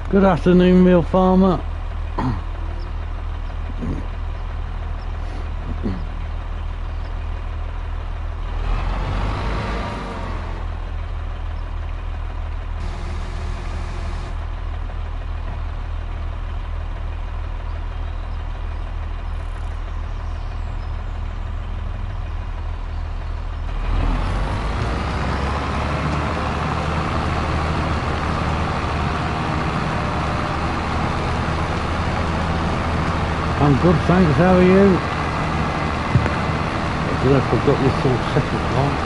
Good afternoon, real farmer. I'm good, thanks. How are you? I don't know if I've got this all set up right.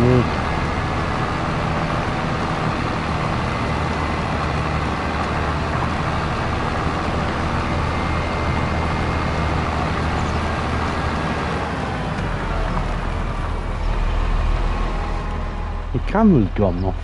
Yeah. The camera's gone off.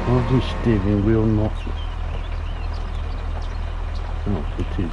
Why is the steering wheel not? Oh, it is.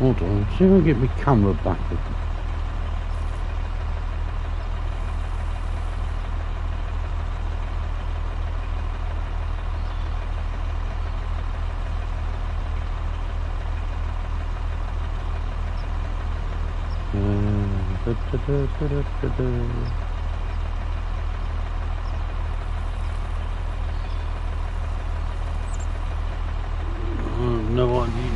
Hold on, see if I can get my camera back. No idea.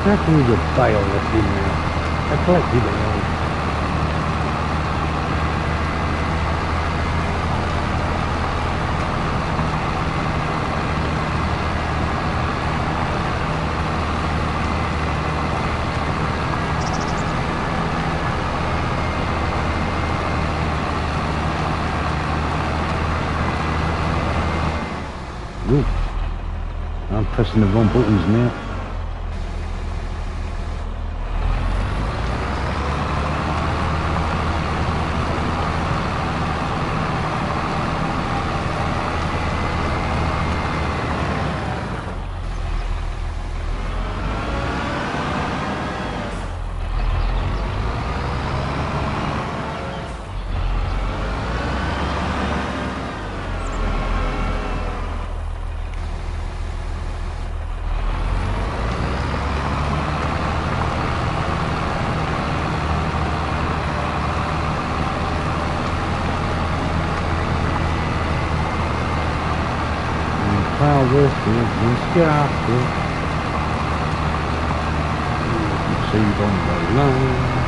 How come there's a bale left in there? I collected it all. Ooh, I'm pressing the wrong buttons now. plough this and scarf. Seed on the line.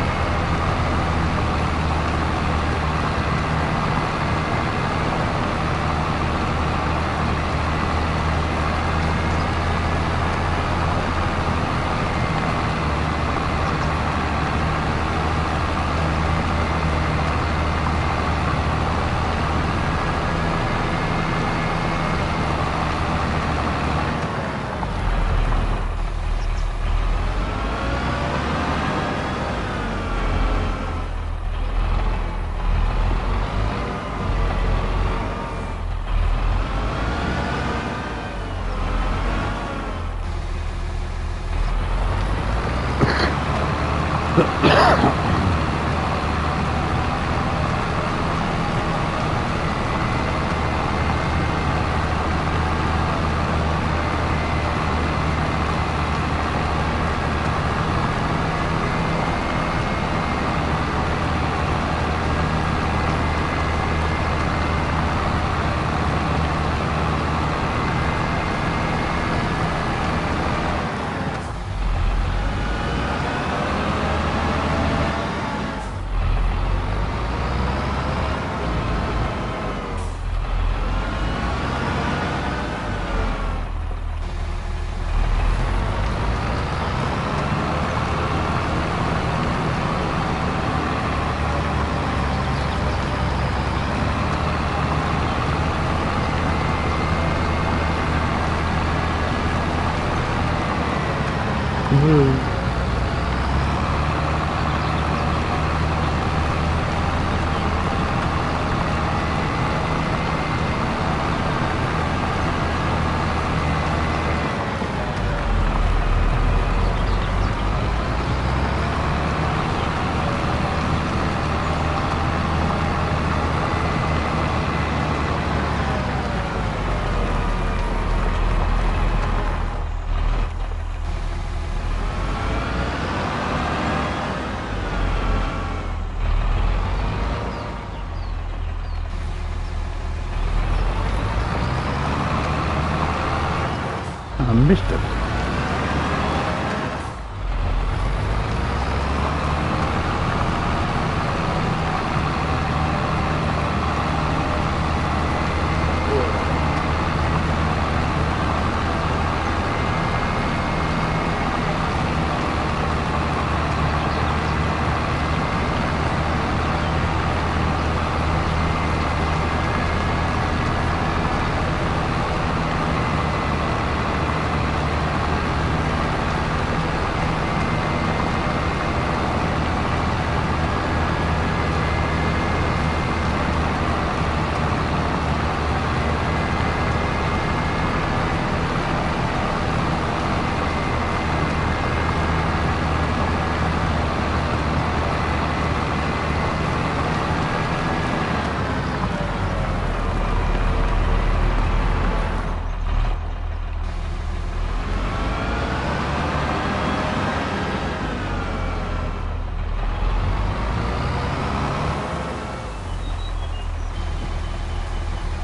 I missed it.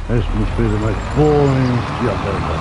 This must be the most boring job ever.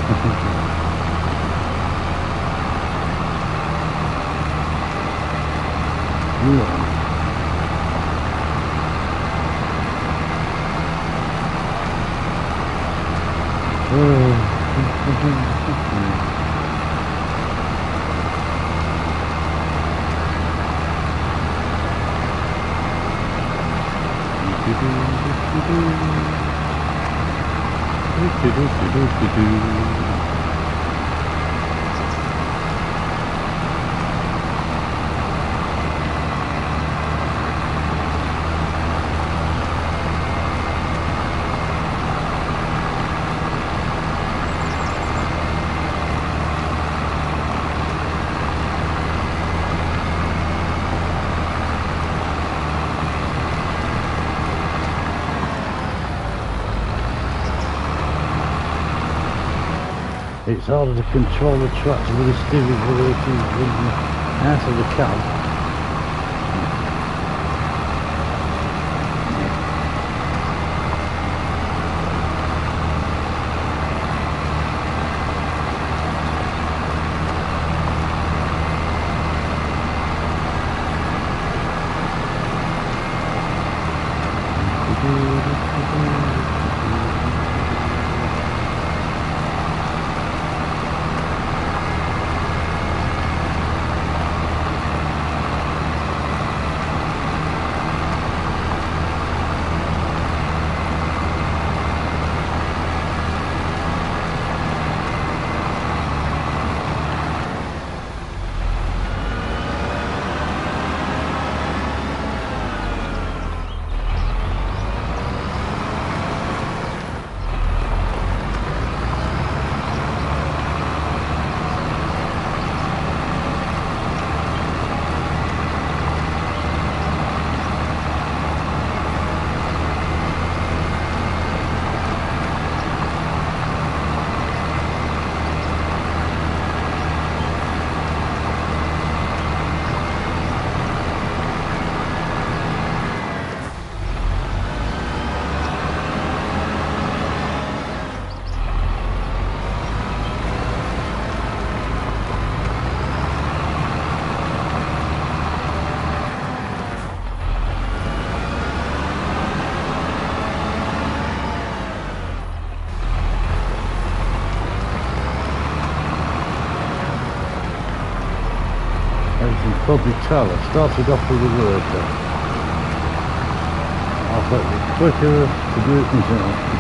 It's harder to control the tractor with a steering wheel than it is out of the cab. As you can probably tell, I started off with a worker. I thought it was quicker to do it myself.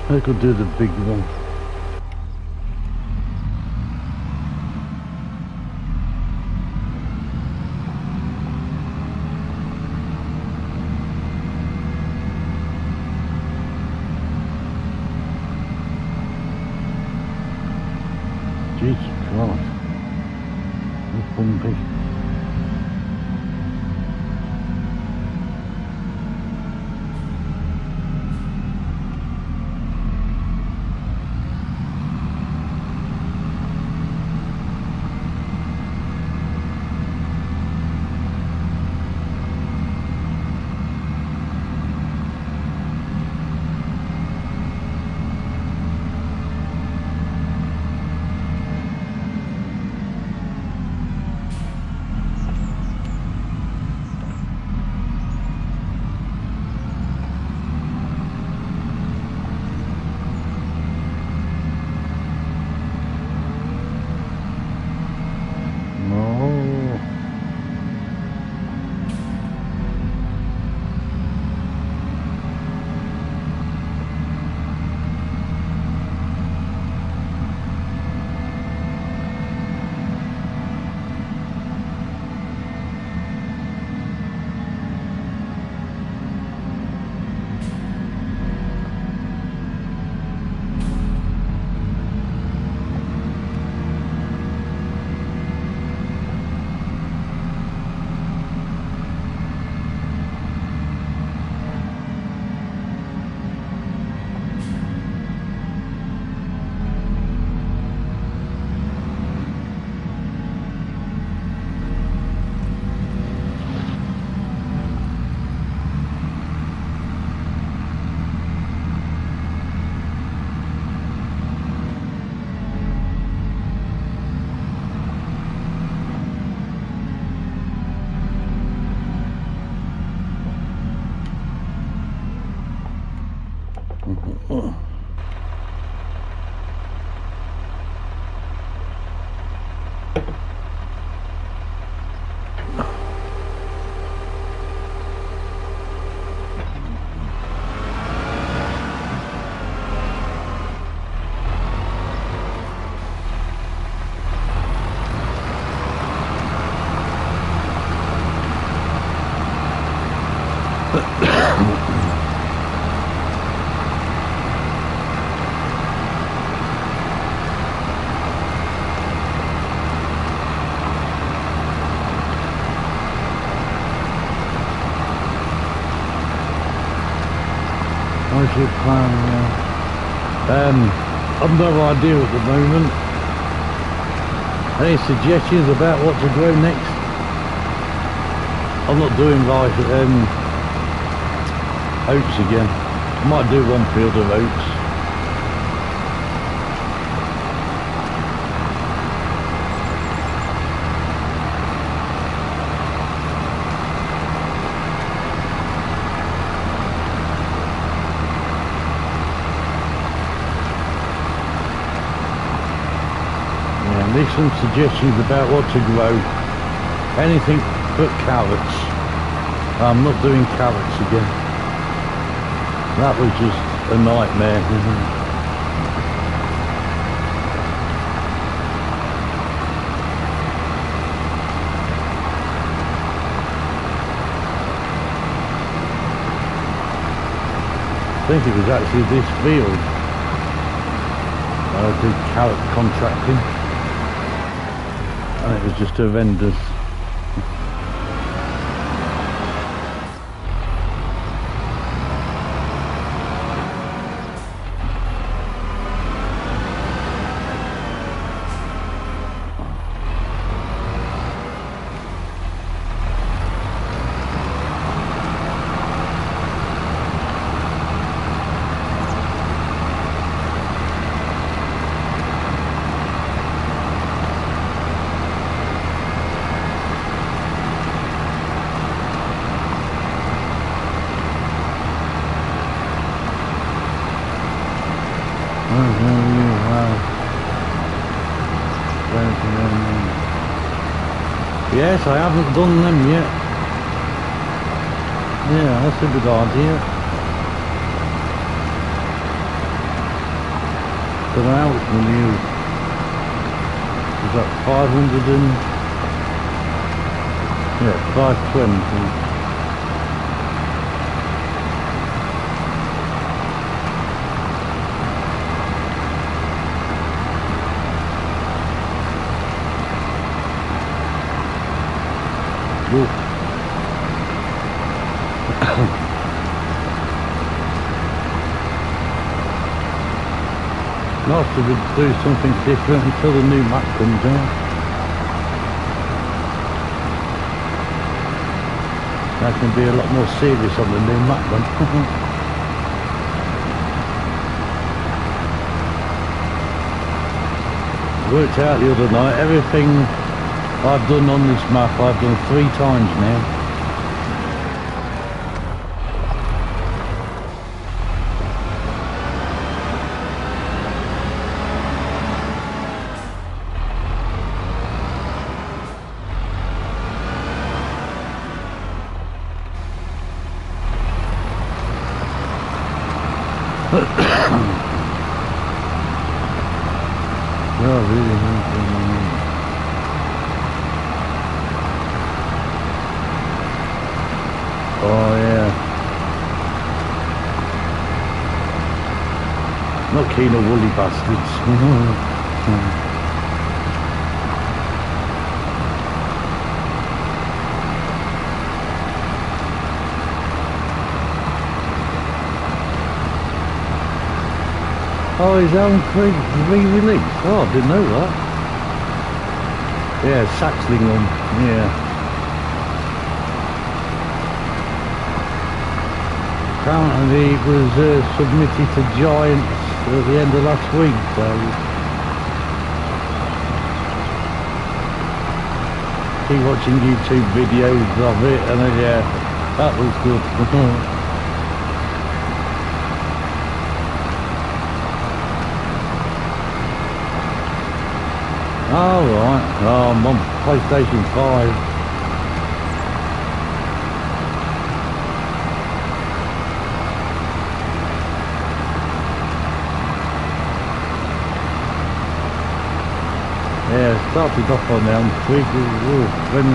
I could do the big one. Jesus Christ. That's bumpy. Mostly ploughing now. I've no idea at the moment. Any suggestions about what to grow next? I'm not doing like oats again. I might do one field of oats. Need some suggestions about what to grow. Anything but carrots. I'm not doing carrots again. That was just a nightmare. I think it was actually this field I did carrot contracting. And it was just horrendous. Yes, I haven't done them yet. Yeah, that's a good idea. Don't know how much money is that 500 and... yeah, 520. Nice to do something different until the new map comes out. I can be a lot more serious on the new map then. Worked out the other night, everything I've done on this map I've done 3 times now. No, really. Oh yeah. Not keen on woolly bastards. Oh, his own re-release. Oh, I didn't know that. Yeah, Saxlingham. Yeah. Apparently it was submitted to Giants at the end of last week, so... keep watching YouTube videos of it, and then, yeah, that was good. Oh right, oh, I'm on PlayStation 5. Yeah, started off on there on Twig when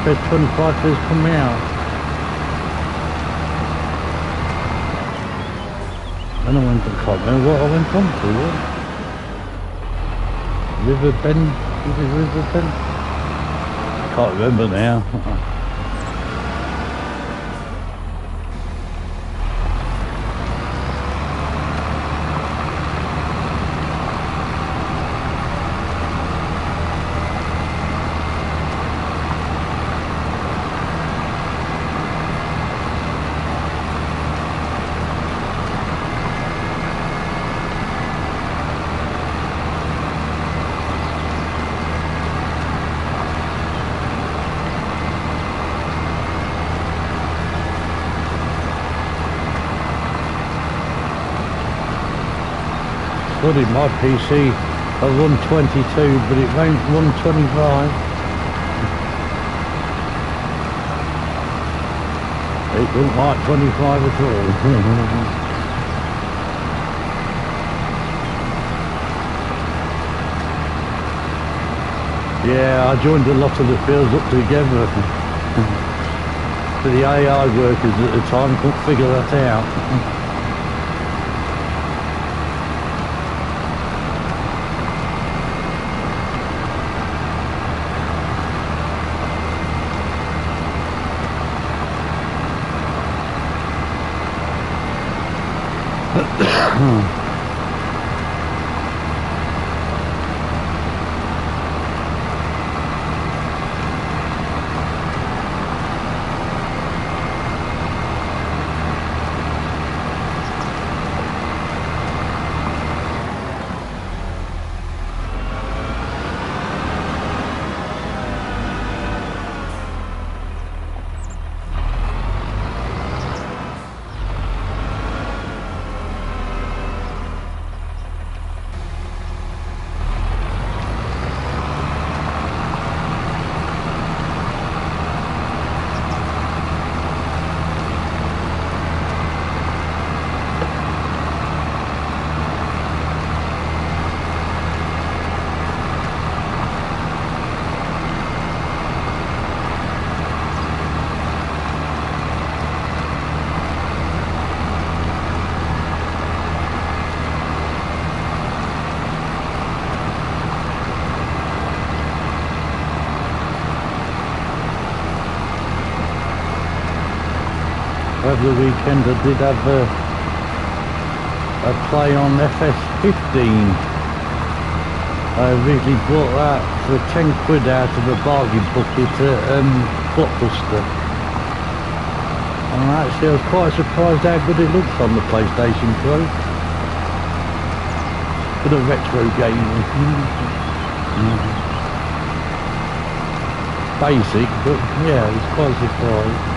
FS25 first come out. Then I can't remember what I went on to. River Bend? Is it River Bend? Can't remember now. Funny, my PC I run 22 but it won't run 25. It doesn't like 25 at all. Yeah, I joined a lot of the fields up together. But the AI workers at the time couldn't figure that out. over the weekend I did have a play on FS15. I originally bought that for 10 quid out of a bargain bucket at Blockbuster. And actually I was quite surprised how good it looks on the PlayStation Pro. For the retro game. Basic, but yeah, I was quite surprised.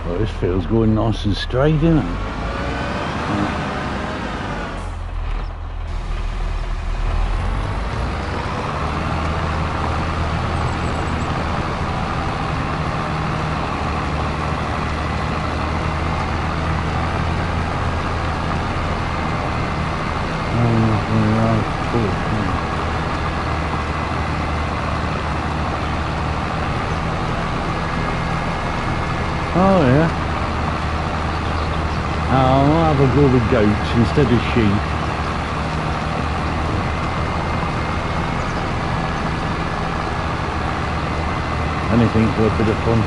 Well, this field's going nice and straight, isn't it? Oh yeah. I'll have a go with goats instead of sheep. Anything for a bit of fun.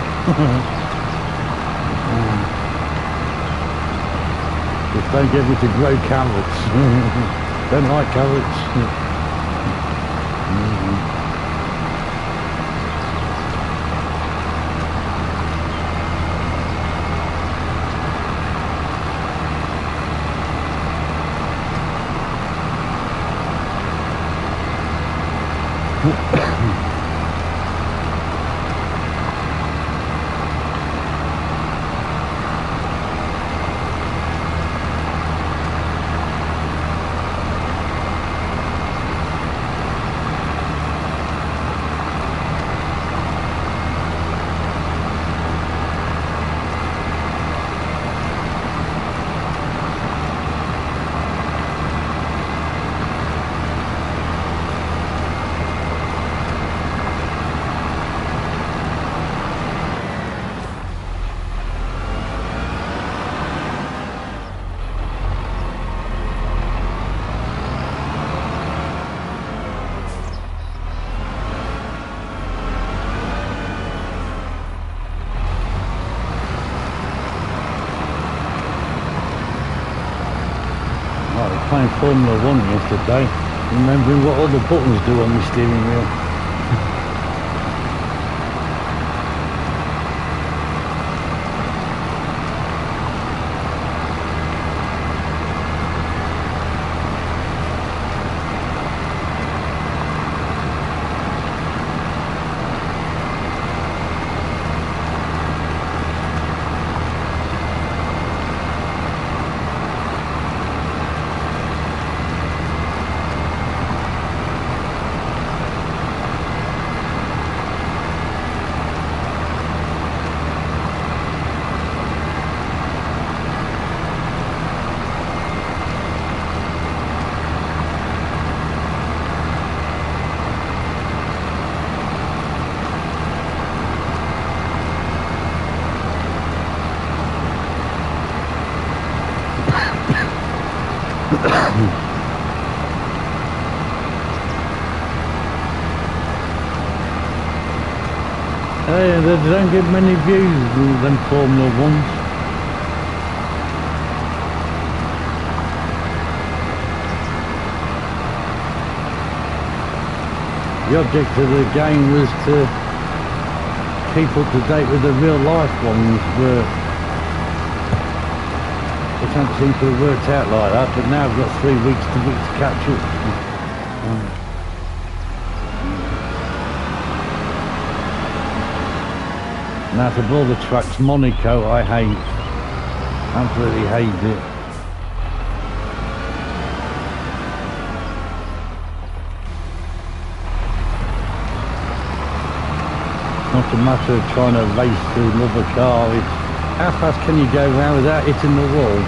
Just don't get me to grow carrots. Don't like carrots. playing Formula 1 yesterday, remembering what all the buttons do on the steering wheel. Hey, they don't get many views than Formula 1s. The object of the game was to keep up to date with the real life ones, but it don't seem to have worked out like that. But now I've got 3 weeks to catch up. Now to all the tracks, Monaco I hate, absolutely hate it. Not a matter of trying to race through another car, it's how fast can you go around without hitting the wall?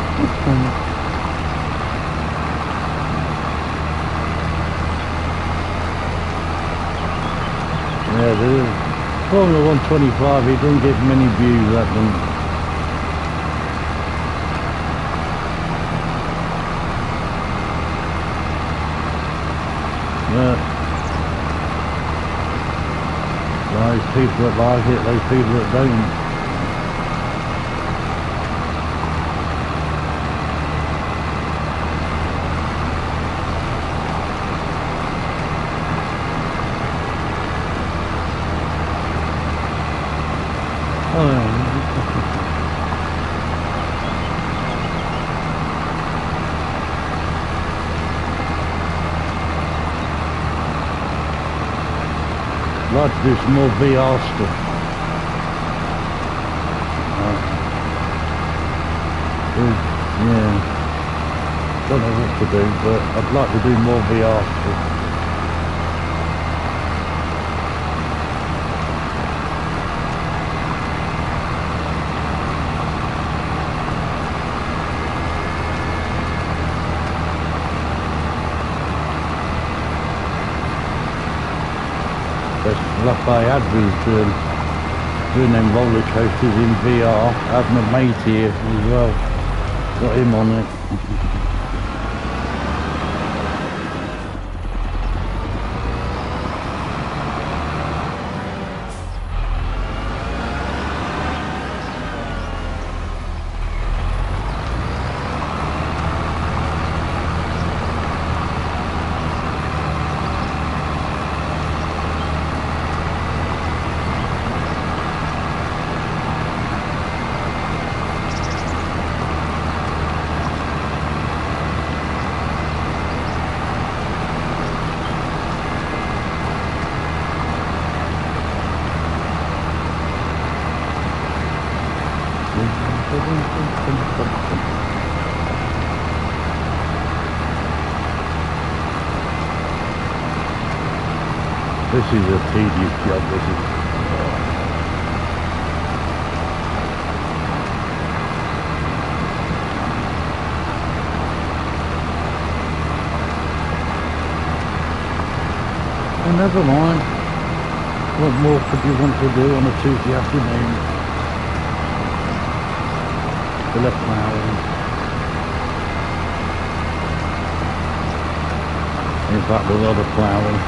Yeah, there is. Formula 125, it doesn't get many views, that doesn't. But those people that like it, those people that don't. I'd like to do some more VR stuff. Yeah, don't know what to do, but I'd like to do more VR stuff. Like I had was doing them roller coasters in VR. I have my mate here as well, got him on it. This is a tedious job, this is. Oh, never mind. What more could you want to do on a Tuesday afternoon? The left ploughing. In fact, a lot of ploughing.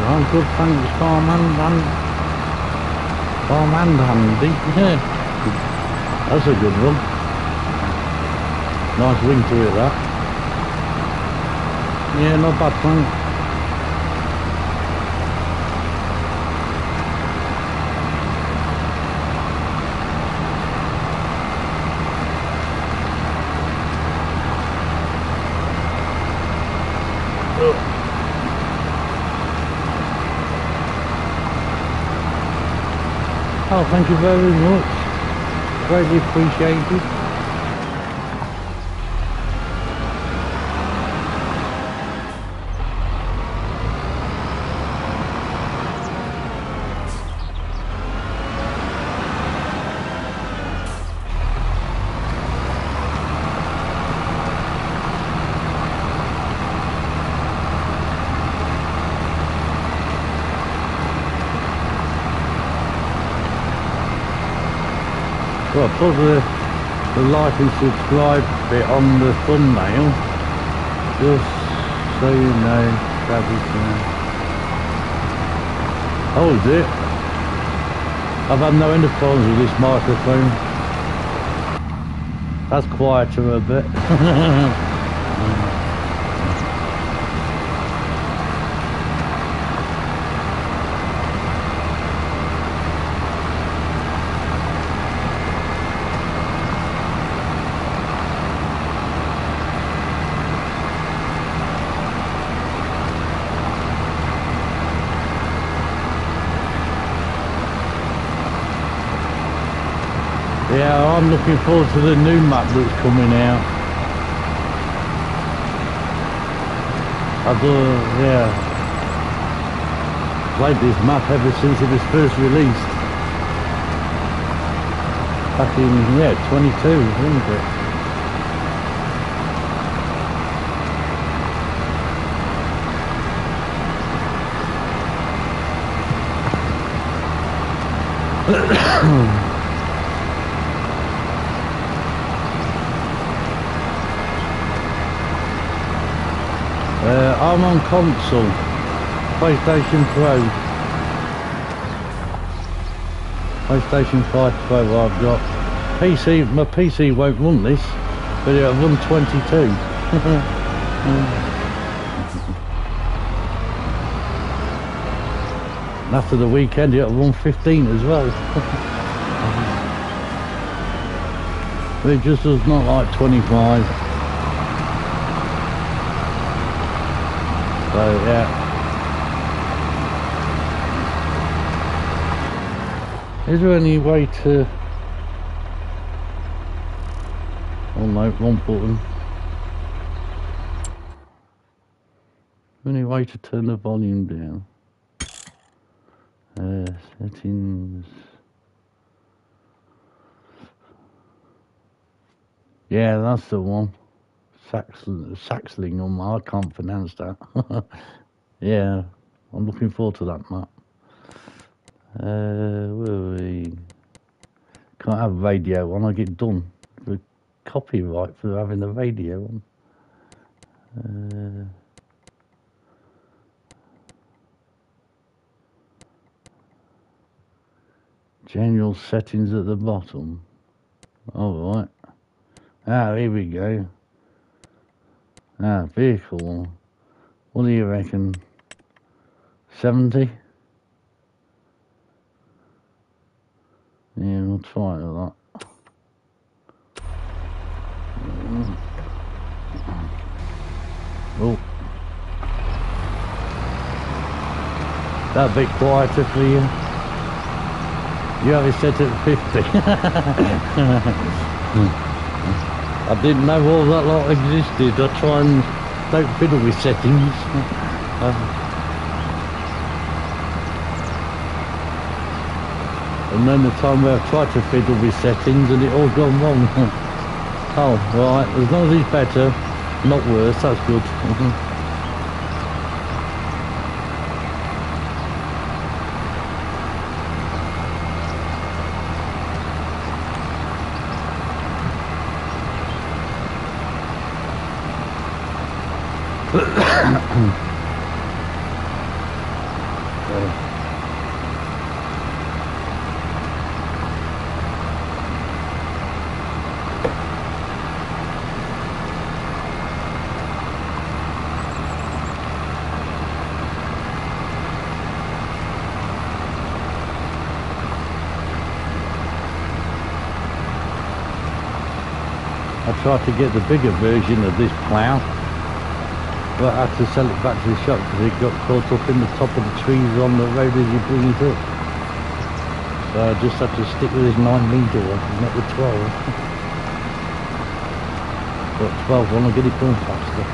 I'm good, thanks, farmhand handy. Yeah, that's a good one. Nice wing to it, that. Yeah, not bad, thanks. Oh, thank you very much. Greatly appreciated. Well, put the like and subscribe bit on the thumbnail, just so you know that is oh, is it? I've had no end of problems with this microphone. That's quieter a bit. Yeah, I'm looking forward to the new map that's coming out. Yeah, played this map ever since it was first released. Back in, yeah, 22, isn't it? I'm on console, PlayStation Pro. PlayStation 5 Pro I've got. PC, my PC won't run this, but it'll run 22. And after the weekend it'll run 15 as well. But it just does not like 25. So yeah. Is there any way to... Oh no, wrong button. Any way to turn the volume down? Settings. Yeah, that's the one. Saxlingham, I can't pronounce that. Yeah, I'm looking forward to that map. Where are we? Can't have radio on, I get done for copyright for having the radio on. General settings at the bottom. Alright. Ah, here we go. Ah, vehicle. What do you reckon? 70? Yeah, we'll try it a lot. Oh. That bit quieter for you. You have it set at 50. I didn't know all that lot existed. I try and don't fiddle with settings. And then the time where I've tried to fiddle with settings and it all gone wrong. Oh, right, as long as it's better, not worse, that's good. I tried to get the bigger version of this plough, but I had to sell it back to the shop because it got caught up in the top of the trees on the road as you bring it up. So I just had to stick with this 9-metre one, not the 12. But 12 one will get it done faster.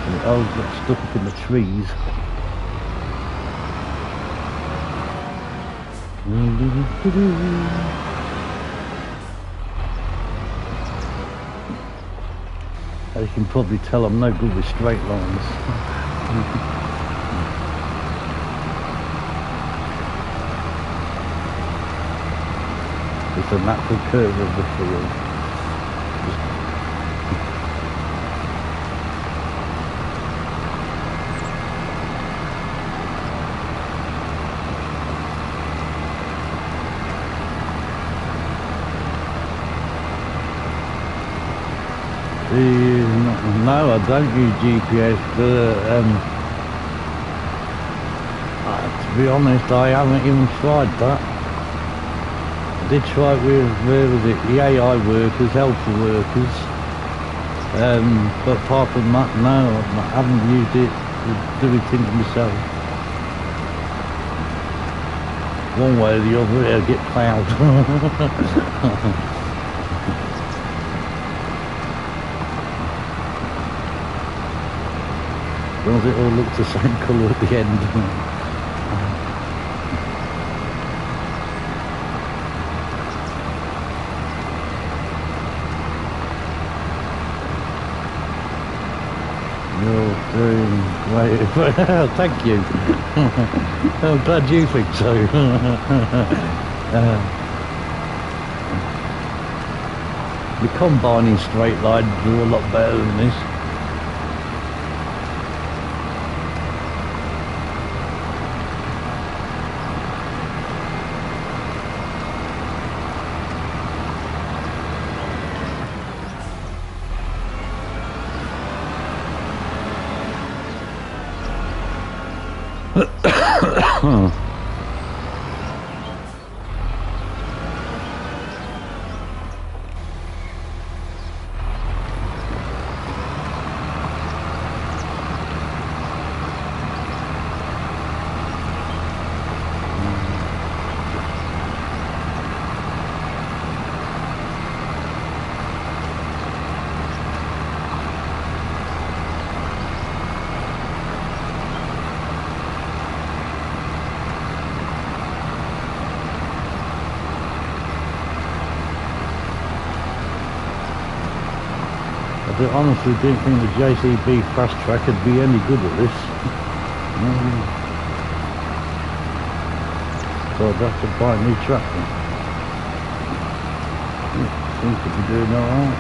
And it all got stuck up in the trees. As you can probably tell, I'm no good with straight lines. It's a natural curve of the field. No, I don't use GPS, but to be honest, I haven't even tried that. I did try it with, where was it, the AI workers, helper workers, but apart from that, no, I haven't used it to do anything myself. One way or the other, it'll get ploughed. As long as it all looks the same colour at the end. You're doing great. Thank you. I'm glad you think so. The combining straight lines do a lot better than this. I honestly didn't think the JCB fast track would be any good at this. So I'd have to buy a new tractor. Seems to be doing alright.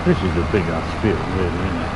This is a big ass field, really, isn't it?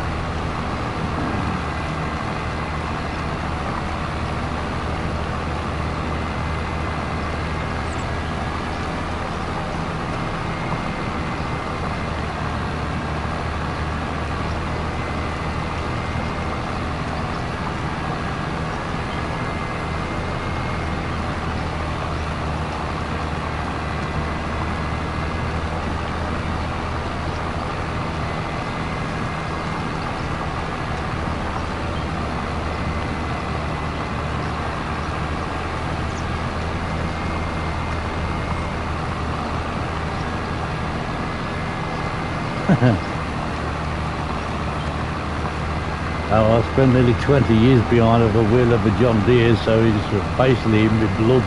Oh, I spent nearly 20 years behind the wheel of a John Deere, so it's basically in my blood.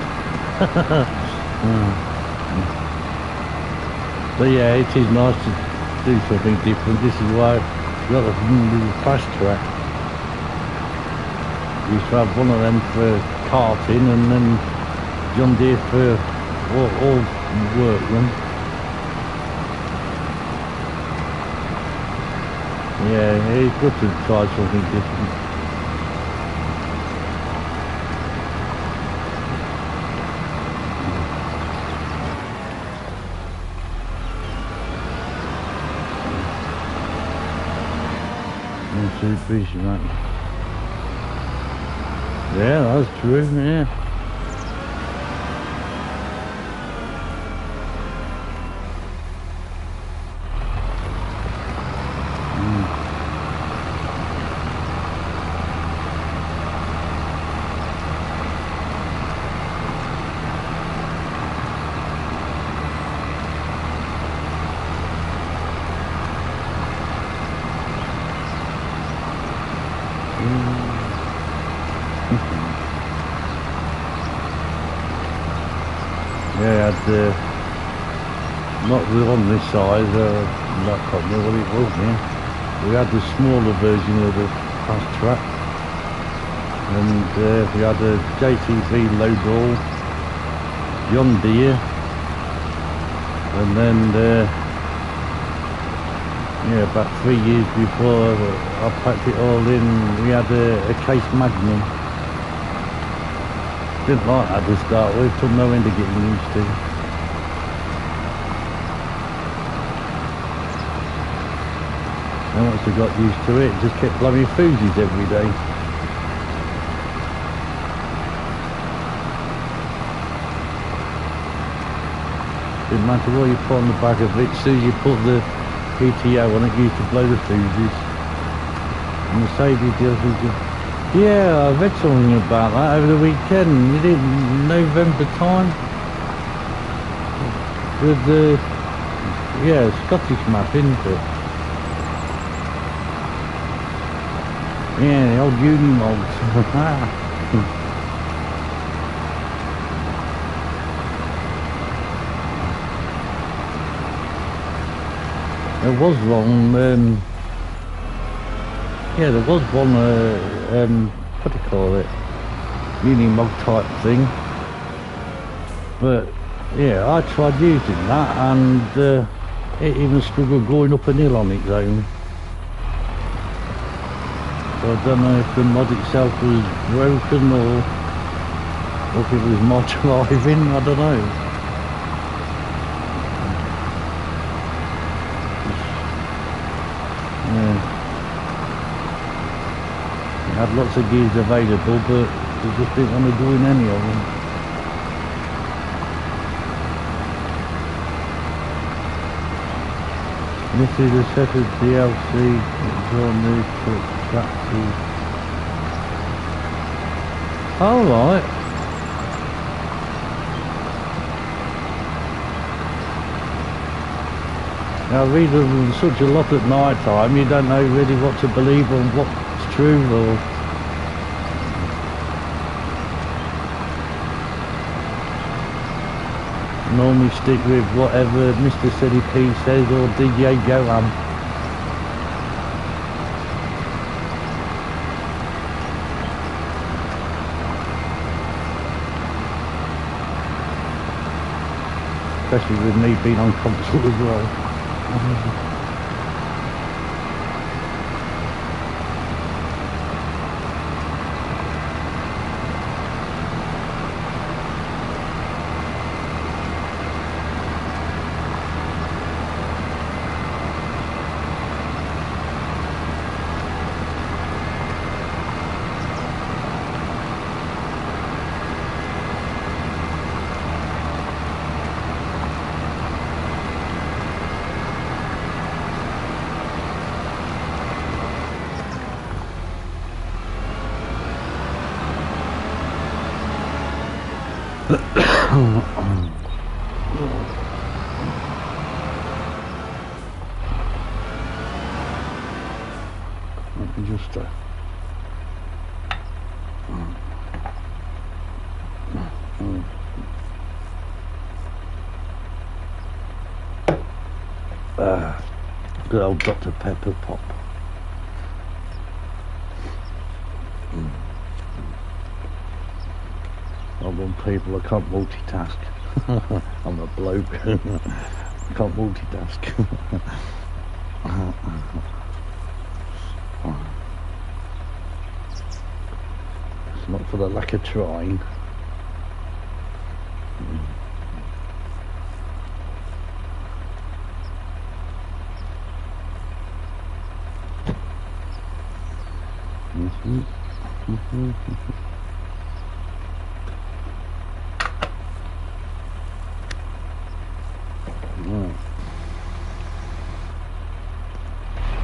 But yeah, it is nice to do something different. This is why I've got a fast track. Used to have one of them for carting and then John Deere for all workmen. Yeah, it's good to try something different. Yeah, that's true, yeah. Yeah, I had not on this size, I can't remember what it was now. We had the smaller version of the fast track, and we had a JTV low ball, John Deere, and then yeah, about 3 years before I packed it all in, we had a Case Magnum. Didn't like that to start with, took no end of getting used to. And once I got used to it, just kept blowing fuses every day. Didn't matter what you put on the back of it, as soon as you put the PTO on it, used to blow the fuses. And the Mercedes deals. Yeah, I read something about that over the weekend. Is it November time? With the Scottish map, isn't it? Yeah, the old Unimogs. There was one. Yeah, there was one, what do you call it, Unimog type thing, but yeah, I tried using that and it even struggled going up a hill on its own. So I don't know if the mod itself was broken or if it was mod driving, I don't know. Yeah. Had lots of gears available, but we just didn't want to go in any of them. This is a set of DLC, it's all new truck tractors. Alright. Now I read them such a lot at night time, you don't know really what to believe or what's true or... Normally stick with whatever Mr. City P says or DJ Goham. Especially with me being on console as well. Let me just good old Dr. Pepper pop. I'm on people, I can't multitask. I'm a bloke. I can't multitask. It's not for the lack of trying.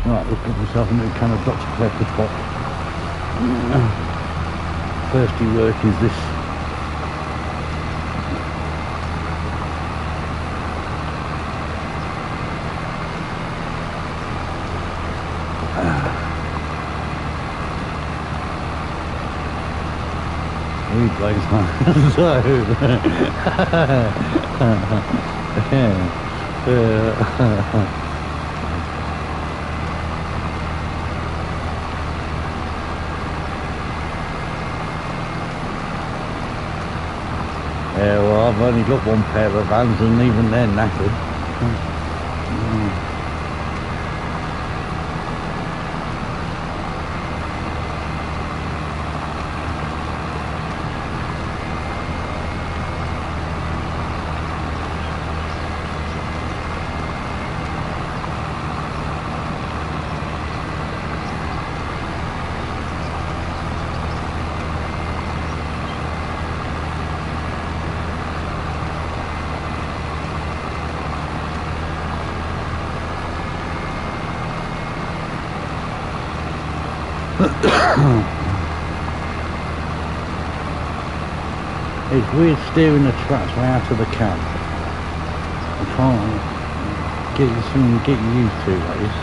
Right, let's put myself a new can of Dr. Pepper pop. Thirsty work is this. He plays yeah, well, I've only got one pair of hands and even they're knackered. It's weird steering the tractor out of the cab. I can't get used to that is.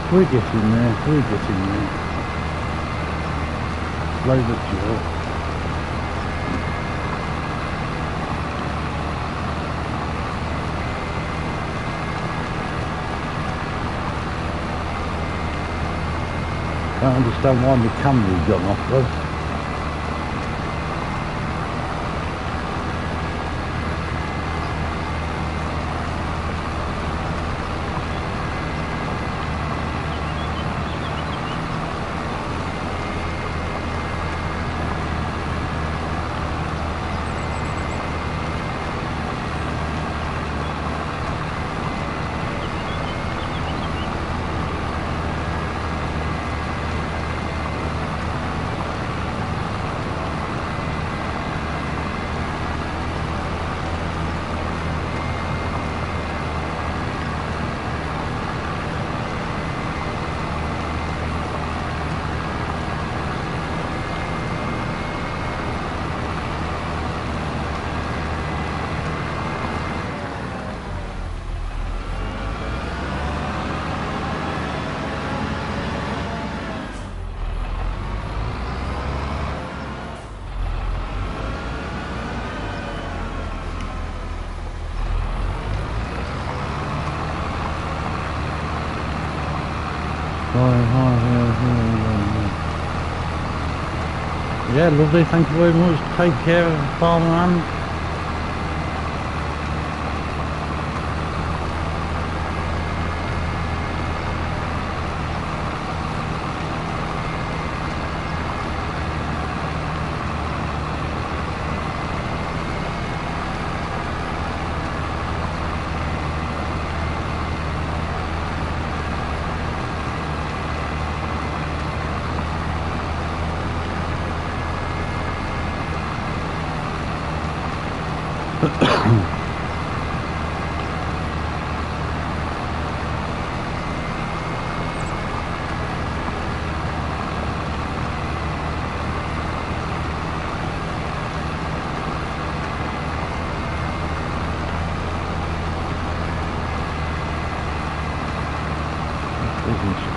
We're getting there, we're getting there. Slow but sure. Can't understand why my camera's gone off though. Yeah, lovely, thank you very much. Take care, farmland.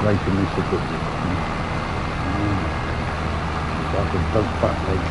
Scraping this a bit. It's like a dog back leg.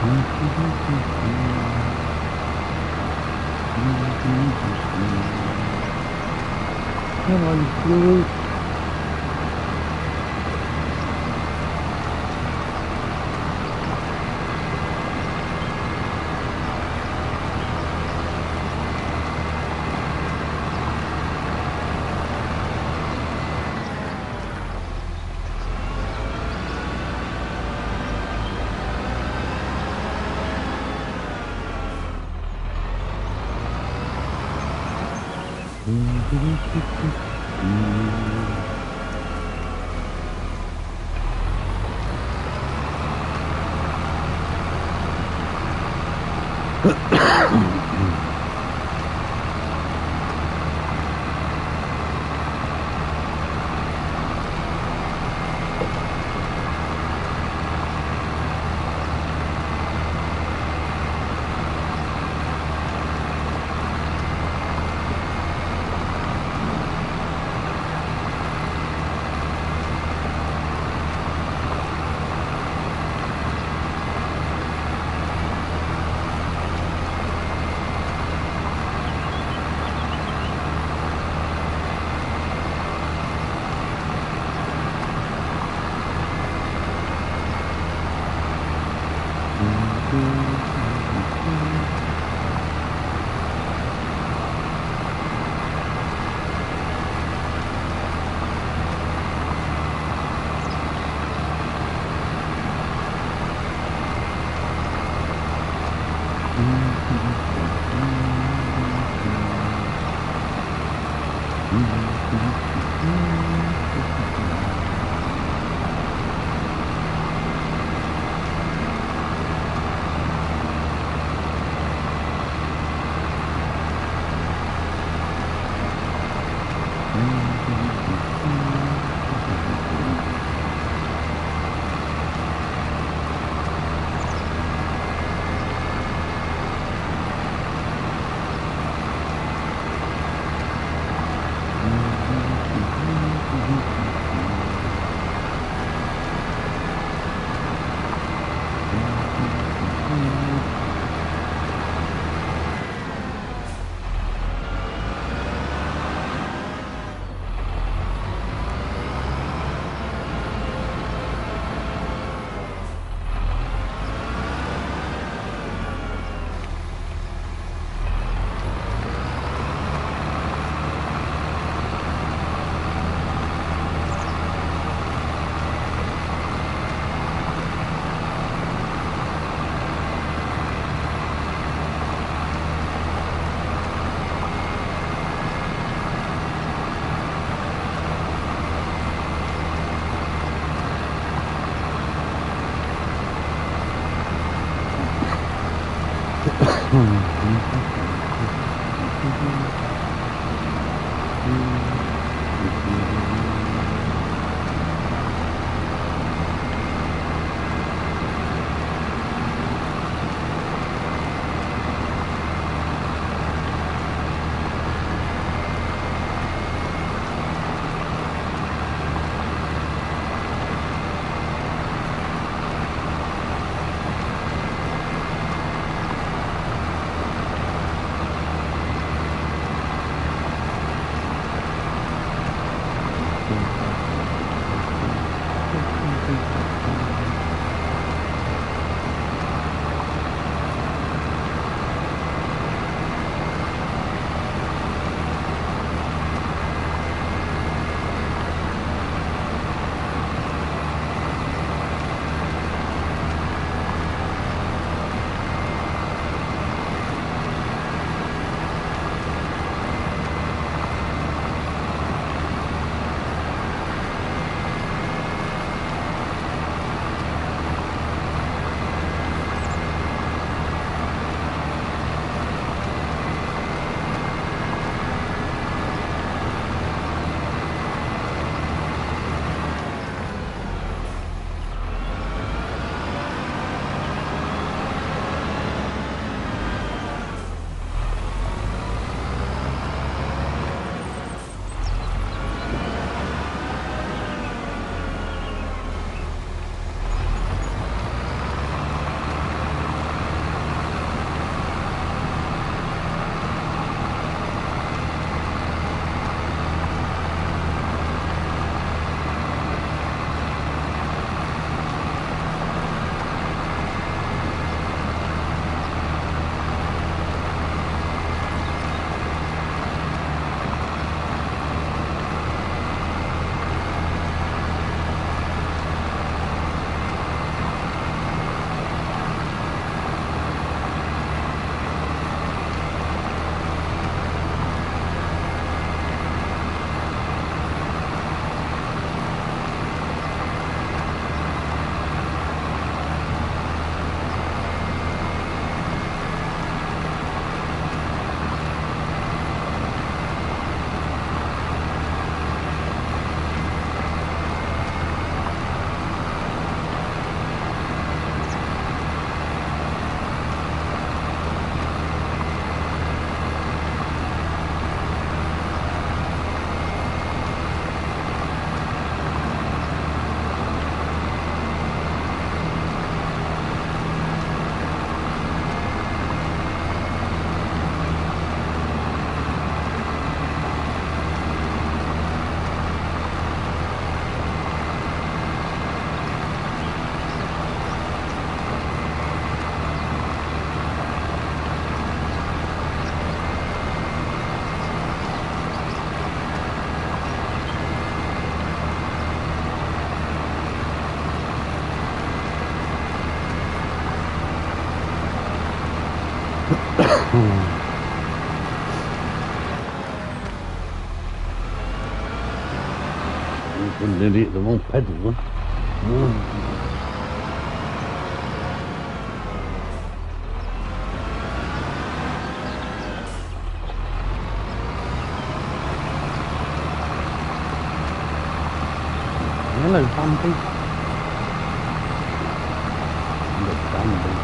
Come on, Blue. I'm nearly hit the wrong pedal then. Hello, Bambi. Hello, Bambi.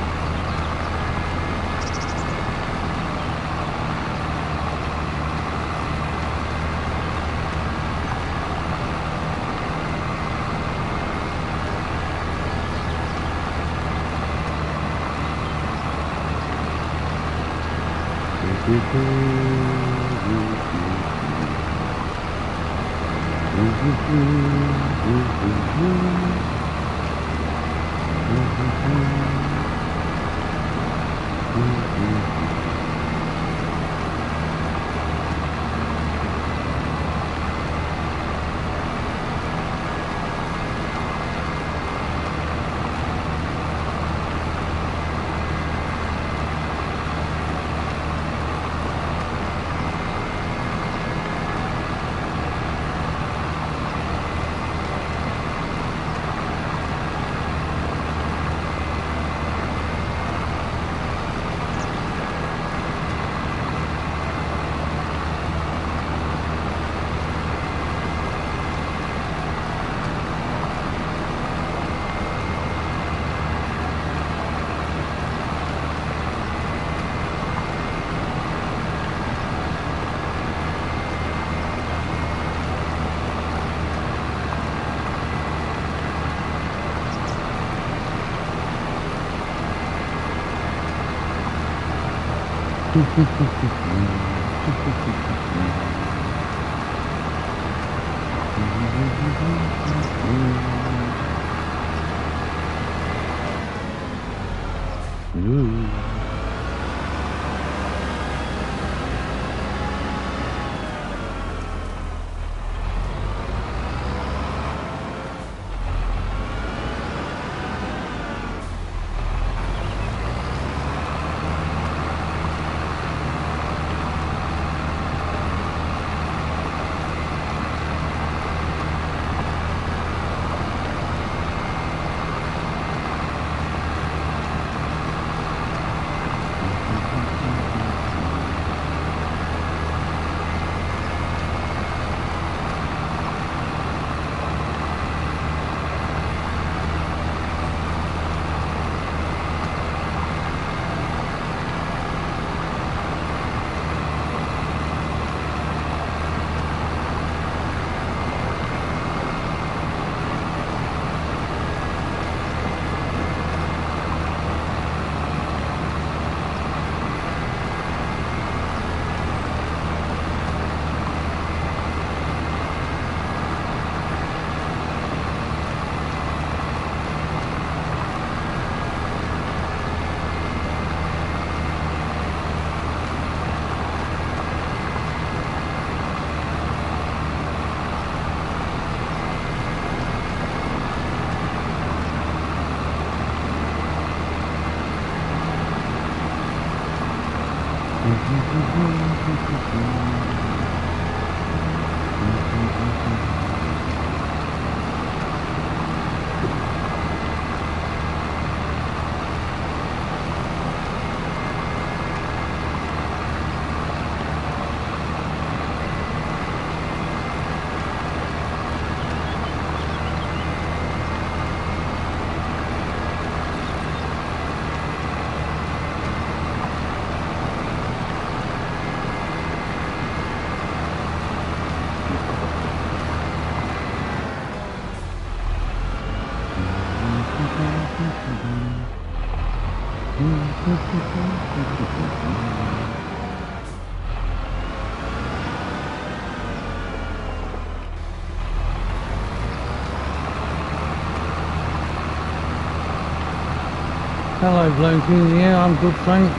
Hello, Blokey. Yeah, I'm good, thank.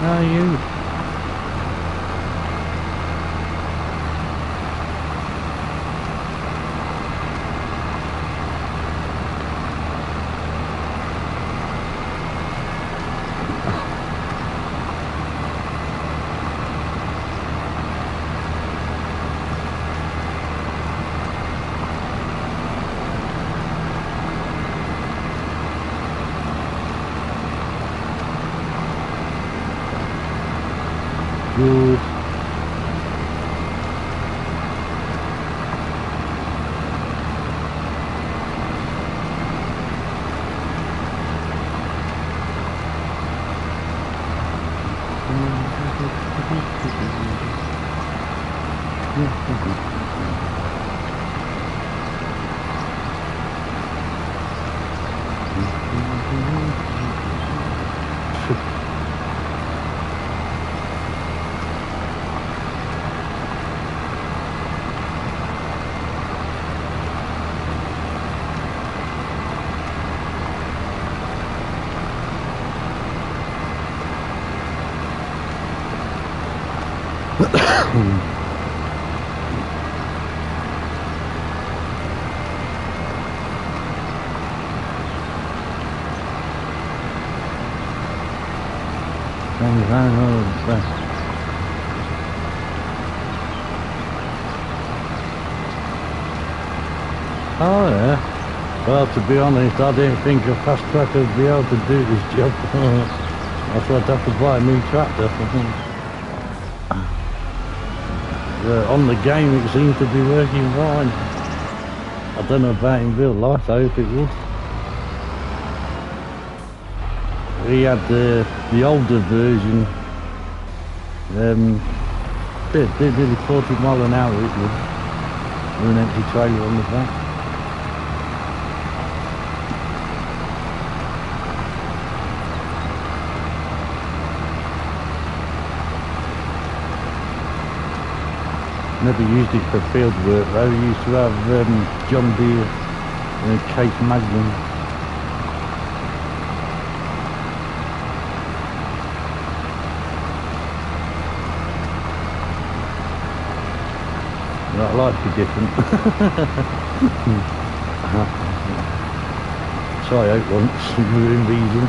How are you? good. Oh yeah. Well, to be honest, I didn't think a fast track would be able to do this job. I thought I'd have to buy a new tractor. On the game it seems to be working fine. I don't know about in real life, I hope it would. We had the older version, did nearly 40 mile an hour it would, with an empty trailer on the back. Never used it for field work though. We used to have John Deere and a Case Magnum. Not like be different. Try out once within reason.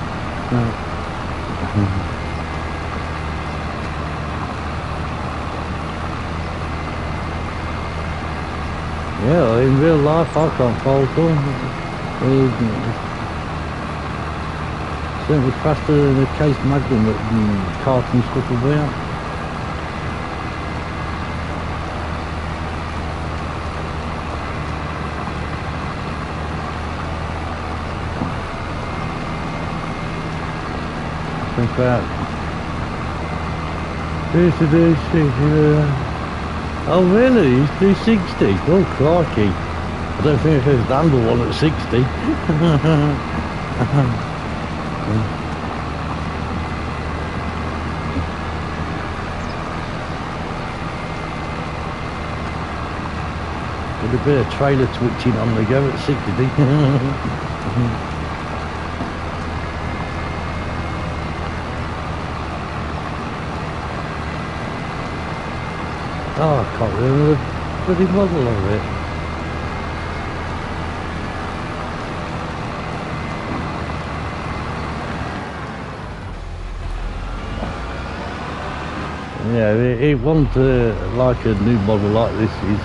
Yeah, in real life I can't fault them. Certainly faster than a Case Magnum that cart and stuff about. In fact, oh really? He's 360? Oh crikey. I don't think I could handle one at 60. With a bit of trailer twitching on the go at 60. Oh, I can't remember the bloody model of it. Yeah, it wasn't like a new model like this is.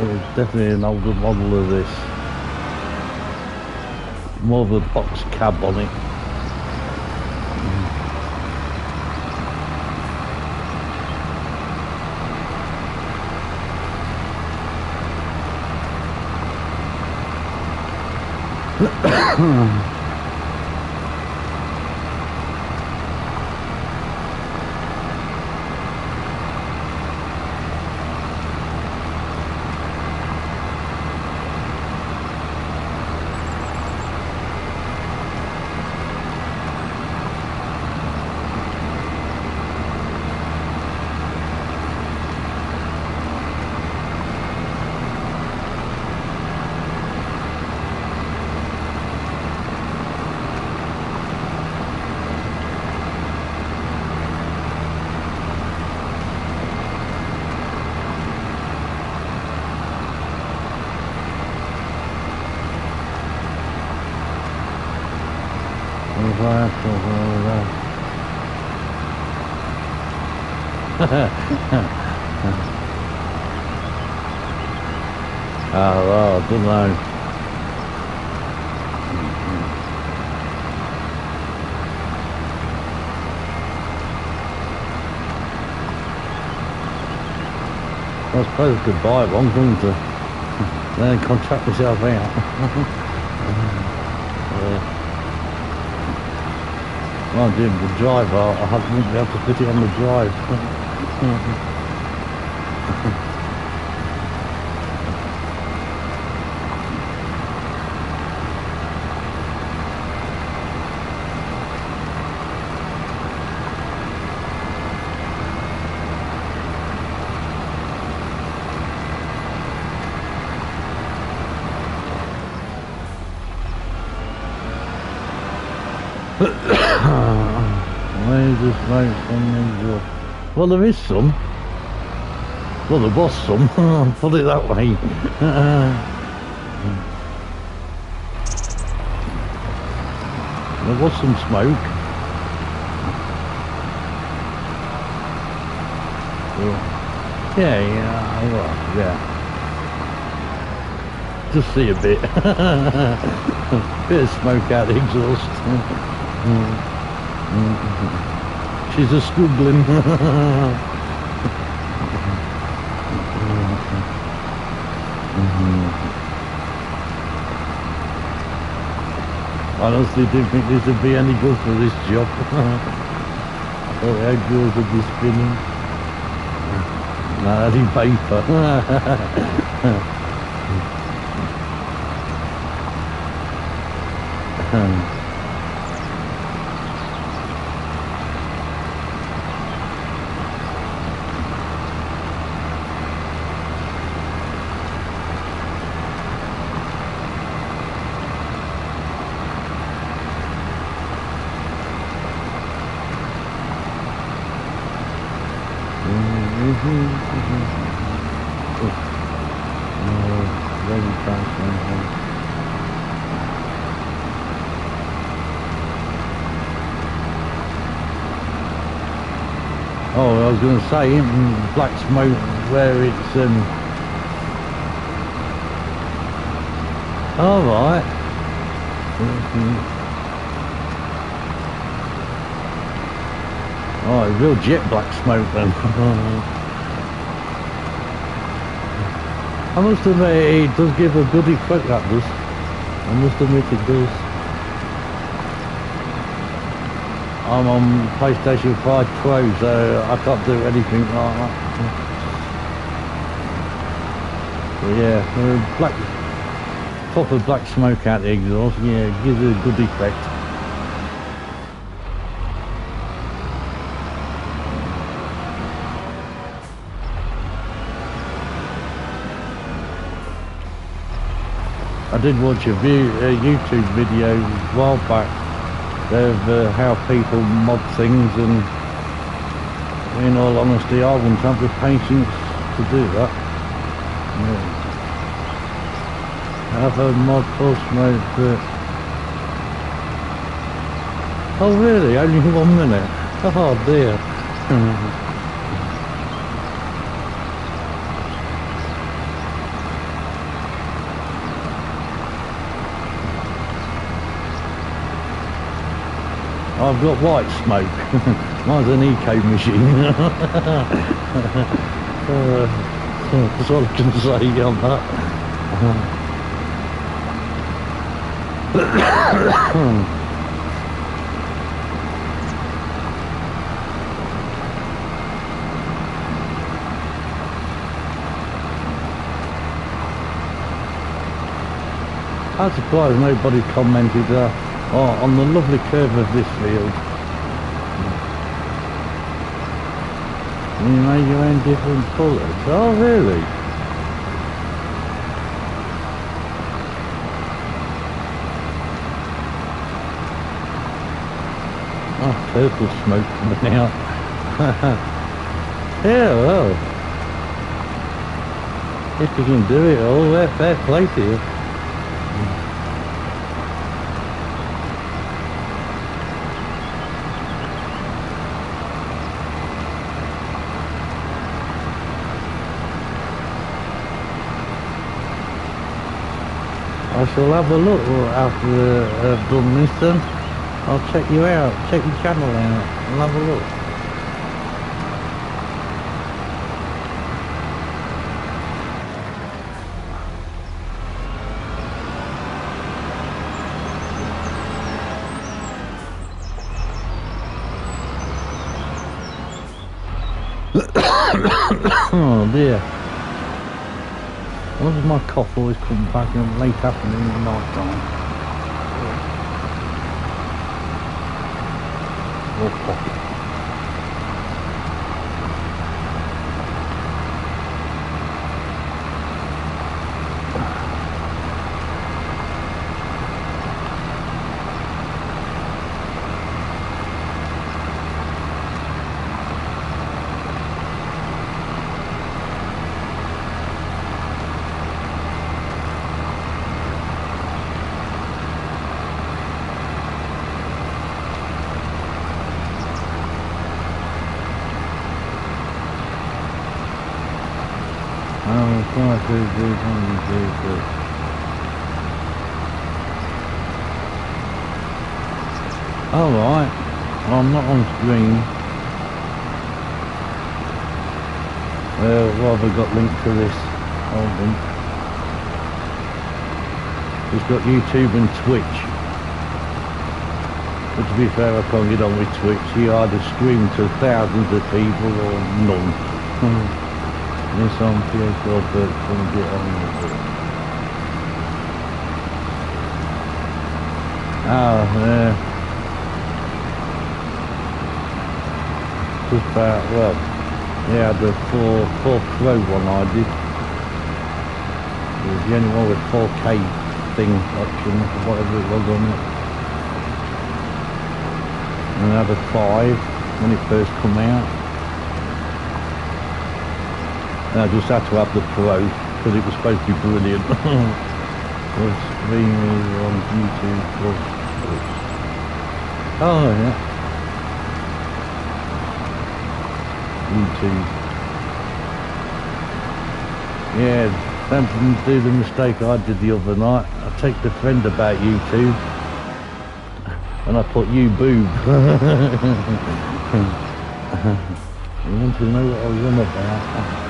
It was definitely an older model of this. More of a box cab on it. Well, I don't know. I suppose I could buy one, couldn't I? Then contract myself out. Well, doing the drive, I wouldn't be able to fit it on the drive. Where's the smoke from the exhaust? Well, there is some. Well, there was some. I'll put it that way. There was some smoke. Yeah, well, yeah. Just see a bit. Bit of smoke out the exhaust. She's a squiggling. I honestly didn't think this would be any good for this job. I thought the outdoors would be spinning. No, that's in paper. Oh, I was going to say, in black smoke where it's all right. Oh, real jet black smoke then. I must admit, it does give a good effect, that does. I must admit it does. I'm on PlayStation 5 Pro, so I can't do anything like that. But yeah, black, proper black smoke out the exhaust, yeah, it gives it a good effect. I did watch a YouTube video a while back of how people mod things, and in all honesty I wouldn't have the patience to do that. Yeah. Have a mod for smoke, but... Oh really? Only 1 minute? Oh dear. I've got white smoke. Mine's an eco machine. That's all I can say on that. I'm surprised nobody commented on the lovely curve of this field. You made your own different colours. Oh really? Oh, purple smoke coming out. Yeah, well, if you can do it all, fair play to you. I shall have a look after I've done this then. I'll check you out, check your channel out, I'll have a look. Oh dear. Why does my cough always come back in late afternoon and night time? Or coffee. Alright, I'm not on screen. What have I got linked to this? Hold on. It's got YouTube and Twitch. But to be fair, I can't get on with Twitch. You either stream to thousands of people or none. This on PS4, but can't get on with it. Oh, yeah. Just about, well, yeah, the 4 Pro one I did. It was the only one with 4K thing option, or whatever it was on it. And I had a 5 when it first come out. And I just had to have the Pro because it was supposed to be brilliant. Was streaming on YouTube. Oh yeah. YouTube. Yeah, don't do the mistake I did the other night. I take the friend about YouTube and I put you boob. You want to know what I was on about?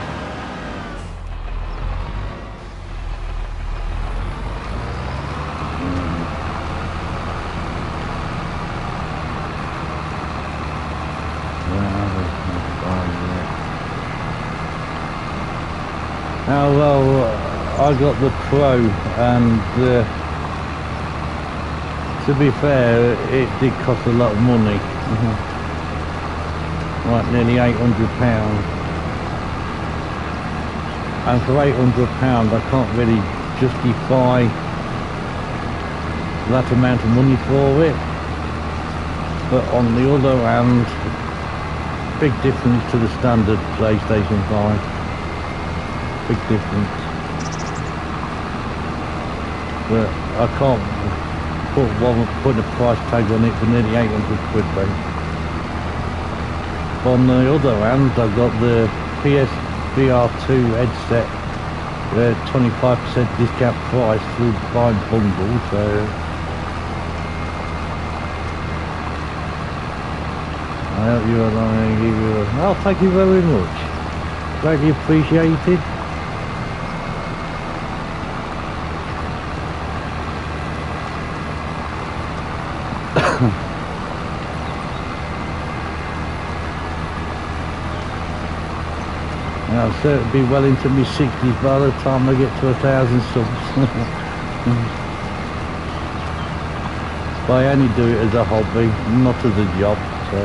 Oh well, I got the Pro, and to be fair, it did cost a lot of money, like nearly £800. And for £800, I can't really justify that amount of money for it. But on the other hand, big difference to the standard PlayStation 5. Big difference. But I can't put a price tag on it for nearly 800 quid though. On the other hand, I've got the PSVR2 headset, 25% discount price through the Prime bundle, so I hope you are going to give you a... Oh, thank you very much. Greatly appreciated. I'll certainly be well into my 60s by the time I get to 1,000 subs. But I only do it as a hobby, not as a job, so...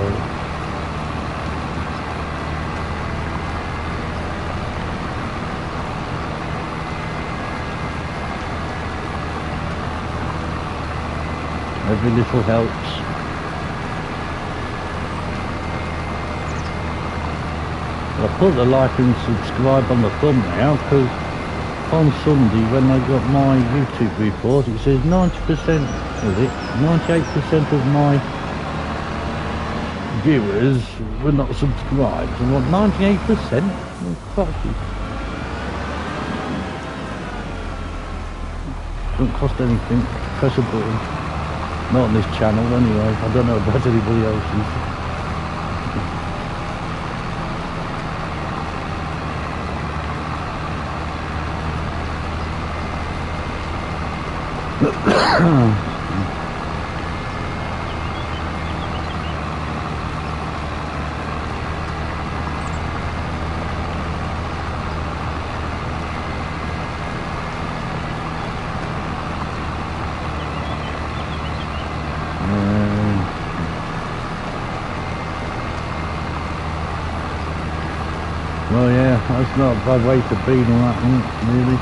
Every little helps. I put the like and subscribe on the thumbnail because on Sunday when I got my YouTube report it says 90%, was it? 98% of my viewers were not subscribed. And what, 98%? Oh, fuck it. Doesn't cost anything. Press a button. Not on this channel anyway. I don't know about anybody else's. Well, yeah, that's not a bad way to be on that, really.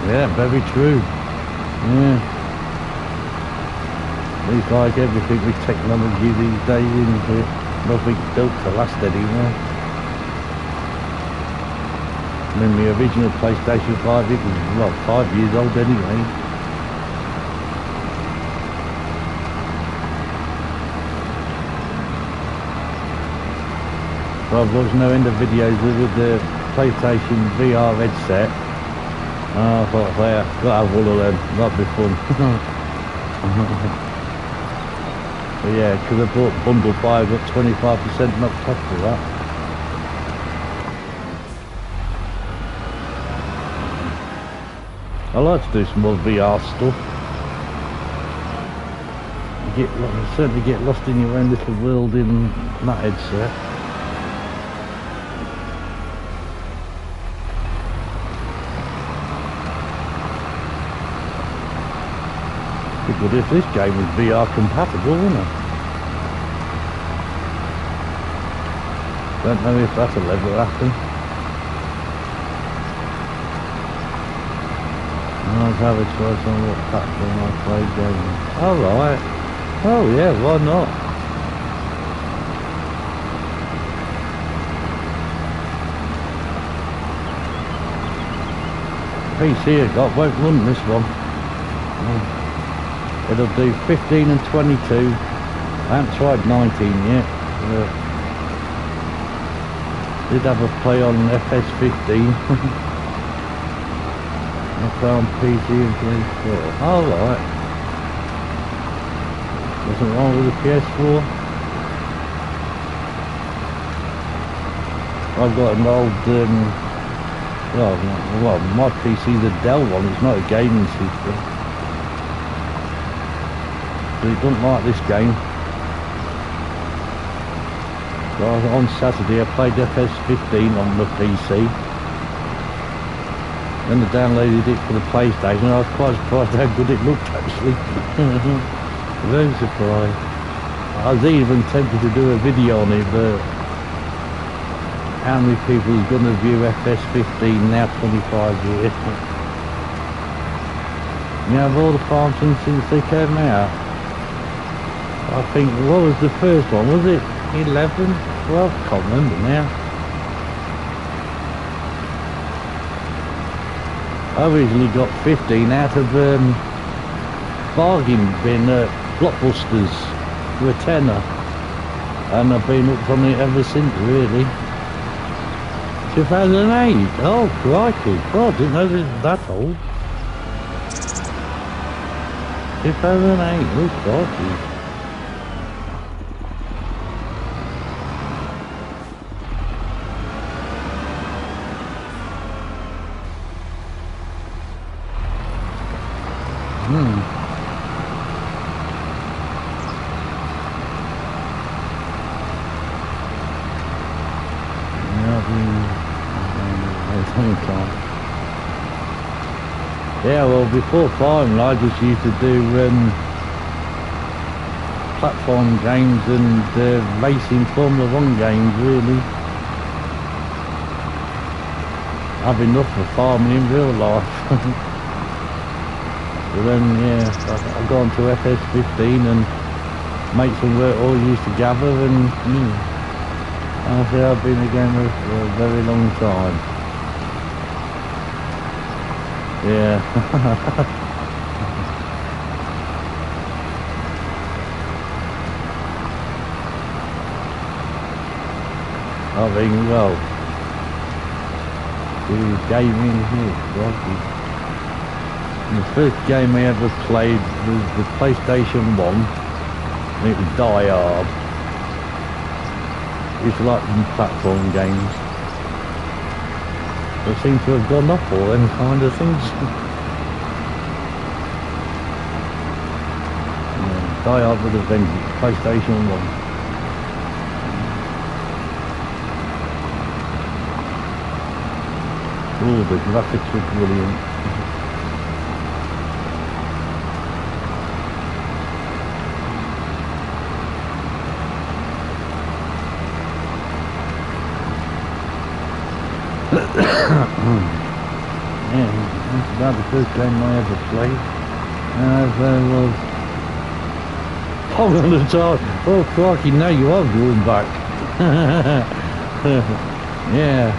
Yeah, very true. Yeah. It's like everything with technology these days, isn't it? Nothing's built to last anymore. I mean, the original PlayStation 5, it was, well, 5 years old anyway. Well, I've watched no end of videos with the PlayStation VR headset. I thought, well, gotta have one of them, that'd be fun. But yeah, because I bought bundle buy, I got 25% knocked off for that. I like to do some more VR stuff. You certainly get lost in your own little world in that headset. But if this game was VR compatible, wouldn't it? Don't know if that'll ever happen. I'll have a choice on what platform I play games. Alright. Oh yeah, why not? PC I got won't run this one. It'll do 15 and 22. I haven't tried 19 yet. Did have a play on FS15. I play on PC and PS4. Alright. Wasn't wrong with the PS4. I've got an old, well, my PC's a Dell one, it's not a gaming system. But it doesn't like this game. So on Saturday I played FS15 on the PC. Then I downloaded it for the PlayStation and I was quite surprised how good it looked actually. Very surprised. I was even tempted to do a video on it, but how many people is going to view FS15 now 25 years? You know, of all the farms since they came out, I think, what was the first one? Was it 11? 12? I can't remember now. I originally got 15 out of bargain bin Blockbusters for a tenner. And I've been hooked on it ever since, really. 2008? Oh, crikey. God, I didn't know it was that old. 2008, oh, crikey. Yeah, well, before farming, I just used to do platform games and racing Formula 1 games, really. I've enough for farming in real life. But then, yeah, I got onto FS15 and mates and work all used to gather and I say I've been a gamer for a very long time. Yeah. I think, well, the gaming here, the first game I ever played was the PlayStation 1, And it was Die Hard. It's like platform games. They seem to have gone up all them kind of things. Yeah, Die Hard with a Vengeance, PlayStation 1. Oh, the graphics were brilliant. Yeah, that's about the first game I ever played. As there was... Hold on the time. Oh, crikey, now you are going back. Yeah.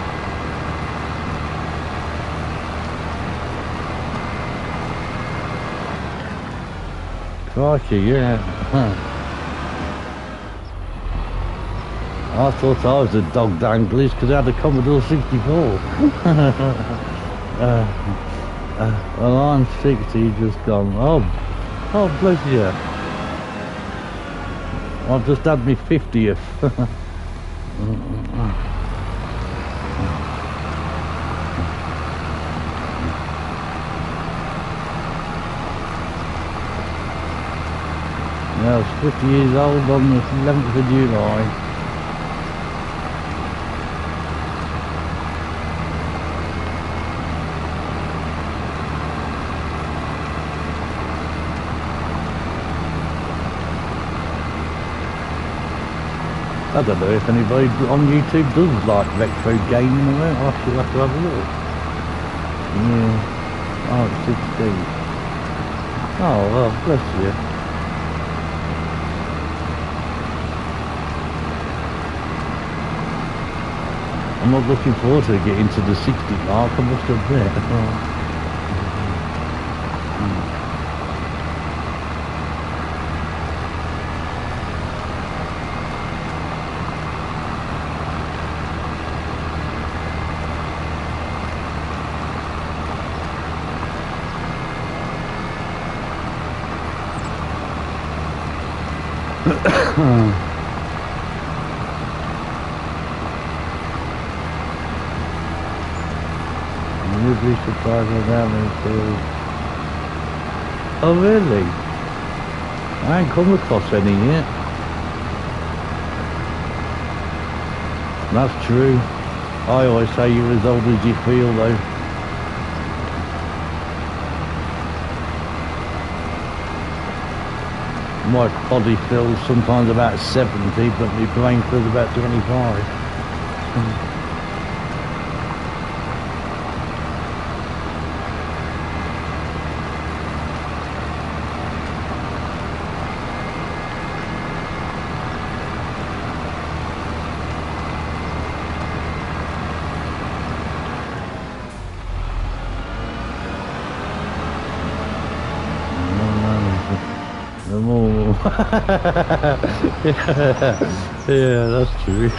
Crikey, yeah. I thought I was a dog danglers because I had a Commodore 64. Well, I'm 60, just gone. Oh, bless you. I've just had my 50th. I was 50 years old on the 11th of July. I don't know if anybody on YouTube does like retro gaming or that. I'll have to have a look. Yeah. Oh, it's 16. Oh, well, bless you. I'm not looking forward to getting to the 60 mark, I must admit. You'd be surprised with that many. Oh really? I ain't come across any yet. That's true. I always say you're as old as you feel though. My body feels sometimes about 70, but my brain feels about 25. Yeah, that's true.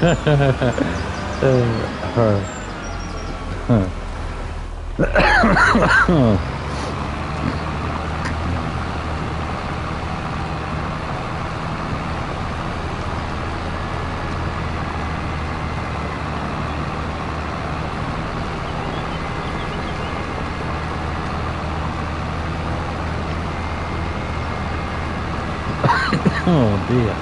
Oh dear.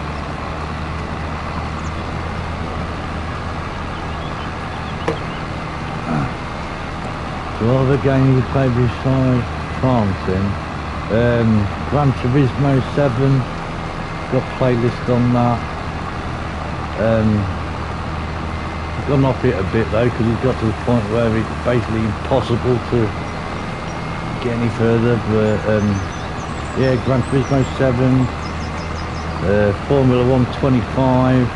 So other games we played besides Prancing, Gran Turismo 7, got playlist on that. Gone off it a bit though because it's got to the point where it's basically impossible to get any further, but yeah, Gran Turismo 7, Formula 125,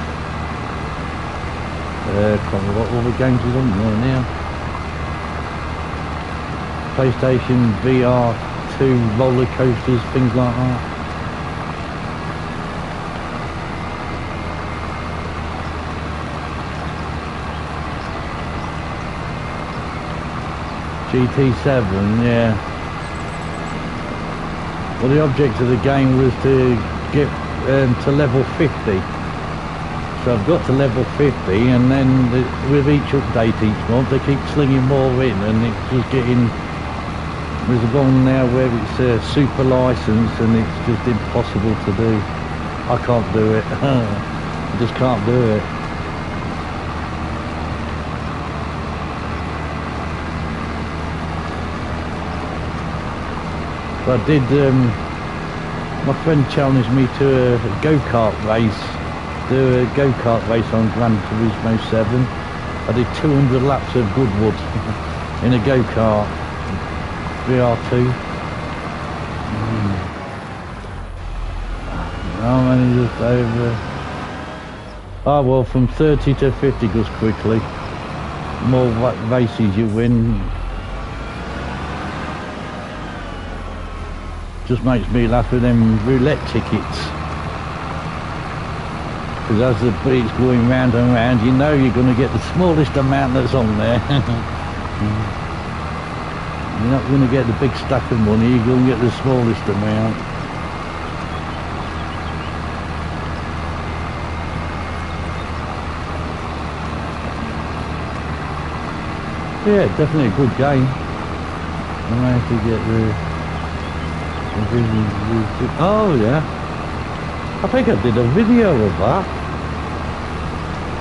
can't remember what all the games is on there now. PlayStation VR 2 roller coasters, things like that. GT7, yeah. Well, the object of the game was to get to level 50. So I've got to level 50, and then with each update each month they keep slinging more in, and it's just getting, there's one now where it's a super license and it's just impossible to do. I can't do it. I just can't do it. But I did, my friend challenged me to a go-kart race, do a go-kart race on Gran Turismo 7. I did 200 laps of Goodwood in a go-kart, VR2. How many just over? Oh well, from 30 to 50 goes quickly. More races you win. Just makes me laugh with them roulette tickets. Because as the beat's going round and round, you know you're going to get the smallest amount that's on there. You're not going to get the big stack of money, you're going to get the smallest amount. Yeah, definitely a good game. I managed to get the... Oh yeah, I think I did a video of that.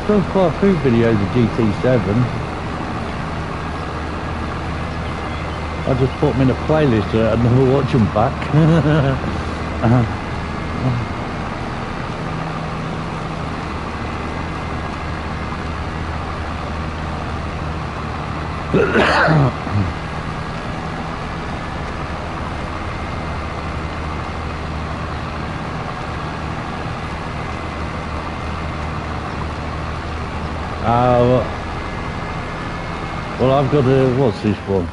Done quite a few videos of GT7. I just put them in a playlist so I'd never watch them back. Well, I've got a, what's this one?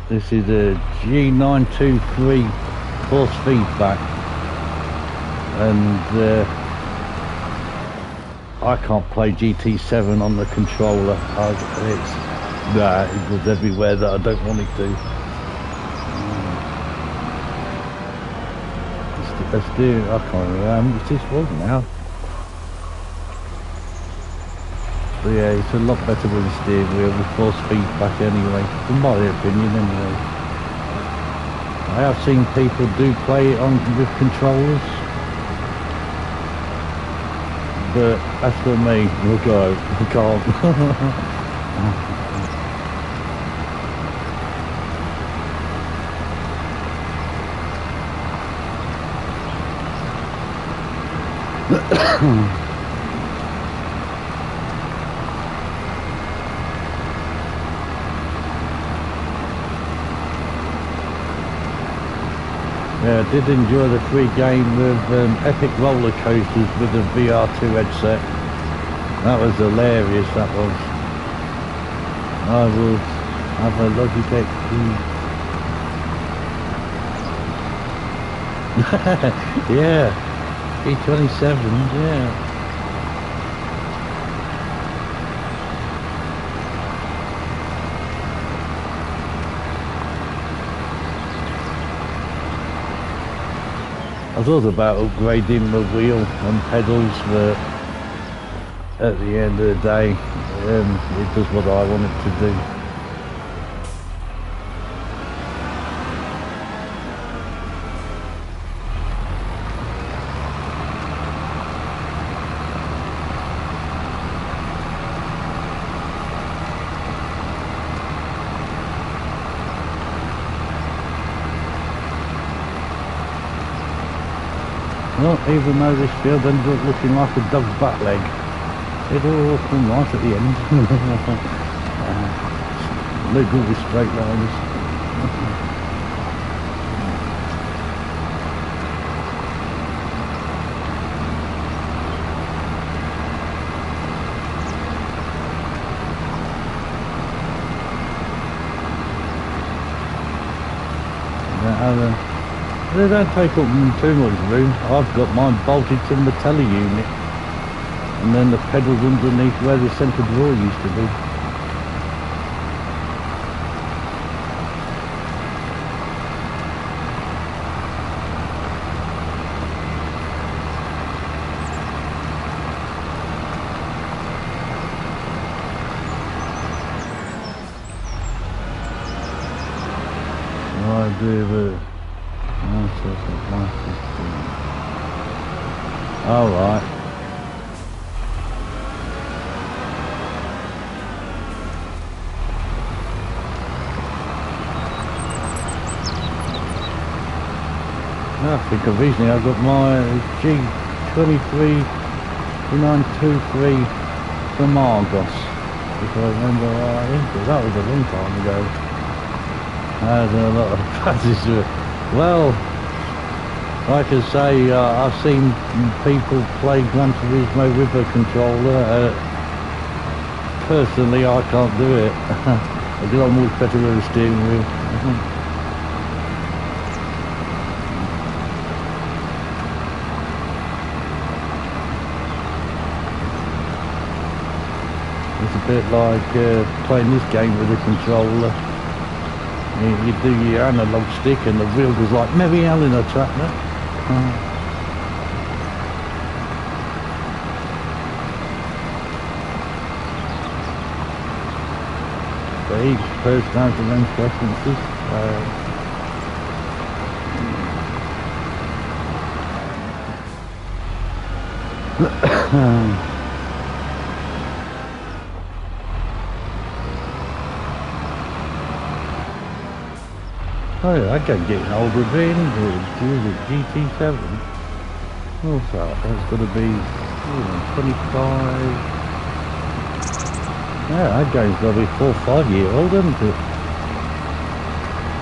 This is a G923 force feedback, and I can't play GT7 on the controller. It goes everywhere that I don't want it to. Let's do, I can't remember what this was now. But yeah, it's a lot better with the steering wheel with force feedback anyway, in my opinion anyway. I have seen people do play it on with controllers, but as for me, look out, I can't. Yeah, I did enjoy the free game with Epic Roller Coasters with the VR2 headset. That was hilarious, that was. I would have a Logitech yeah, E27, yeah. I thought about upgrading the wheel and pedals, but at the end of the day, it does what I want it to do. Well, even though this field ended up looking like a dog's back leg, it all come right at the end. No good with straight lines. They don't take up too much room. I've got mine bolted to the telly unit, and then the pedals underneath where the centre drawer used to be. idea, but all right. I think originally I got my G23-923 from Argos, if I remember right, but that was a long time ago. I had a lot of practice with it. Well, like I say, I've seen people play Gran Turismo with a controller. Personally, I can't do it. I get on much better with a steering wheel. It's a bit like playing this game with a controller. You do your analog stick and the wheel goes like Mary Ellen in a tractor. But each person has their own preferences. Oh yeah, I kept getting older then. It was GT7. Oh, so that's got to be 25. Yeah, that game's got to be 4 or 5 year old, isn't it?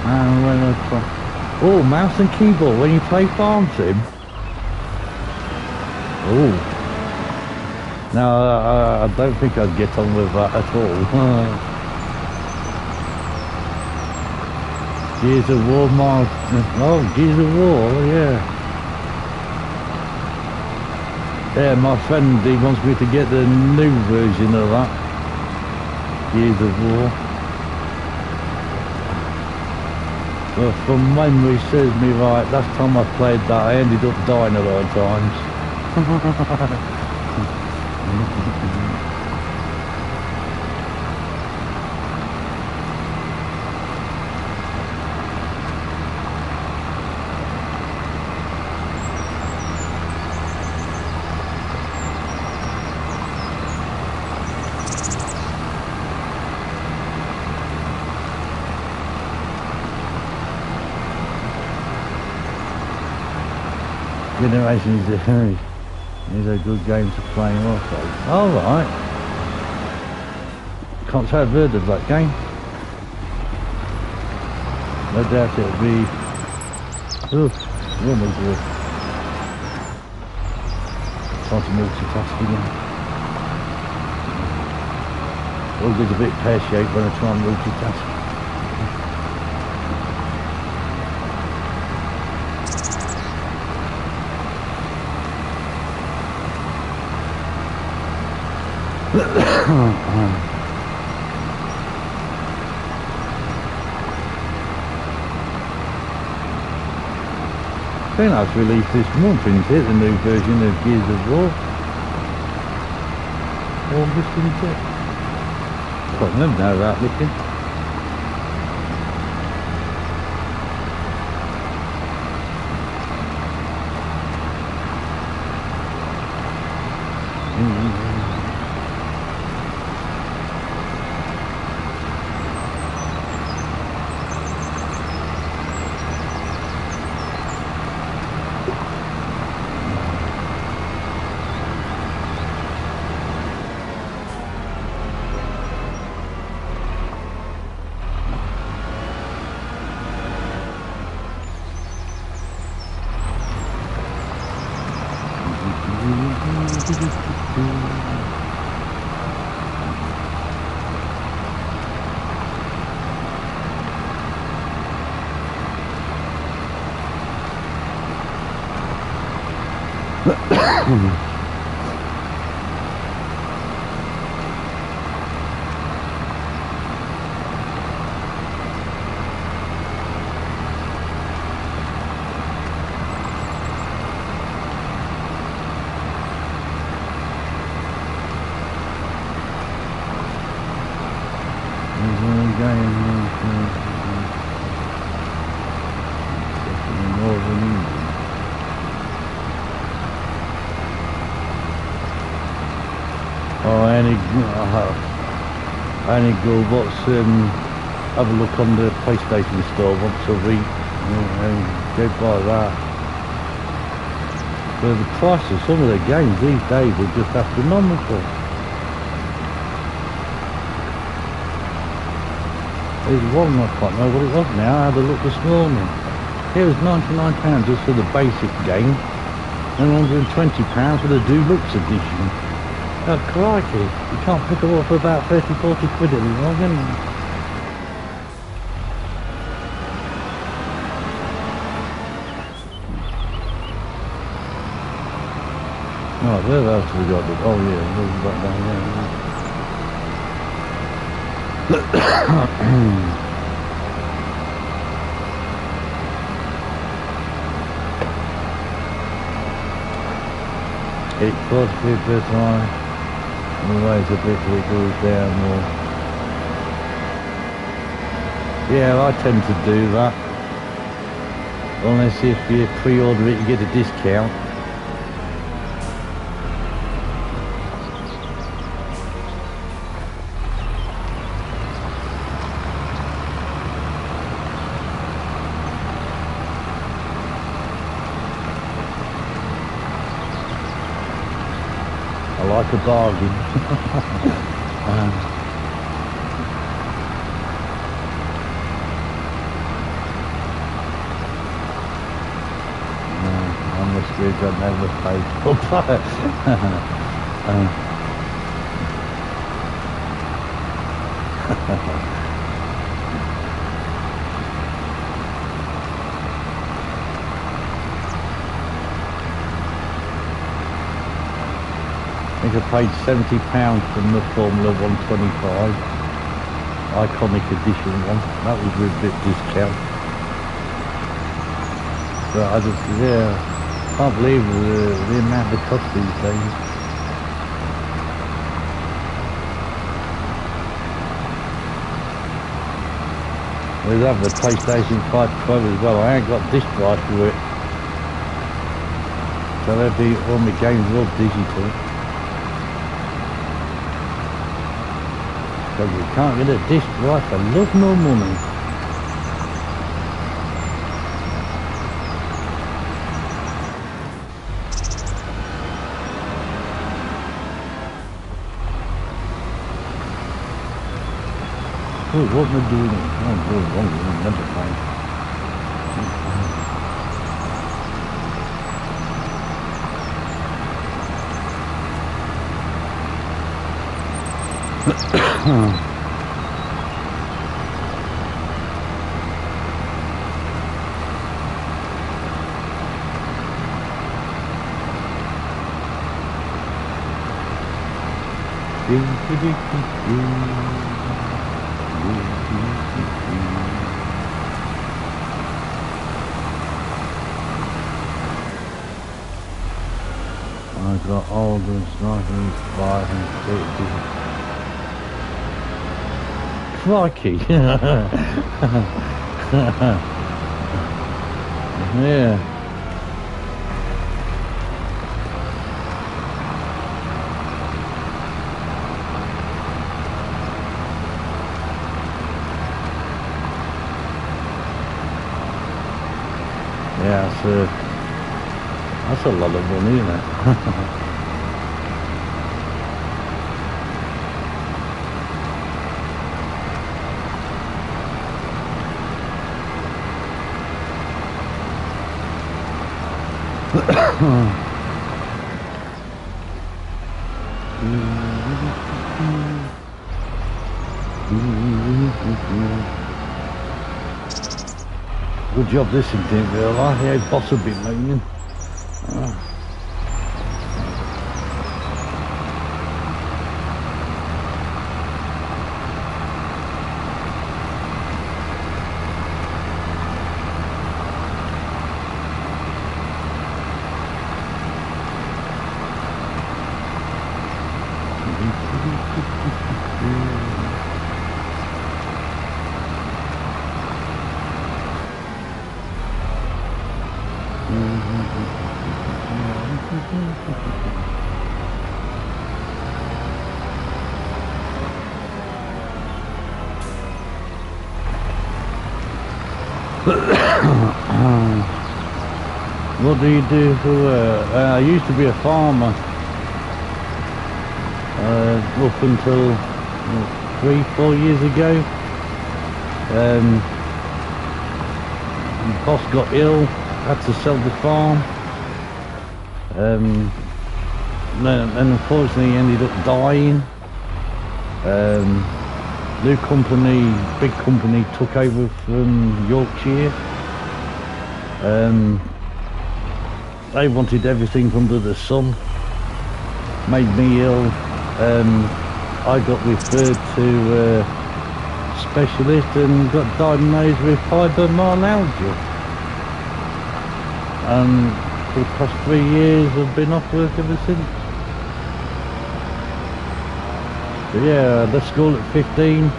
And when oh, mouse and keyboard when you play Farm Sim. Oh. No, I don't think I'd get on with that at all. Gears of War, oh, Gears of War, yeah. Yeah, my friend, he wants me to get the new version of that. Gears of War. Well, from memory serves me right, last time I played that I ended up dying a lot of times. Generation is a good game to play also. Alright. Can't say I've heard of that game. No doubt it'll be almost good. Trying to multitask again. Always a bit pear-shaped when I try and multitask. I think that's released this month, isn't it? The new version of Gears of War. August, isn't it? Can't remember now without looking. Oh, any go what's have a look on the PlayStation store once a week and go buy that. But the price of some of the games these days are just astronomical. There's one, I can't know what it was now, I had a look this morning. It was £99 just for the basic game and £120 for the deluxe edition. Oh crikey, you can't pick them up for about 30-40 quid anymore, can you? Right, where else have we got it? Oh yeah, we've got down there. It could be a bit high, otherwise a bit it goes down more. Yeah, I tend to do that. Unless if you pre-order it you get a discount. I like a bargain. I must be got never paid for I think I paid £70 for the Formula 125 Iconic Edition one. That was with a bit discount. But I just, yeah, can't believe the amount they cost these days. We have the PlayStation 5 Pro as well. I ain't got disc drive for it. So there'll be all my games all digital. Because you can't get a disc right for love nor money. Oh, what am I doing? Oh, wrong, never mind. I've got all the sniping, five and 30. Crikey! Yeah. Yeah, that's a lot of money, isn't it? Good job this thing didn't realise, yeah, boss would be moaning. What do you do for work? I used to be a farmer up until 3-4 years ago. Boss got ill, had to sell the farm. Then unfortunately he ended up dying. New company, big company, took over from Yorkshire. They wanted everything under the sun, made me ill. I got referred to specialist and got diagnosed with fibromyalgia. And for the past 3 years I've been off work ever since. But yeah, I left school at 15,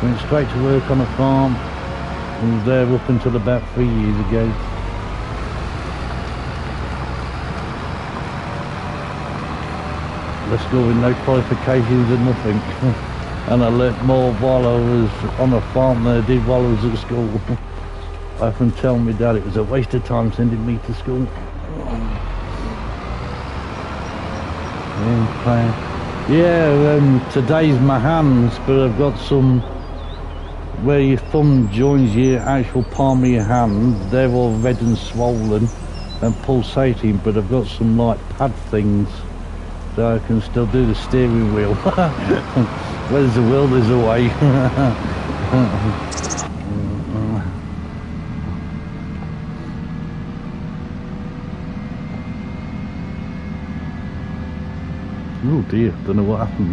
went straight to work on a farm, and was there up until about 3 years ago. Left school with no qualifications and nothing. And I learnt more while I was on a farm than I did while I was at school. I often tell my dad it was a waste of time sending me to school. Yeah, today's my hands, but I've got some where your thumb joins your actual palm of your hand. They're all red and swollen and pulsating, but I've got some like pad things, so I can still do the steering wheel. Where's the will, there's a way. Oh dear, don't know what happened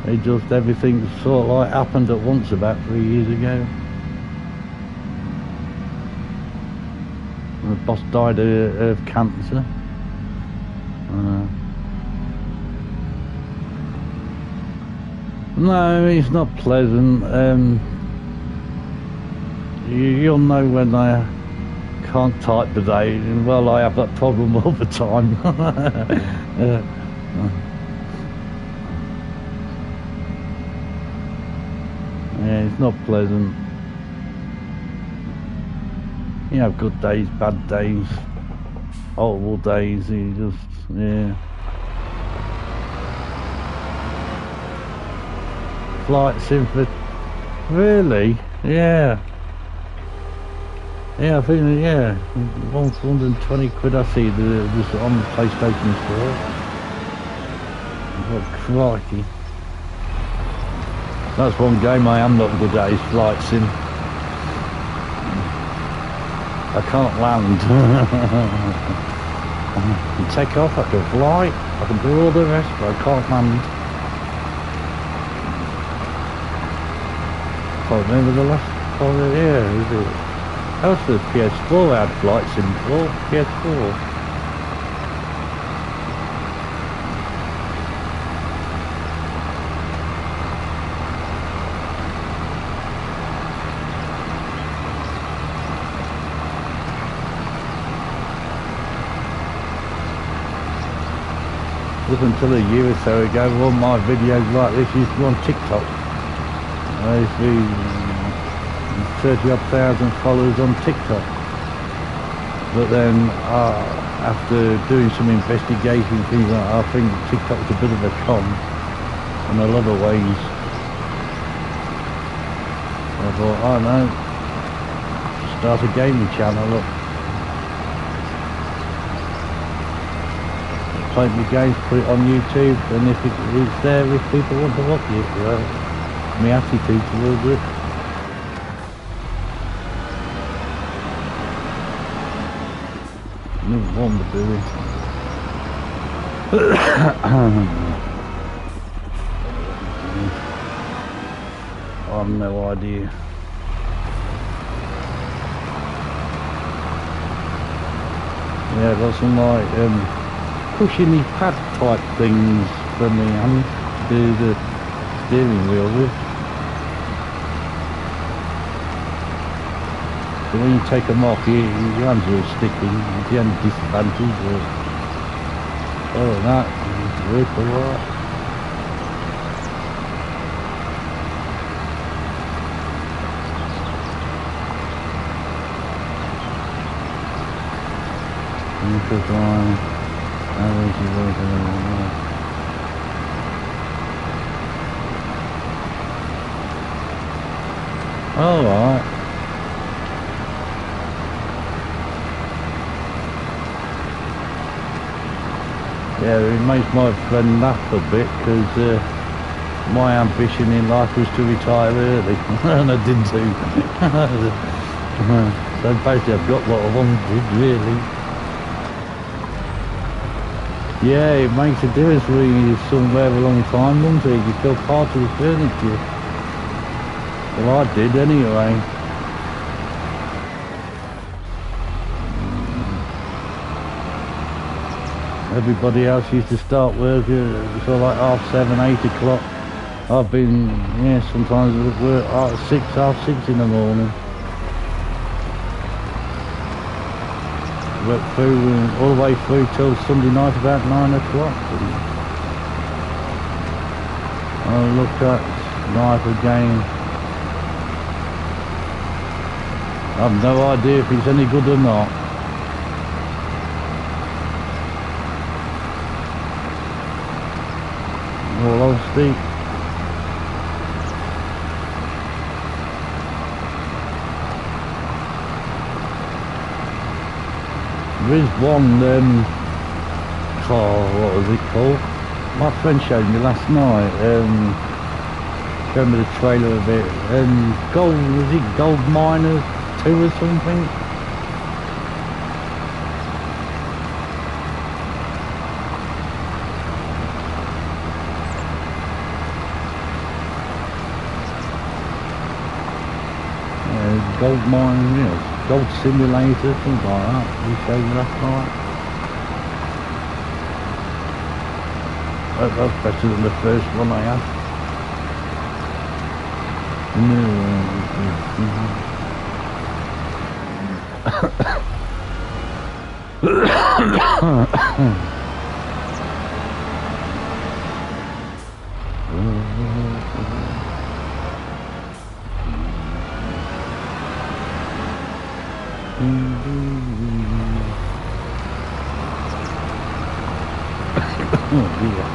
there. It just, everything sort of like happened at once about 3 years ago. The boss died of cancer. No, it's not pleasant. You'll know when I can't type today. Well, I have that problem all the time. Yeah, it's not pleasant. You have good days, bad days, horrible days. You just, yeah. Flight Simford. Really? Yeah. Yeah, I think, yeah. 120 quid I see this on the PlayStation Store. Oh, crikey. That's one game I am not good at, is Flight Sim. I can't land. I can take off, I can fly, I can do all the rest, but I can't land. Can't remember the last time, yeah, is it? That was the PS4 I had Flight Sim for, PS4. Up until a year or so ago, all my videos like this used to be on TikTok. I used to be 30-odd thousand followers on TikTok. But then, after doing some investigation, things like that, I think TikTok's a bit of a con in a lot of ways. I thought, I don't know, start a gaming channel up. Play my games, put it on YouTube, and if it's there, if people want to watch it, well, my attitude towards it. Never want to do it. I've no idea. Yeah, got some like cushiony pad type things for me hand to do the steering wheel with. So when you take them off, your hands are sticking. It's the only disadvantage. But other than that, it's work alright. Alright. Yeah, it makes my friend laugh a bit because my ambition in life was to retire early and I didn't do. So basically I've got what I wanted, really. Yeah, it makes a difference when you're somewhere a long time, doesn't it? You feel part of the furniture. Well, I did anyway. Everybody else used to start work at sort of like 7:30, 8 o'clock. I've been, yeah, sometimes at work at 6, half 6 in the morning. Worked through all the way through till Sunday night about 9 o'clock. I looked at life again. I've no idea if it's any good or not. In all honesty. There is one, what was it called? My friend showed me last night, showed me the trailer of it, was it Gold Miners 2 or something? Gold Mine, yes, Gold Simulator, something like that, he showed me last night. That's better than the first one I had. Oh dear.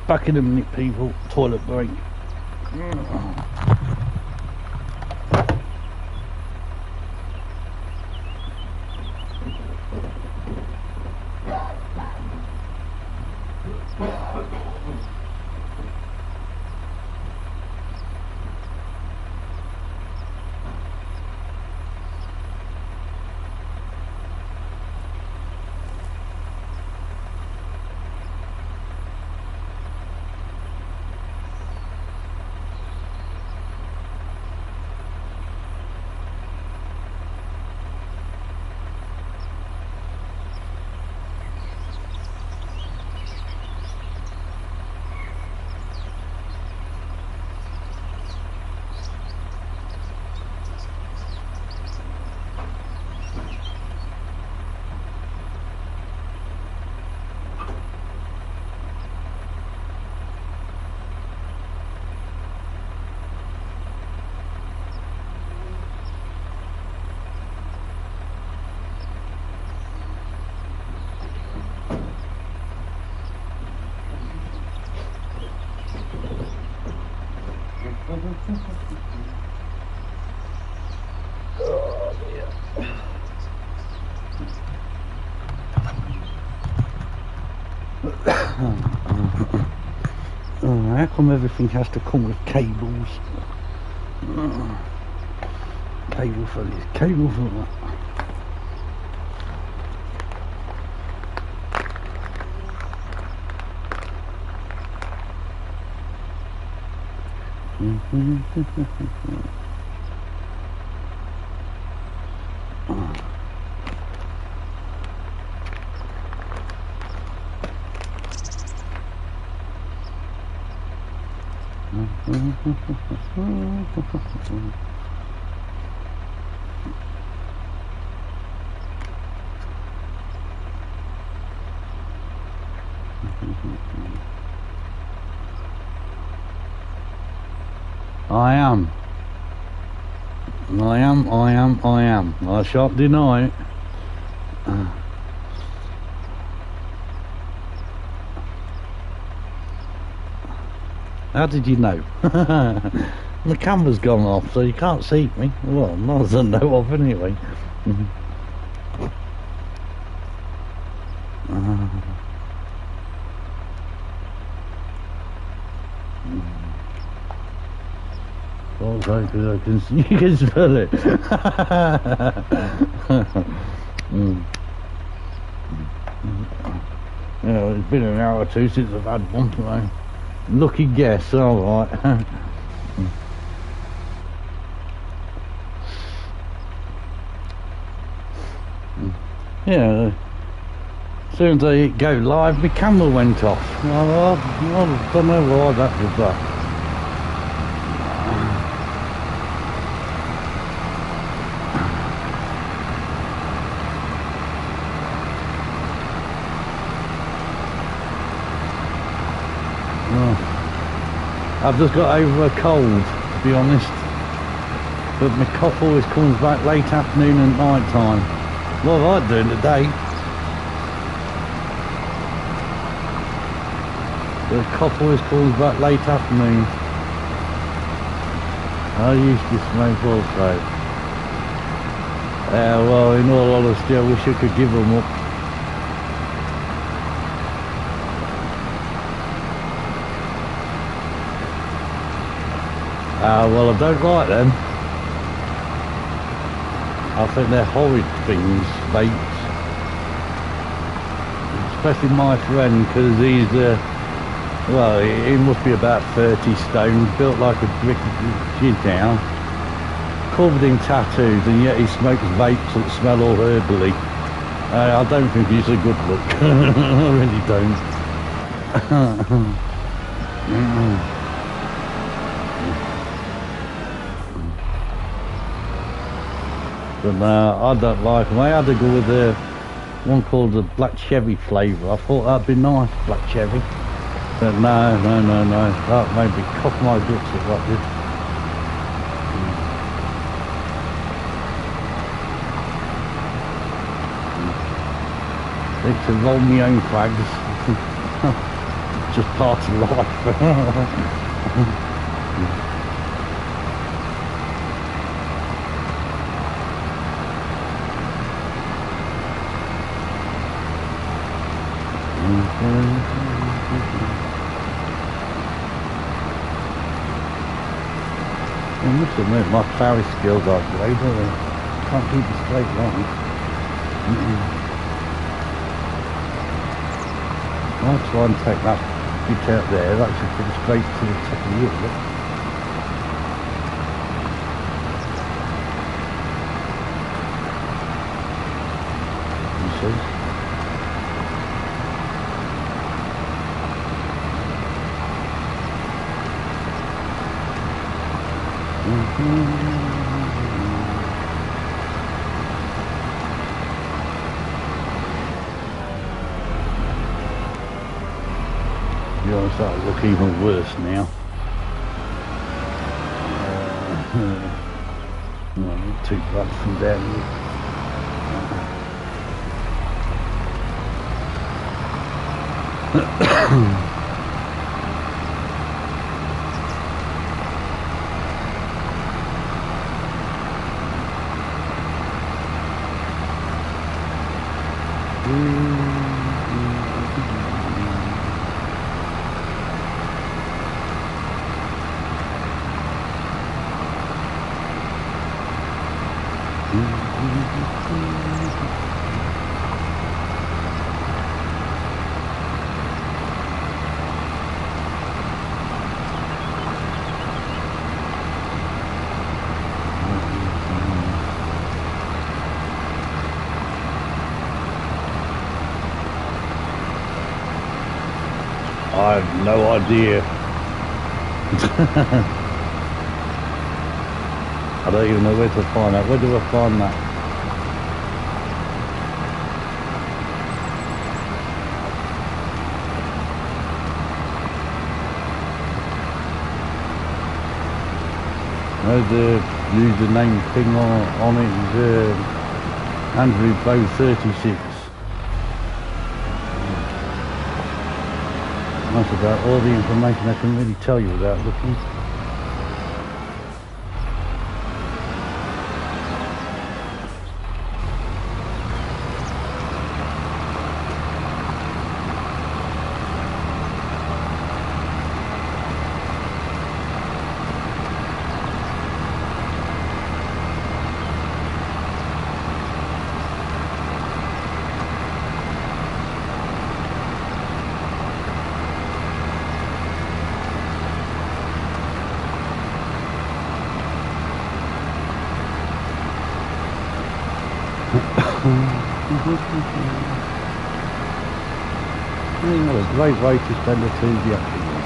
Back in a minute, people. Toilet break. Oh, how come everything has to come with cables? Cable for this, cable for that. I am. I shan't deny it. How did you know? The camera's gone off, so you can't see me. Well, not as I know of, anyway. Oh, thank you, I can see, you can smell it. Yeah, it's been an hour or two since I've had one today. Lucky guess, alright. Yeah, as soon as I hit go live, my camera went off. I don't know why that was that. I've just got over a cold, to be honest, but my cough always comes back late afternoon and night time. What am I doing today? The cough always comes back late afternoon. I used to smoke also. Well, in all honesty, I wish I could give them up. Well, I don't like them. I think they're horrid things, vapes. Especially my friend, because he's, well, he must be about 30 stone, built like a brick shit down, covered in tattoos, and yet he smokes vapes that smell all herbally. I don't think he's a good look. I really don't. But I don't like them. I had to go with one called the black cherry flavour. I thought that'd be nice, black cherry. But no. That made me cough my guts if that did. It's to roll my own fags. Just part of life. I must admit, my ploughing skills are great, aren't they? Can't keep a straight line. I'll try and take that bit out there, that should come straight to the top of the hill. You see? You're starting to look even worse now. Not too bad from down here. I have no idea. I don't even know where to find that. Where do I find that? The username thing on it is Andrew Bow 36. That's about all the information I can really tell you without looking. What a great way to spend a Tuesday afternoon.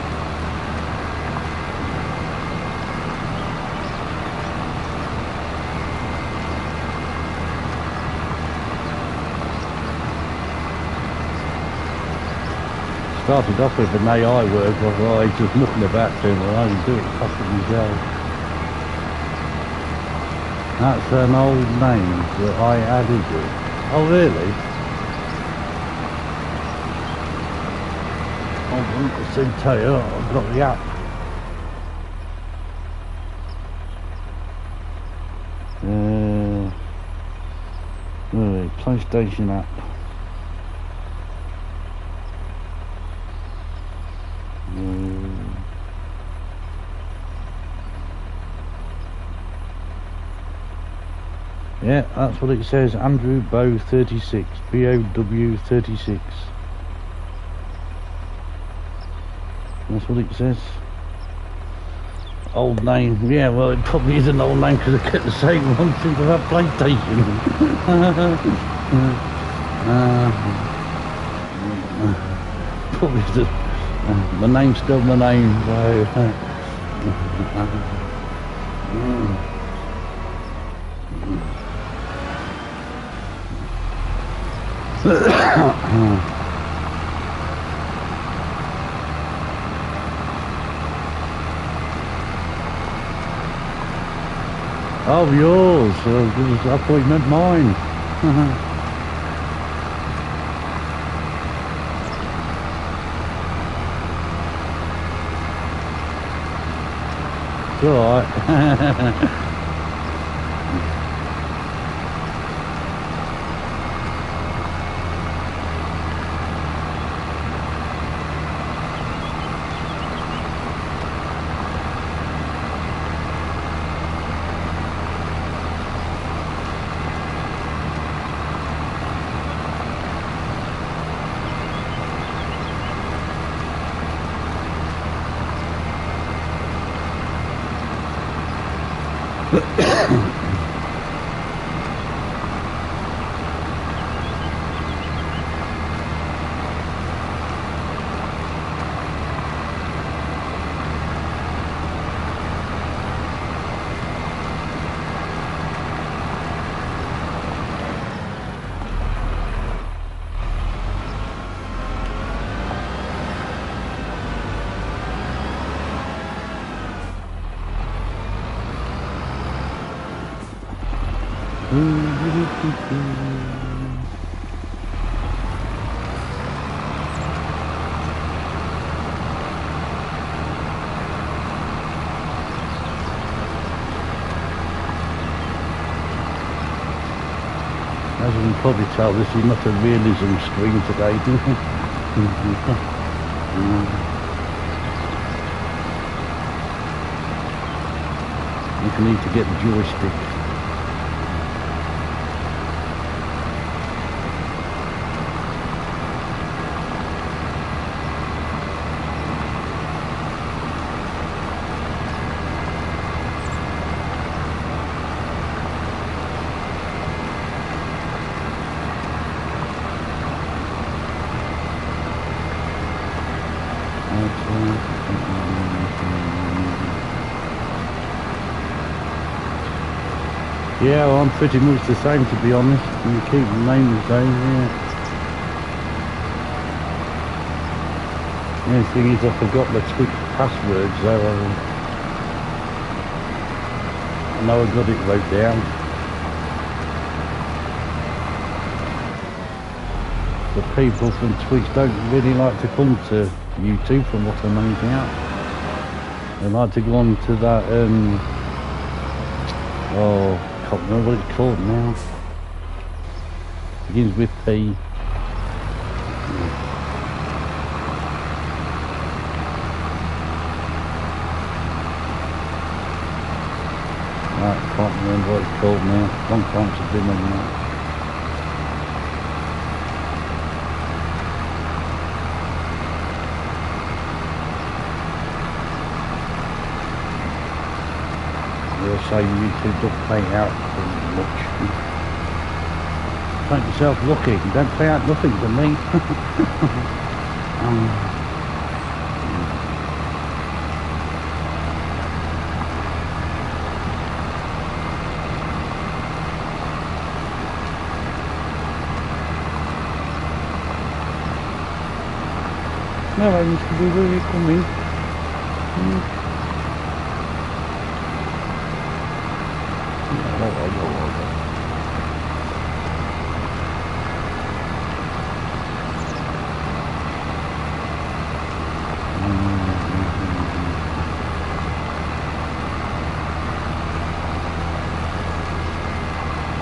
Started off with an AI work, I was just looking about to him, I only do it fucking myself. That's an old name that I added it. Oh really? I'll soon tell you, I've got the app. PlayStation app. Yeah, that's what it says. Andrew Bow 36. BOW 36. That's what it says. Old name. Yeah, well, it probably is an old name because I kept the same one since I've had PlayStation. Probably just, my name's still my name, so. Oh, yours. I thought you meant mine. It's alright. As you can probably tell, this is not a realism screen today. You need to get the joystick. Yeah, well, I'm pretty much the same, to be honest. You keep the name the same, yeah. The only thing is I forgot my Twitch password, so I know I got it wrote down. The people from Twitch don't really like to come to YouTube, from what I'm making out. They like to go on to that, oh, I can't remember what it's called now. Begins with P. I can't remember what it's called now. Long time since I've been on that. They'll say YouTube don't pay out much. Make yourself lucky. You don't pay out nothing to me. No, I used to be really coming.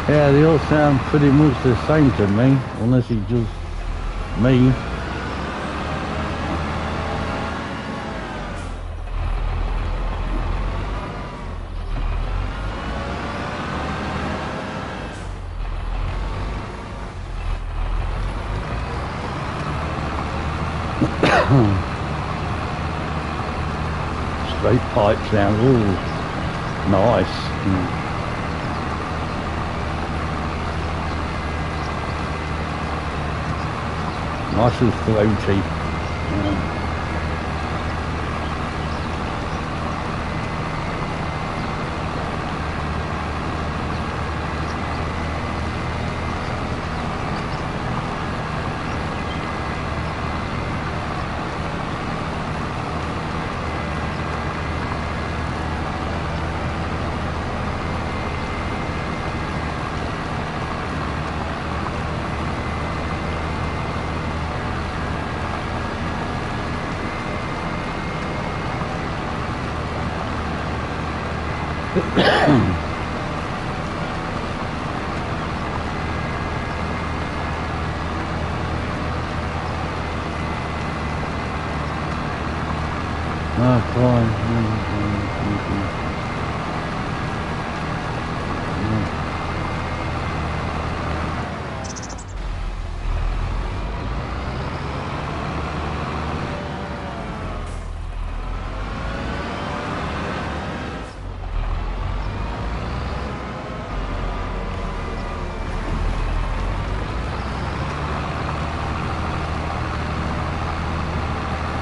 Yeah, they all sound pretty much the same to me, unless it's just me. Straight pipe sound, ooh, nice. Nice and throaty. Oh, fine.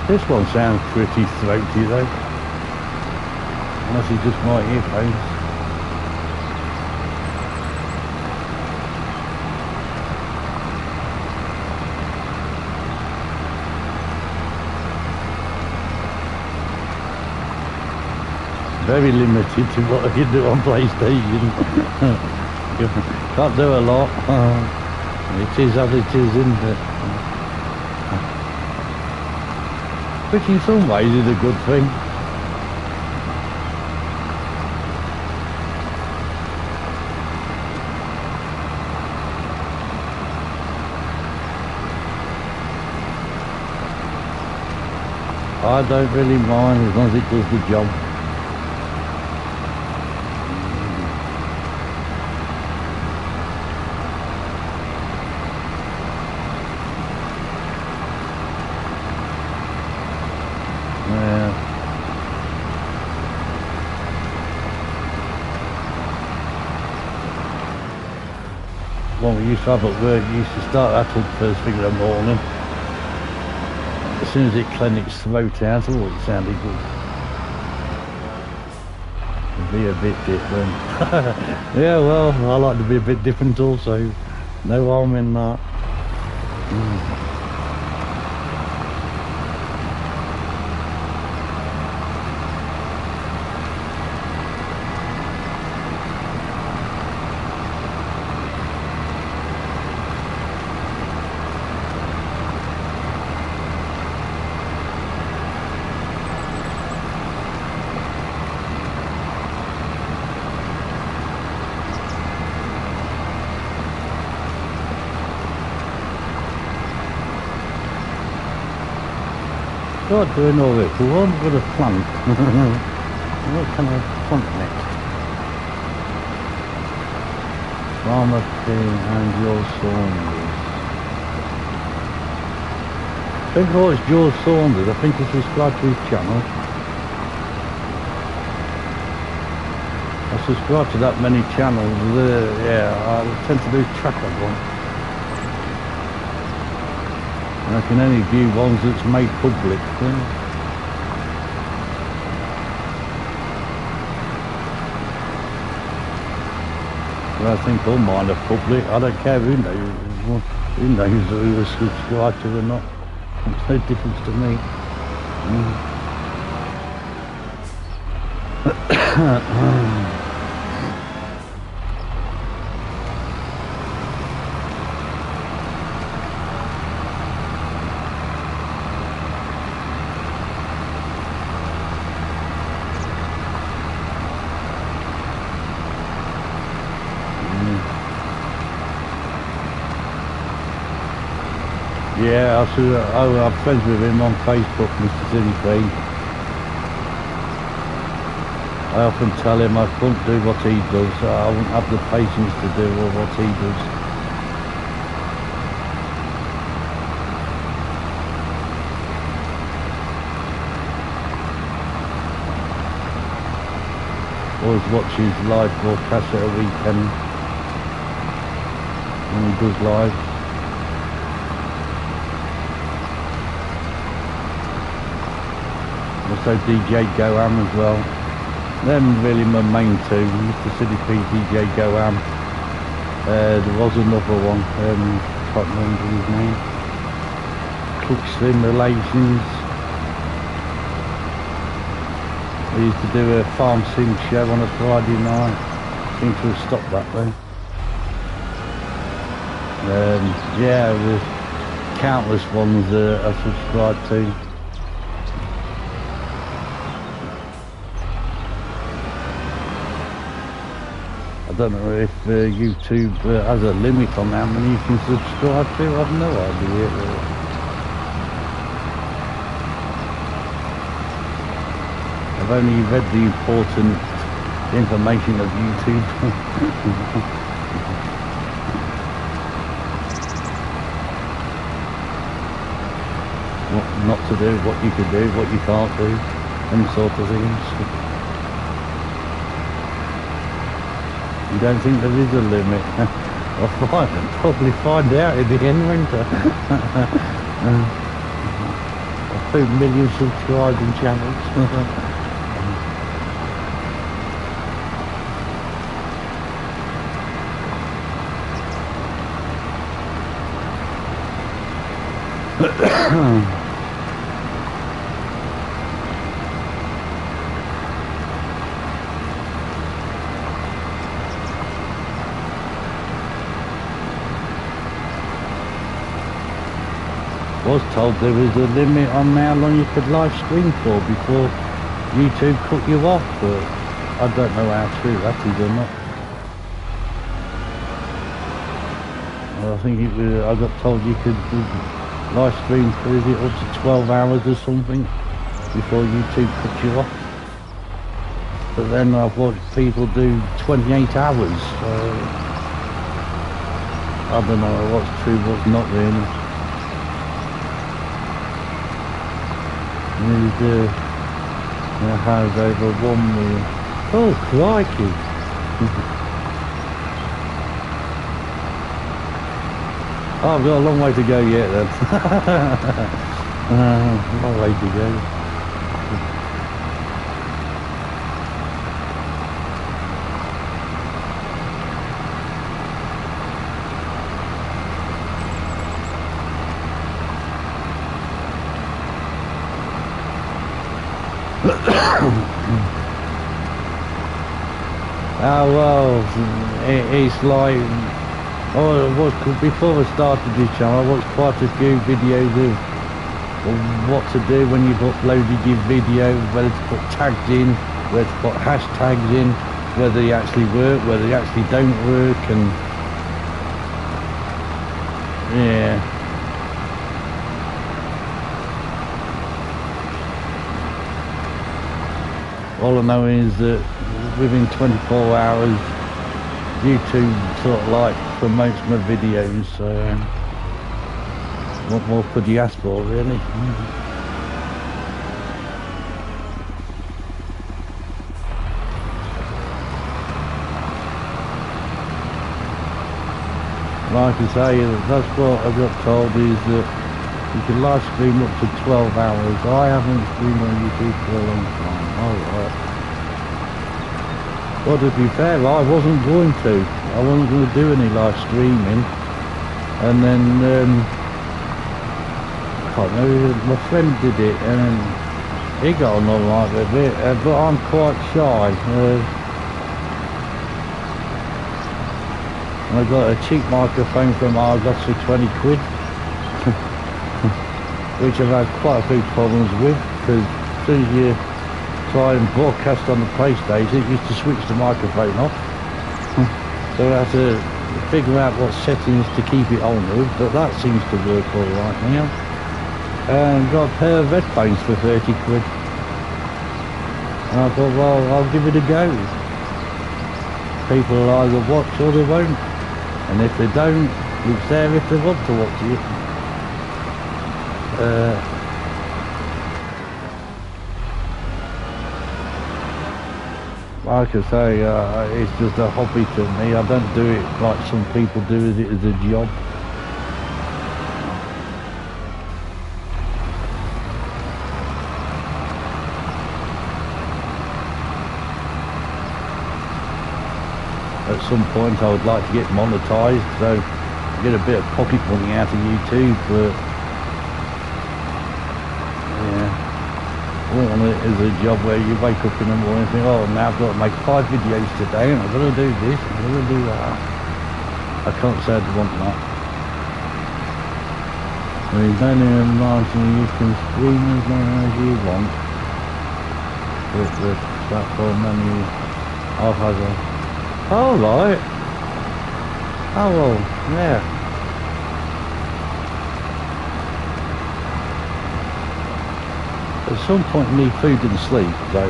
This one sounds pretty throaty though, unless it's just my earphones. Very limited to what I can do on PlayStation. Can't do a lot. It is as it is, isn't it? Which in some ways is a good thing. I don't really mind as long as it does the job. What we used to have at work, we used to start that up first thing in the morning. As soon as it cleaned its throat out, oh, it sounded good. be a bit different. Yeah, well, I like to be a bit different also. No harm in that. Start doing all this. Well, what am I going to plant? What can I plant next? Farmer King and George Saunders. I think it's George Saunders. I think I subscribed to his channel. I subscribe to that many channels. Yeah, I tend to lose track of one. I can only view ones that's made public. Yeah. Well, I think all mine are public. I don't care who knows who is subscribed to or not. It's no difference to me. Yeah, I'm friends with him on Facebook, Mr. Silly. I often tell him I couldn't do what he does. I wouldn't have the patience to do what he does. Always watch his live broadcast at a weekend when he does live. Also DJ Goham as well. Them really my main two, Mr. City P, DJ Goham. There was another one, can't remember his name. Cook Slim Relations. We used to do a farm sim show on a Friday night. Seems to have stopped that though. Yeah, there's countless ones I subscribe to. I don't know if YouTube has a limit on how many you can subscribe to. I've no idea. I've only read the important information of YouTube. What not to do, what you can do, what you can't do, them sort of things. You don't think there is a limit? I'll probably find out in the end, won't I? I've 2 million subscribing channels. Was told there was a limit on how long you could live stream for before YouTube cut you off, but I don't know how true that is or not. Well, I think it was, I got told you could live stream for, is it up to 12 hours or something before YouTube cut you off. But then I've watched people do 28 hours, so I don't know what's true, what's not really. There's a house over 1 million. Oh, crikey! Oh, I've got a long way to go yet then. Long way to go. Oh well, it's like, oh, before I started this channel, I watched quite a few videos of what to do when you've uploaded your video, whether to put tags in, whether to put hashtags in, whether they actually work, whether they actually don't work, and yeah. All I know is that within 24 hours YouTube sort of like promotes my videos, so what more could you ask for, really? Like I say, that's what I got told, is that you can live stream up to 12 hours. I haven't streamed on YouTube for a long time. Alright. Well, to be fair, I wasn't going to. I wasn't going to do any live streaming. And then, I can't remember, my friend did it, and he got on alright with it, but I'm quite shy. I got a cheap microphone from Argos for 20 quid. Which I've had quite a few problems with, because as soon as you try and broadcast on the PlayStation, it used to switch the microphone off. So I had to figure out what settings to keep it on with, but that seems to work alright now. And got a pair of headphones for 30 quid. And I thought, well, I'll give it a go. People will either watch or they won't. And if they don't, it's there if they want to watch it. Like I say, it's just a hobby to me. I don't do it like some people do it as a job. At some point I would like to get monetized, so get a bit of pocket money out of YouTube, but I don't want it as a job where you wake up in the morning and think, oh, now I've got to make 5 videos today, and I've got to do this, and I've got to do that. I can't say I want that. There's only a margin, you can stream as long as you want. With the platform menu, I've had a... Oh, right. Oh, well, yeah. At some point you need food and sleep, so...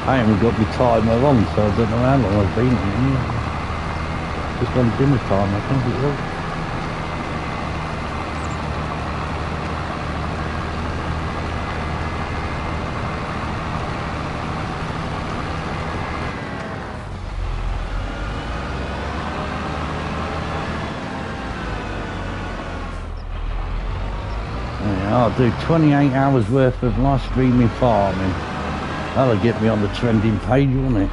I haven't got my timer on, so I don't know how long I've been here. Just on dinner time, I think it was. I'll do 28 hours worth of live streaming farming. That'll get me on the trending page, won't it?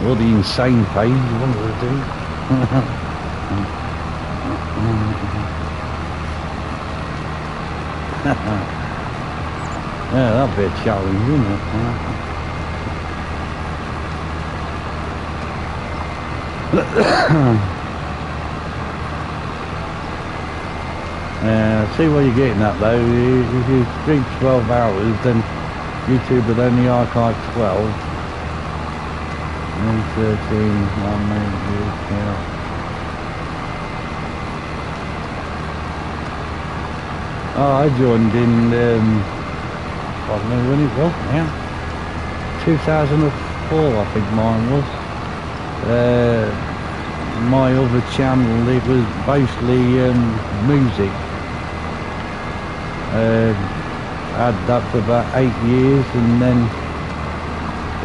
Or the insane page, what will it do? Yeah, that'll be a challenge, wouldn't it? See what you're getting at though. If you stream 12 hours, then YouTube would only archive 12. And 13, 1 minute, yeah. Oh, I joined in, I don't know when it was now. 2004, I think mine was. My other channel, it was basically music. I had that for about 8 years, and then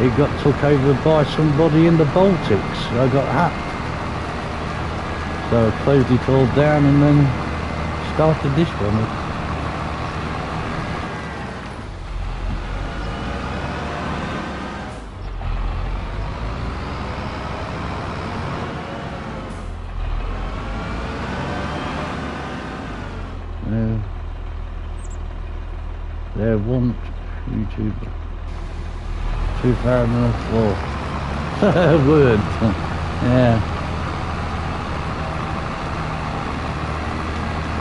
it got took over by somebody in the Baltics. I got hacked, so I closed it all down and then started this one. one YouTube 2004. Word. Yeah.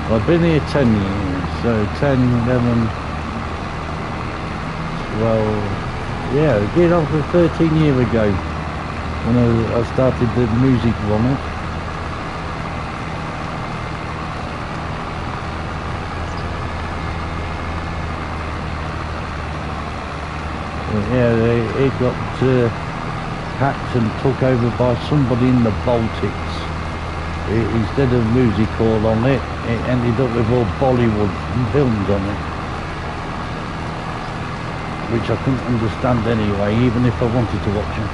Well, I've been here 10 years, so 10, 11, 12, yeah, get on for 13 years ago when I started the music on it. Yeah, it got hacked and took over by somebody in the Baltics. Instead of music hall on it, it ended up with all Bollywood films on it, which I couldn't understand anyway, even if I wanted to watch it.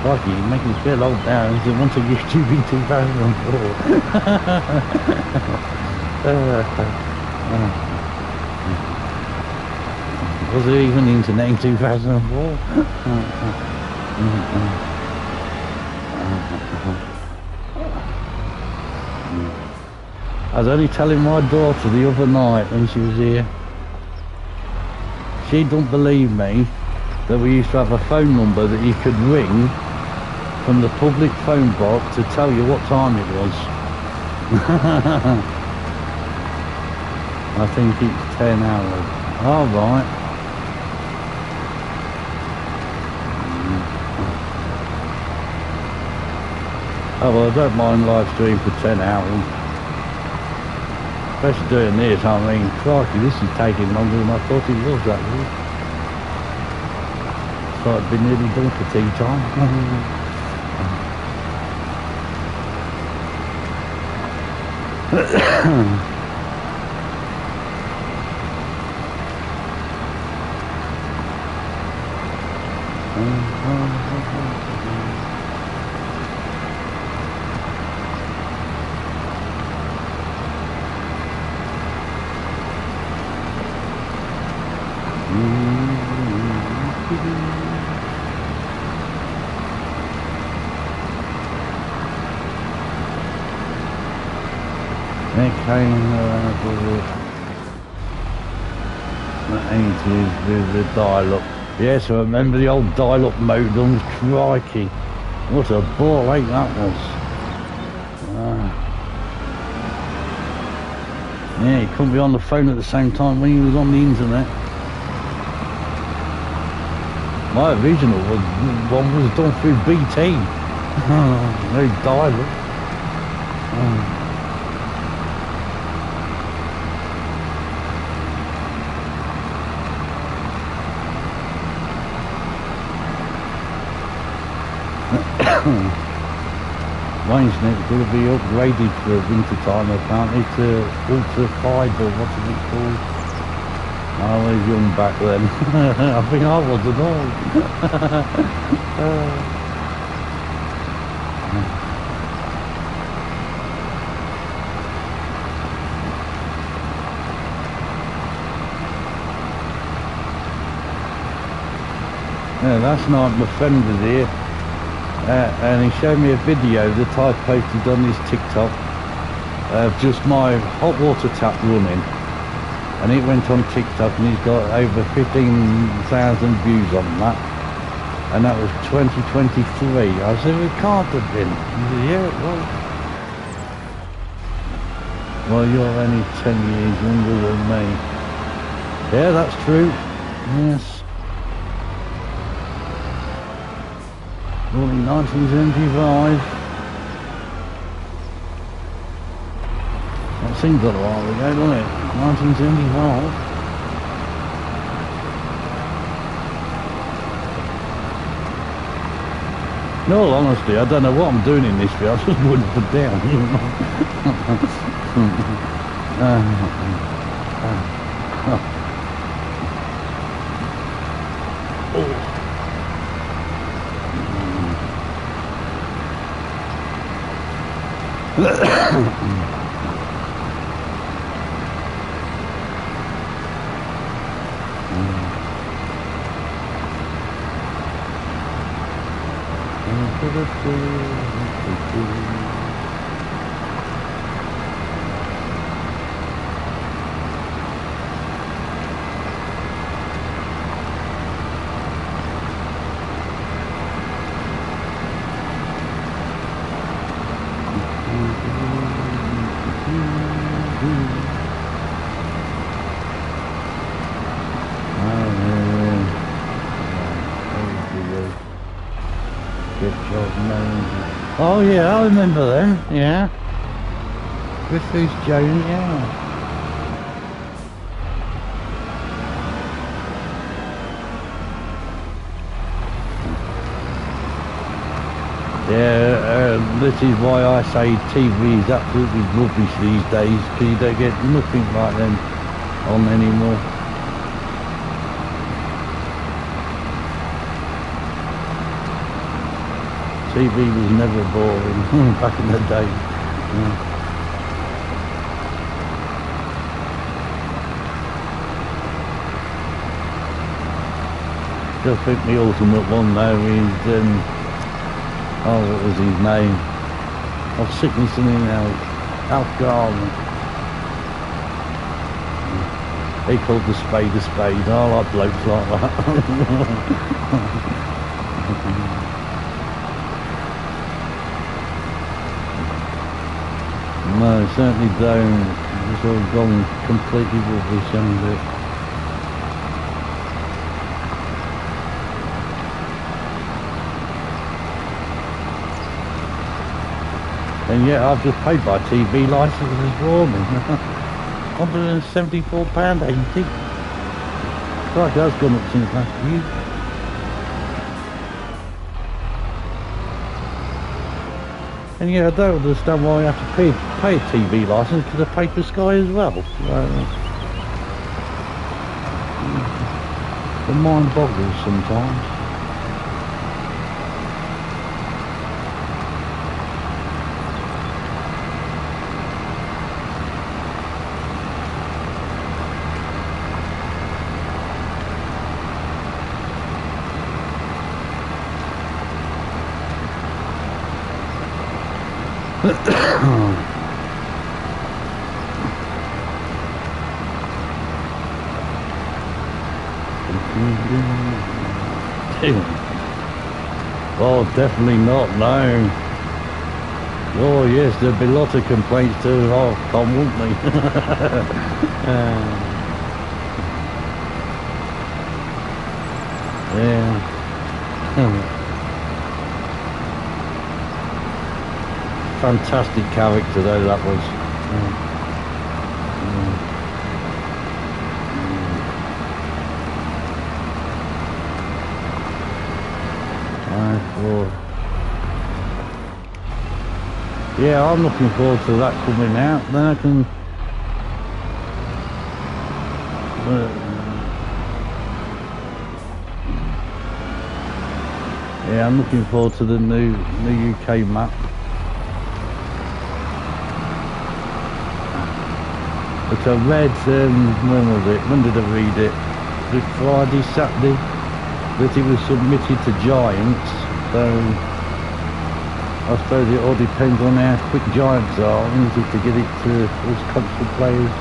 Crikey, you make me feel old now. I went to YouTube in 2004. Was there even internet in 2004? I was only telling my daughter the other night when she was here. She don't believe me that we used to have a phone number that you could ring from the public phone box to tell you what time it was. I think it's 10 hours. All right. Oh well, I don't mind live stream for 10 hours. Especially doing this, I mean, crikey, this is taking longer than I thought it was actually. So I've been nearly done for tea time. The dial-up. Yes, I remember the old dial-up modems. Crikey, what a ball ache that was. Yeah, you couldn't be on the phone at the same time when you was on the internet. My original one was done through BT. No dial-up. Mine's going to be upgraded for winter time apparently to ultra fibre, what is it called? I was young back then. I think I was at all. Yeah, last night my friend was here. And he showed me a video that I posted on his TikTok of just my hot water tap running, and it went on TikTok and he's got over 15,000 views on that, and that was 2023. I said, it can't have been. He said, yeah, it was. Well, you're only 10 years younger than me. Yeah, that's true. Yes. Born in 1975. That seems a while ago, doesn't it? 1975. In all honesty, I don't know what I'm doing in this video. I just wouldn't put down. Oh yeah, I remember them, yeah. Griffiths Jones, yeah. Yeah, this is why I say TV is absolutely rubbish these days, because you don't get nothing like them on anymore. TV was never boring back in the day. Yeah. I think the ultimate one now is, oh, what was his name? I've sickly something else. Alf Garland. He called the spade a spade. I like blokes like that. No, certainly don't. It's all gone completely rubbish, hasn't it? And yet I've just paid my TV licence this morning. £174.80. Right, that's gone up since last week. And yeah, I don't understand why I have to pay a TV licence, because I pay for Sky as well. The mind boggles sometimes. Oh, definitely not, no. Oh yes, there'd be lots of complaints to Tom, wouldn't they? Yeah. Fantastic character though, that was. Yeah, I'm looking forward to that coming out. Then I can yeah, I'm looking forward to the new UK map. But I read, when was it? When did I read it? Was it Friday, Saturday? That it was submitted to Giants. So I suppose it all depends on how quick Giants are, isn't it, to get it to us constant players.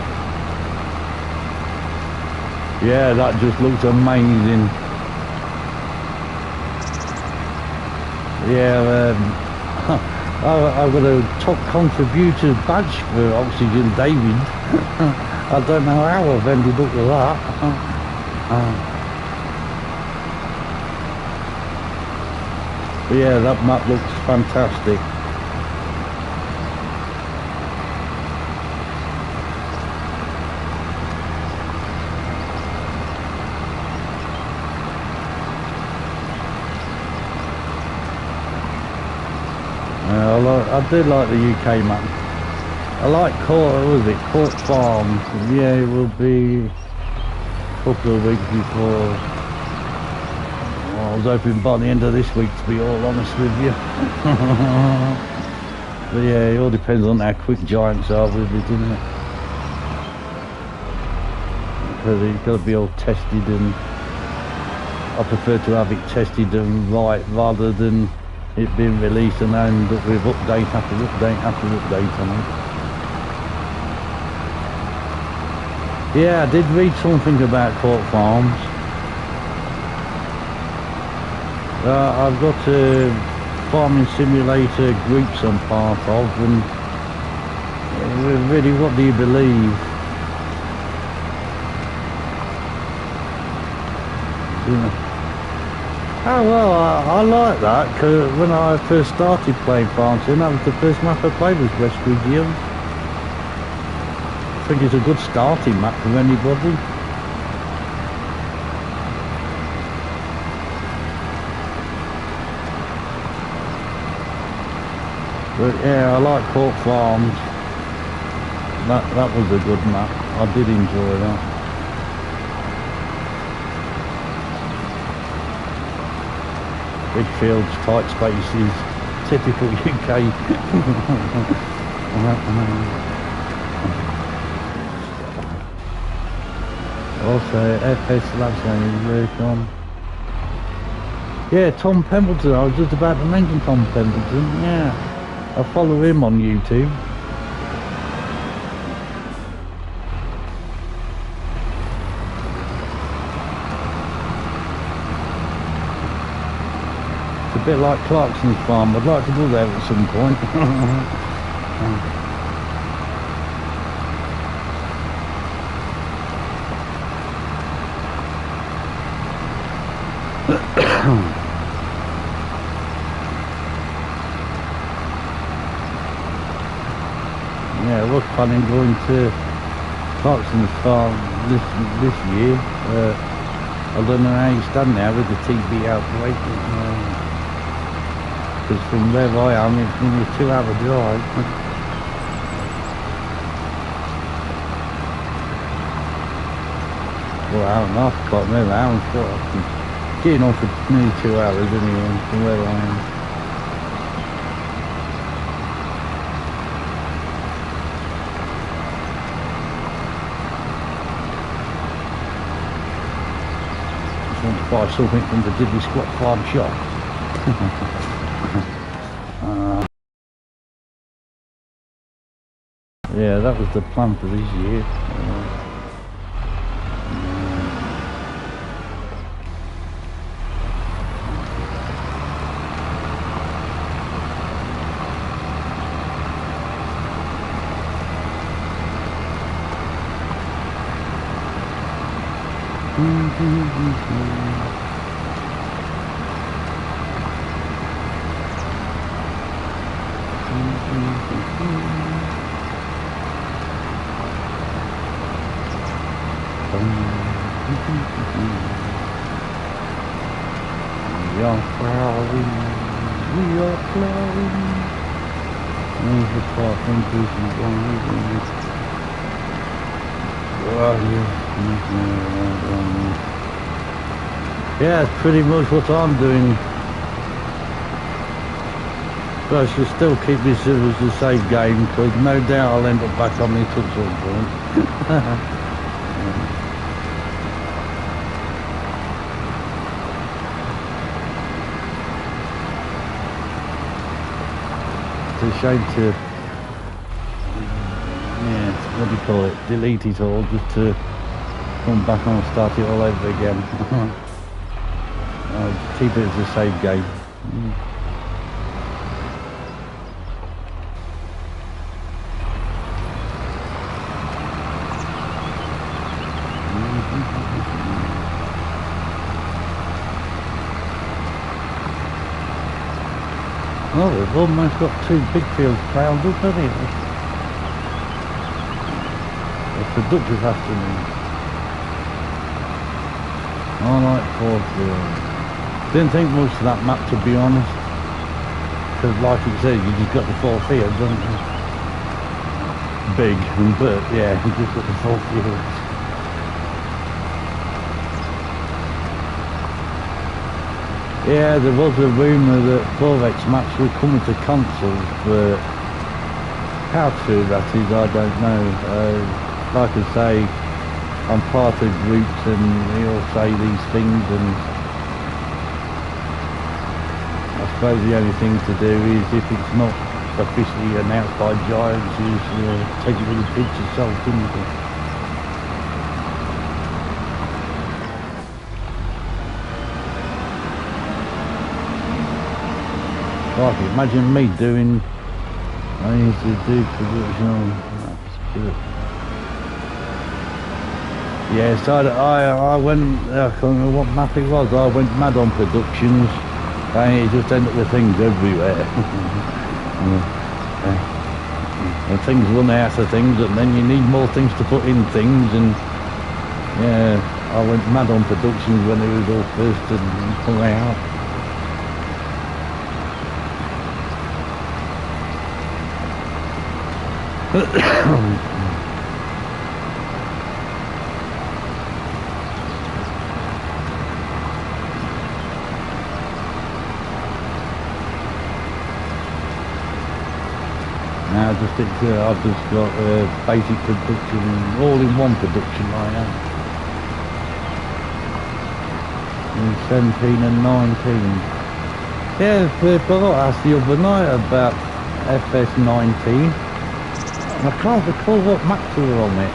Yeah, that just looks amazing. Yeah, I've got a top contributor badge for Oxygen David. I don't know how I've ended up with that. But yeah, that map looks fantastic. I do like the UK map. I like Court Farm. Yeah, it will be a couple of weeks before. Well, I was hoping by the end of this week, to be all honest with you. But yeah, it all depends on how quick Giants are with it, doesn't it? Because it's got to be all tested, and I prefer to have it tested and right rather than it being released, and I ended up with update after update after update on it. Yeah, I did read something about Court Farms. I've got a farming simulator groups I'm part of, and really, what do you believe? Yeah. Oh well, I like that, because when I first started playing Farm Sim, that was the first map I played was West Ridge. I think it's a good starting map for anybody. But yeah, I like Court Farms. That was a good map. I did enjoy that. Big fields, tight spaces, typical UK. Also, FS Labs going work on. Yeah, Tom Pendleton. I was just about to mention Tom Pendleton. Yeah, I follow him on YouTube. It's a bit like Clarkson's farm. I'd like to go there at some point. Yeah, I was planning going to Clarkson's farm this year. I don't know how you stand now with the TB outbreak. Because from where I am, it's only a 2-hour drive. Well, hour and a half, I can't remember, hour and 4. Getting on for nearly 2 hours anyway, from where I am. Just want to buy something from the Diddley Squat Farm shop. Yeah, that was the plan for this year. We are ploughing, we are ploughing. There's the part increasing driving. Yeah, it's pretty much what I'm doing. But I should still keep this as a safe game, because no doubt I'll end up back on this at some point. It's a shame to, yeah, what do you call it, delete it all just to come back and start it all over again. I'll keep it as a save game. Well, we've almost got 2 big fields ploughed up, haven't we? It's productive afternoon. I like 4 fields. Didn't think much of that map, to be honest. Because like it says, you just got the 4 fields, haven't you? Big, but yeah, you just got the 4 fields. Yeah, there was a rumour that 4X maps were coming to consoles, but how true that is, I don't know. Like I say, I'm part of groups and they all say these things, and I suppose the only thing to do is, if it's not officially announced by Giants, is take it with a pinch of salt, isn't it? Like, imagine me doing, I used to do production on, yeah, so I went, I can't remember what map it was, I went mad on productions, and it just ended up with things everywhere. And things run out of things, and then you need more things to put in things, and yeah, I went mad on productions when it was all first and come out. Now I've just got basic production, all-in-one production I am. In 17 and 19. Yeah, but I asked the other night about FS19. I can't recall what maps were on it.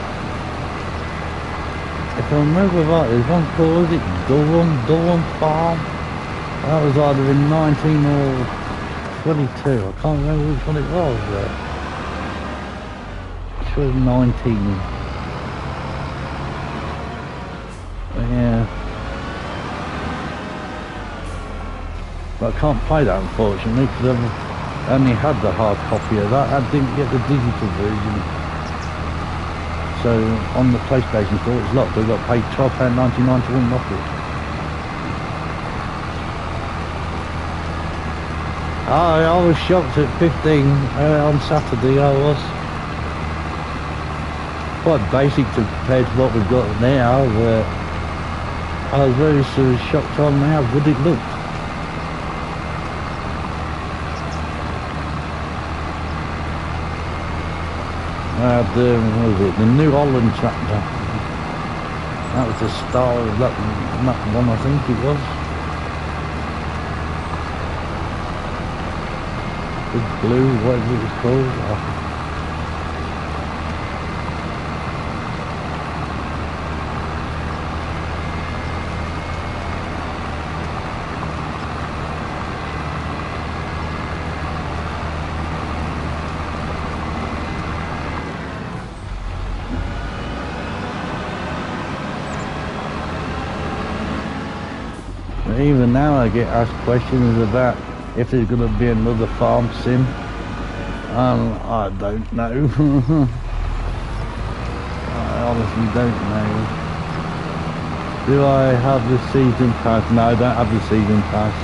If I remember right, there's one called, was it Durham Farm? That was either in 19 or 22. I can't remember which one it was. It was 19. Yeah. But I can't play that, unfortunately, because I only had the hard copy of that. I didn't get the digital version. So on the PlayStation store it's locked. I've got to pay £12.99 to unlock it. I was shocked at 15 on Saturday. I was quite basic compared to what we've got now. I was very sort of shocked on how good it looked. What was it? The New Holland tractor. That was the style of that one, I think it was. Big Blue, whatever it was called. Even now I get asked questions about if there's going to be another farm sim. I don't know. I honestly don't know. Do I have the season pass? No, I don't have the season pass.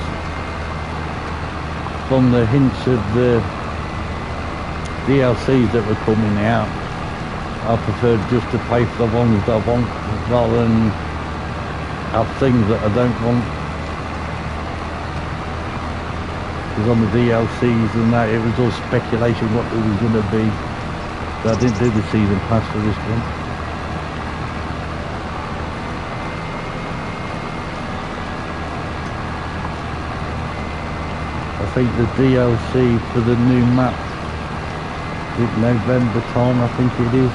From the hints of the DLCs that were coming out, I prefer just to pay for the ones that I want rather than have things that I don't want. On the DLCs and that, it was all speculation what it was going to be. So I didn't do the season pass for this one. I think the DLC for the new map, November time, I think it is.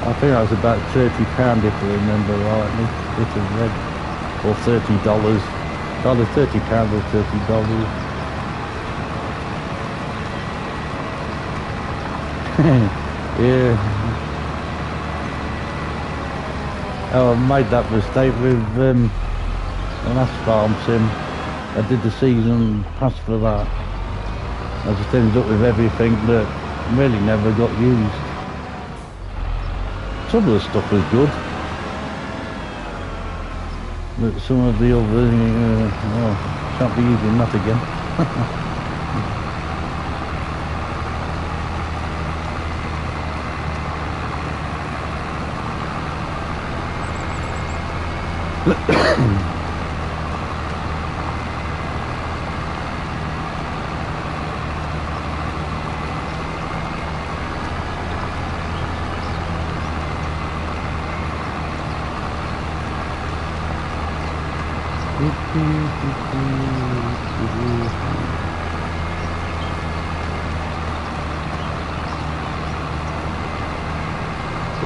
I think that was about £30 if I remember rightly, if I read, or $30. Either £30 or $30. Yeah. Oh, I made that mistake with the last farm sim. I did the season pass for that. I just ended up with everything that really never got used. Some of the stuff was good, but some of the other, well, can't be using that again.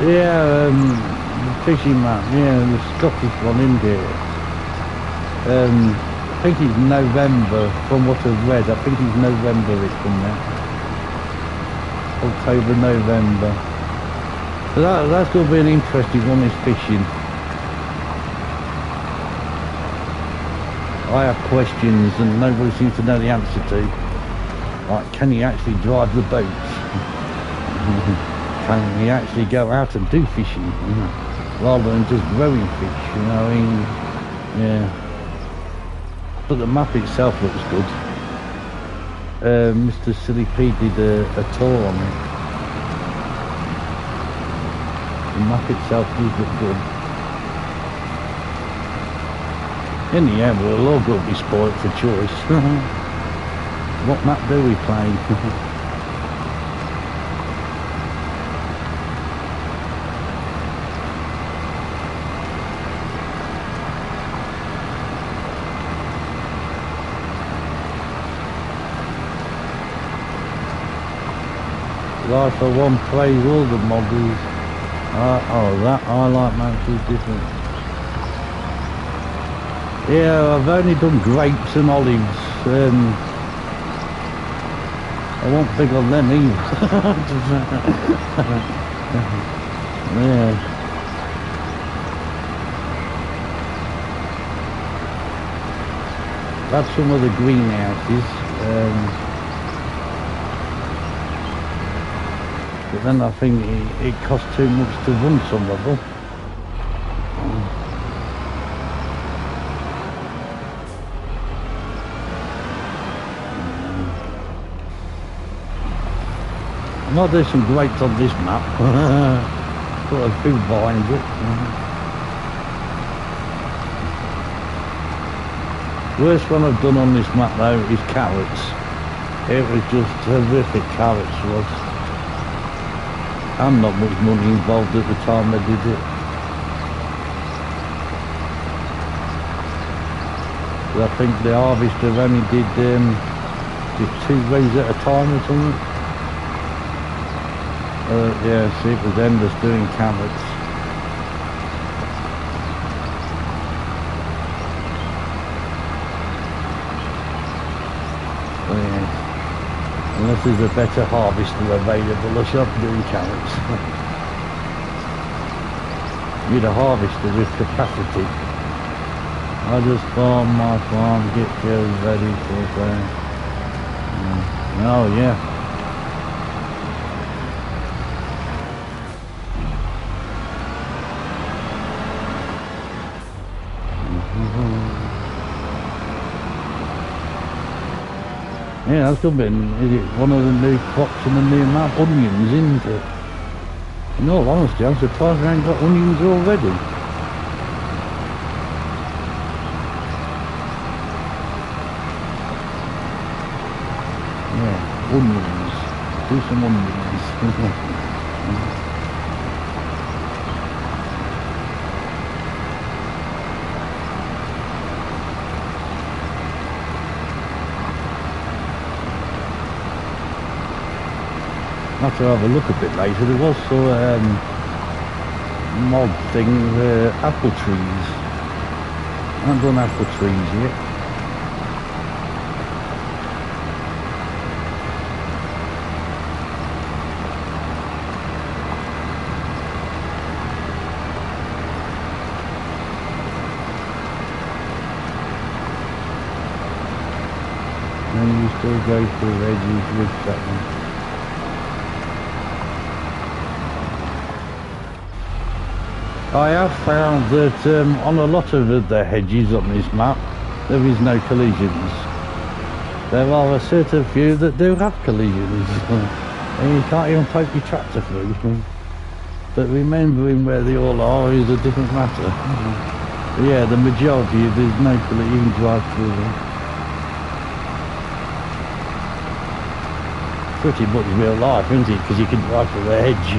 Yeah, the fishing map, yeah, the Scottish one in there. I think it's November, from what I've read. I think it's November it's from there. October, November. So that's going to be an interesting one, is fishing. I have questions and nobody seems to know the answer to. Like, can you actually drive the boats? Can you actually go out and do fishing? Rather than just growing fish, you know, I mean, yeah. But the map itself looks good. Mr. Silly P did a tour on it. The map itself does look good. In the end, we'll all go be spoilt for choice. What map do we play? Life for one plays all the models. Oh, that I like Manchester different. Yeah, I've only done grapes and olives. I won't big on them either. Yeah. That's some of the greenhouses. But then I think it costs too much to run some of them. I might do some grapes on this map. Got a few behind it. Worst one I've done on this map though is carrots. It was just horrific, carrots was. And not much money involved at the time I did it. But I think the harvester only did 2 rows at a time or something. Yeah, see, it was endless doing carrots. So, yeah. Unless there's a better harvester available, I shall be doing carrots. Need a harvester with capacity. I just farm my farm, get girls ready for that. Oh yeah. Yeah, that's been, is it one of the new crops in the new map? Onions, isn't it? In all honesty, I'm surprised we ain't got onions already. Yeah, onions. Do some onions. I have to have a look a bit later. There was some mod thing, apple trees. I haven't done apple trees yet. And you still go through edges with that one. I have found that on a lot of the hedges on this map, there is no collisions. There are a certain few that do have collisions, and you can't even take your tractor through. But remembering where they all are is a different matter. But yeah, the majority, there's no collision, you can drive through them. Pretty much real life, isn't it? Because you can drive through the hedge.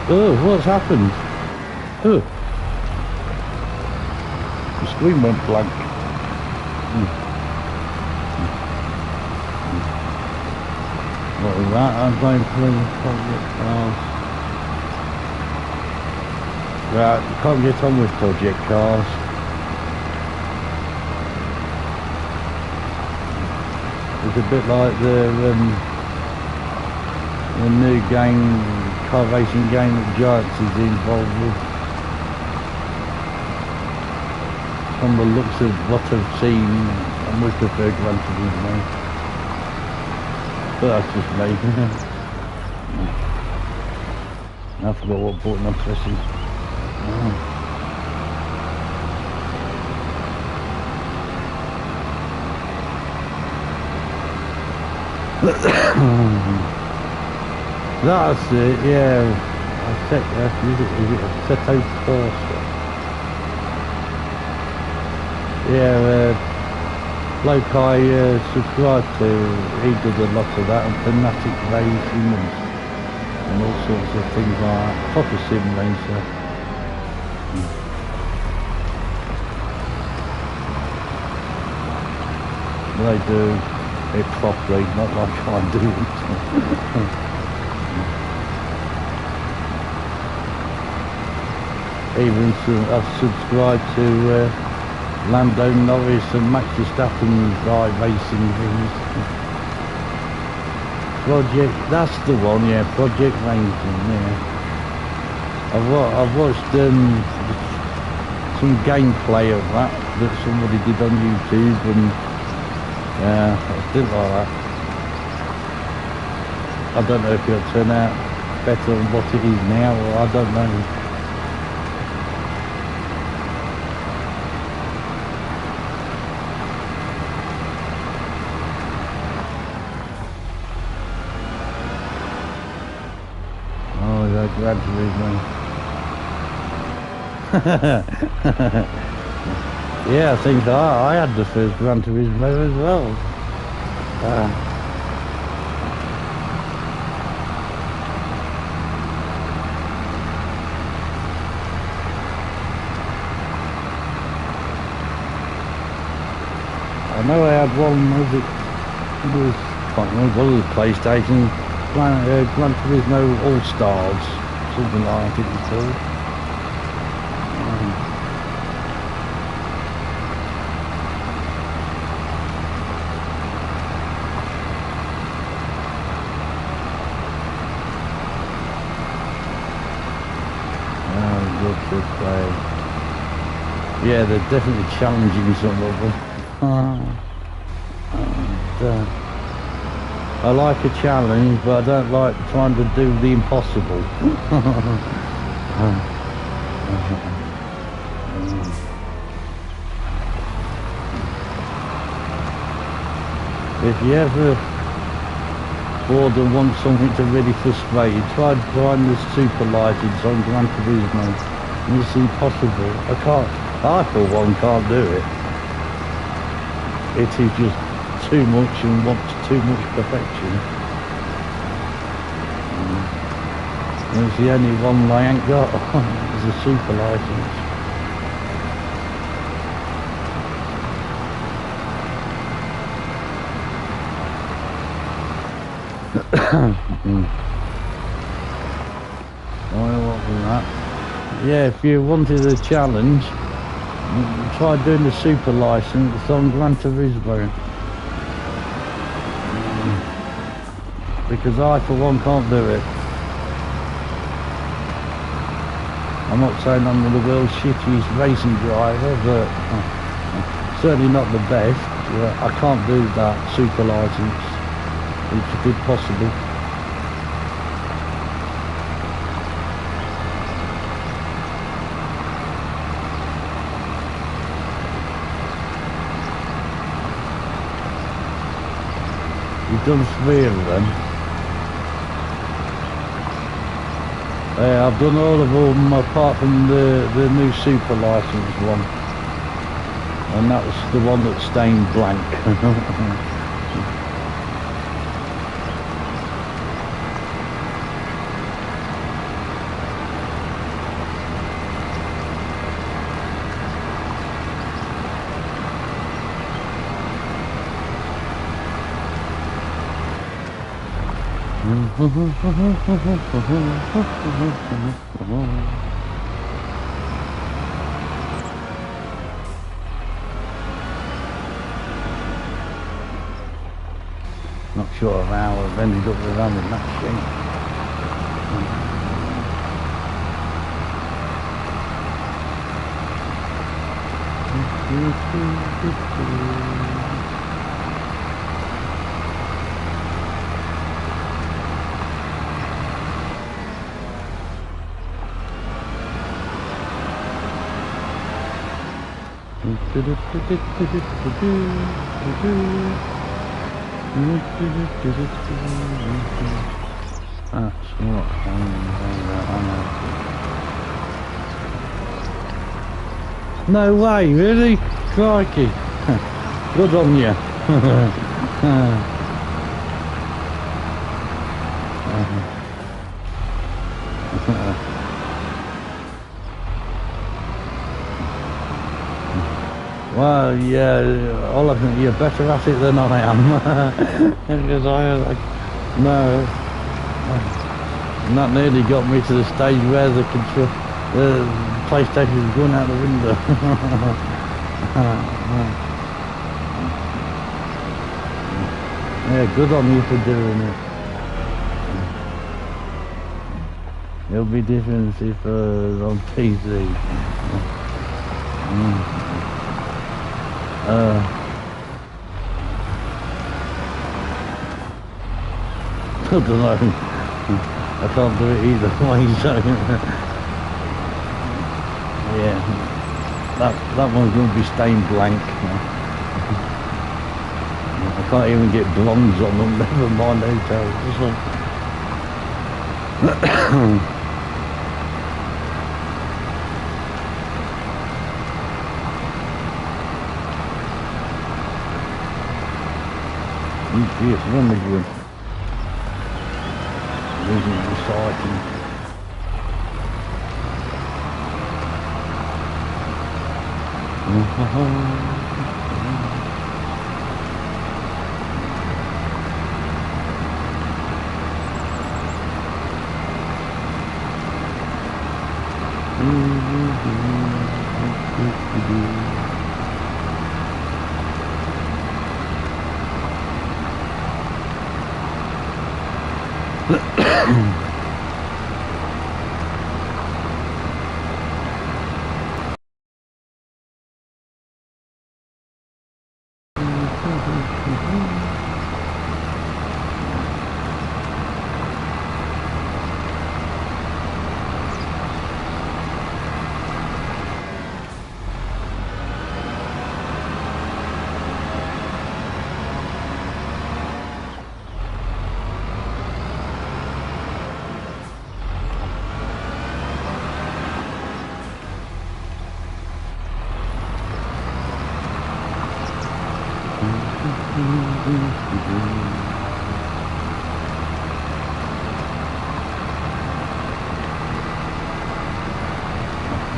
Oh, what's happened? Oh, the screen went blank. What was that? I'm going to play project cars. Right, can't get on with project cars. It's a bit like the new game, car racing game that Giants is involved with. From the looks of what I've seen, I much prefer Gran Turismo. But that's just me. I forgot what button I'm pressing. That's it, yeah. I set, is it a Seto Force? Yeah, bloke I subscribe to, he does a lot of that, and Fanatic Racing and all sorts of things like that. Proper sim racer. They do it properly, not like I do it. Even I've subscribed to Lando Norris and Max Verstappen's racing things. Project, that's the one, yeah, Project Racing, yeah. I've watched some gameplay of that somebody did on YouTube, and yeah, I did like that. I don't know if it'll turn out better than what it is now, or I don't know. Gran Turismo. Yeah, I think I had the first Gran Turismo as well. I know I had one, can't remember, one of the PlayStation, Gran Turismo All-Stars. Something like I think it's called. Good play. Yeah, they're definitely challenging some of them. I like a challenge, but I don't like trying to do the impossible. If you ever bored and want something to really frustrate you, try trying the super license on Gran Turismo. It's impossible. I for one can't do it. It is just too much and wants too much perfection. And it's the only one I ain't got is a super license. What was that? Yeah, if you wanted a challenge, try doing the super license on Gran Turismo. because I for one can't do it. I'm not saying I'm the world's shittiest racing driver, but certainly not the best. I can't do that super license if possible. We've done 3 of them. I've done all of them apart from the new super license one, and that was the one that stained blank. Not sure how I've ended up with having that shape. That's what no way, really? Crikey. Good on you. Well, yeah, all I think you're better at it than I am. Because no, and that nearly got me to the stage where the PlayStation was going out the window. Yeah, good on you for doing it. It'll be different if on PC. I don't know. I can't do it either way, so yeah, that one's going to be stained blank. I can't even get blondes on them, never mind hotels. Yes, when they were using recycling.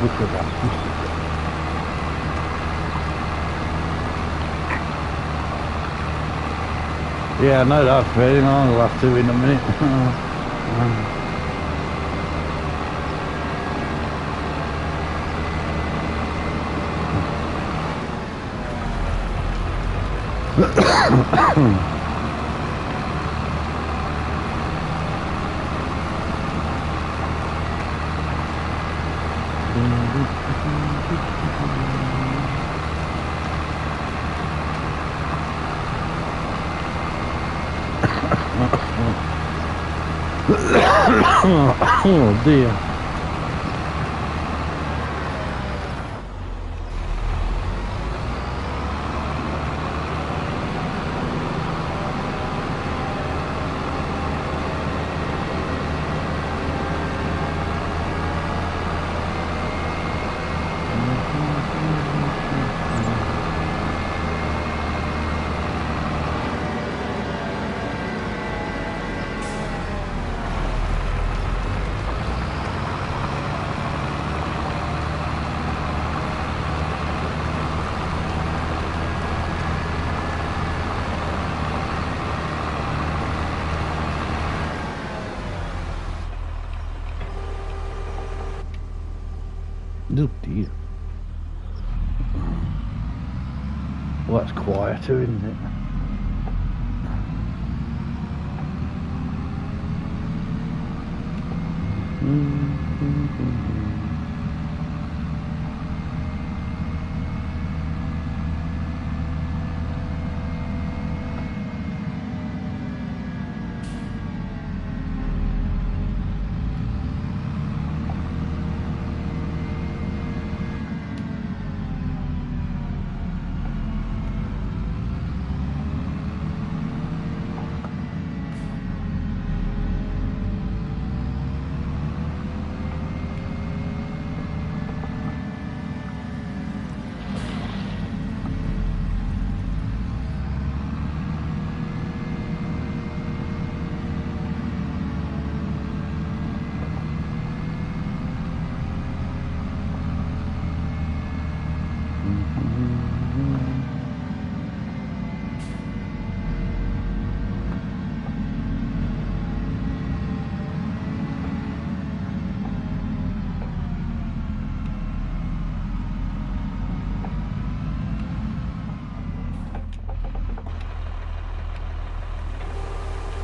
Look at that. Yeah, I know that feeling. I'll have to in a minute. Oh dear. Oh dear. Well, that's quieter, isn't it?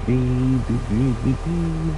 Beep, beep, beep, beep, beep.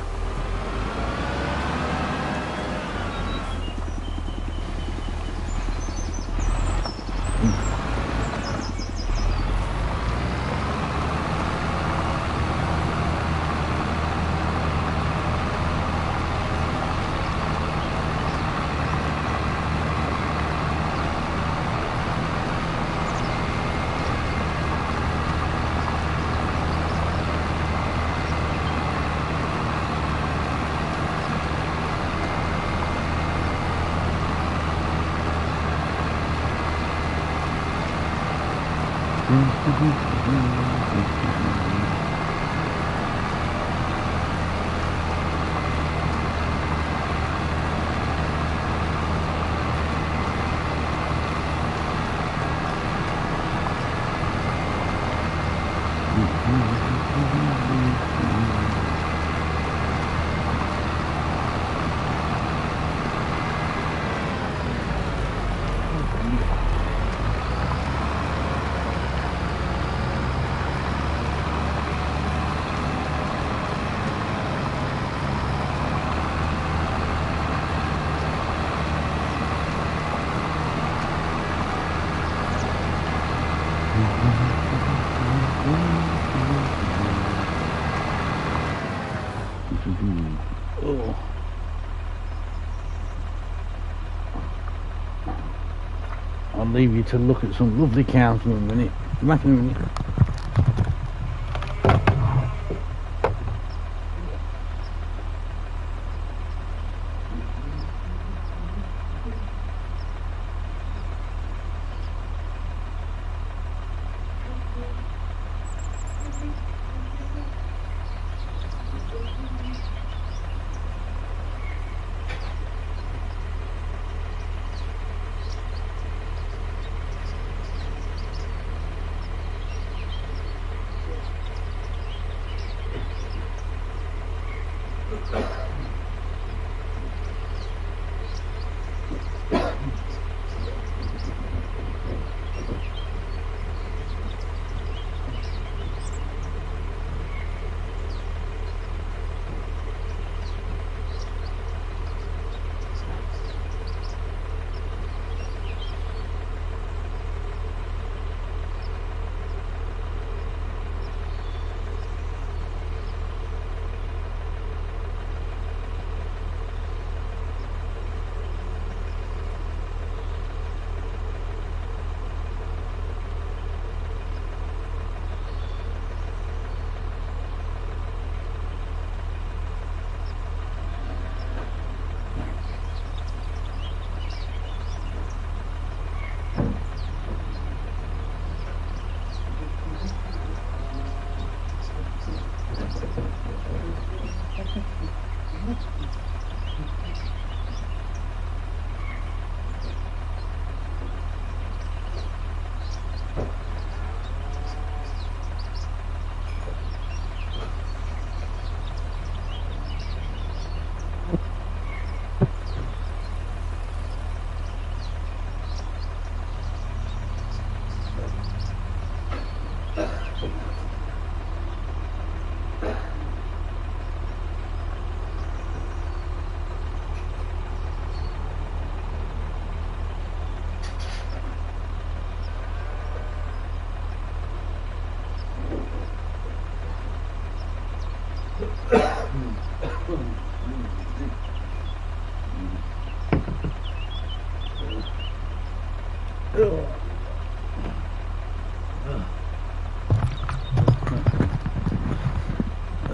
Oh. I'll leave you to look at some lovely cows for a minute. Come back in a minute.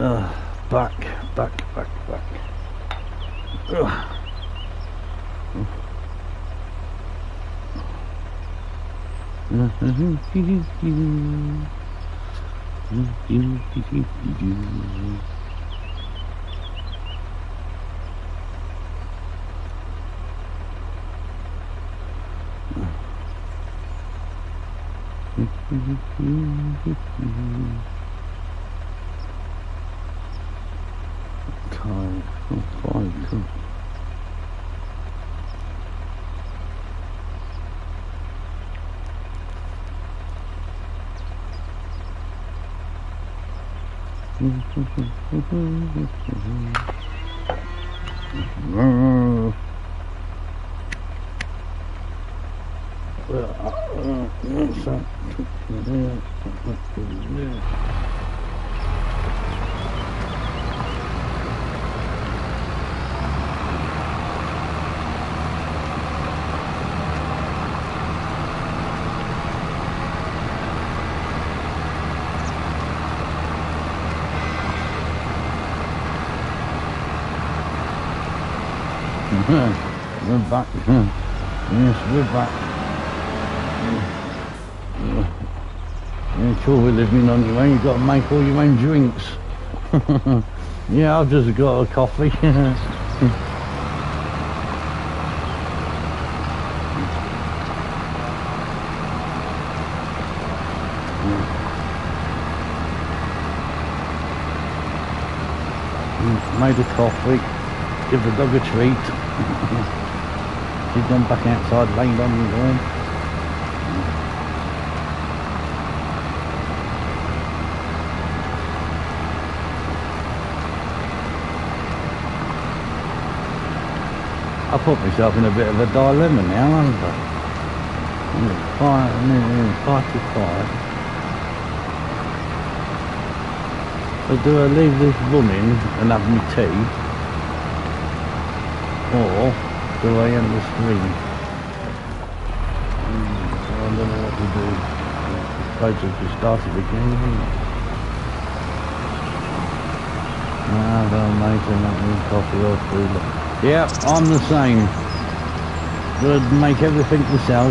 Back. We're back. Yes, we're back. Yeah, sure, we're living on your own. You've got to make all your own drinks. Yeah, I've just got a coffee. Made a coffee. Give the dog a treat. She's gone back outside, laid on the lawn. I put myself in a bit of a dilemma now, haven't I? Far too quiet. So do I leave this running and have my tea? Or do I end the stream? So I don't know what to do. I suppose I've just started again, isn't it? Don't make any coffee or food. Yeah, I'm the same. Gotta make everything myself.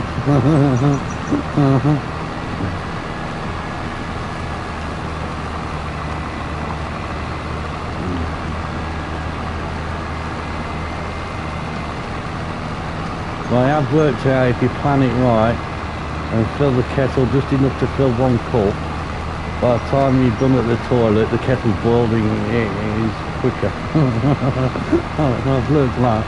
Well, I have worked out if you plan it right and fill the kettle just enough to fill one cup, by the time you're done at the toilet, the kettle's boiling, it is quicker. I've learned that.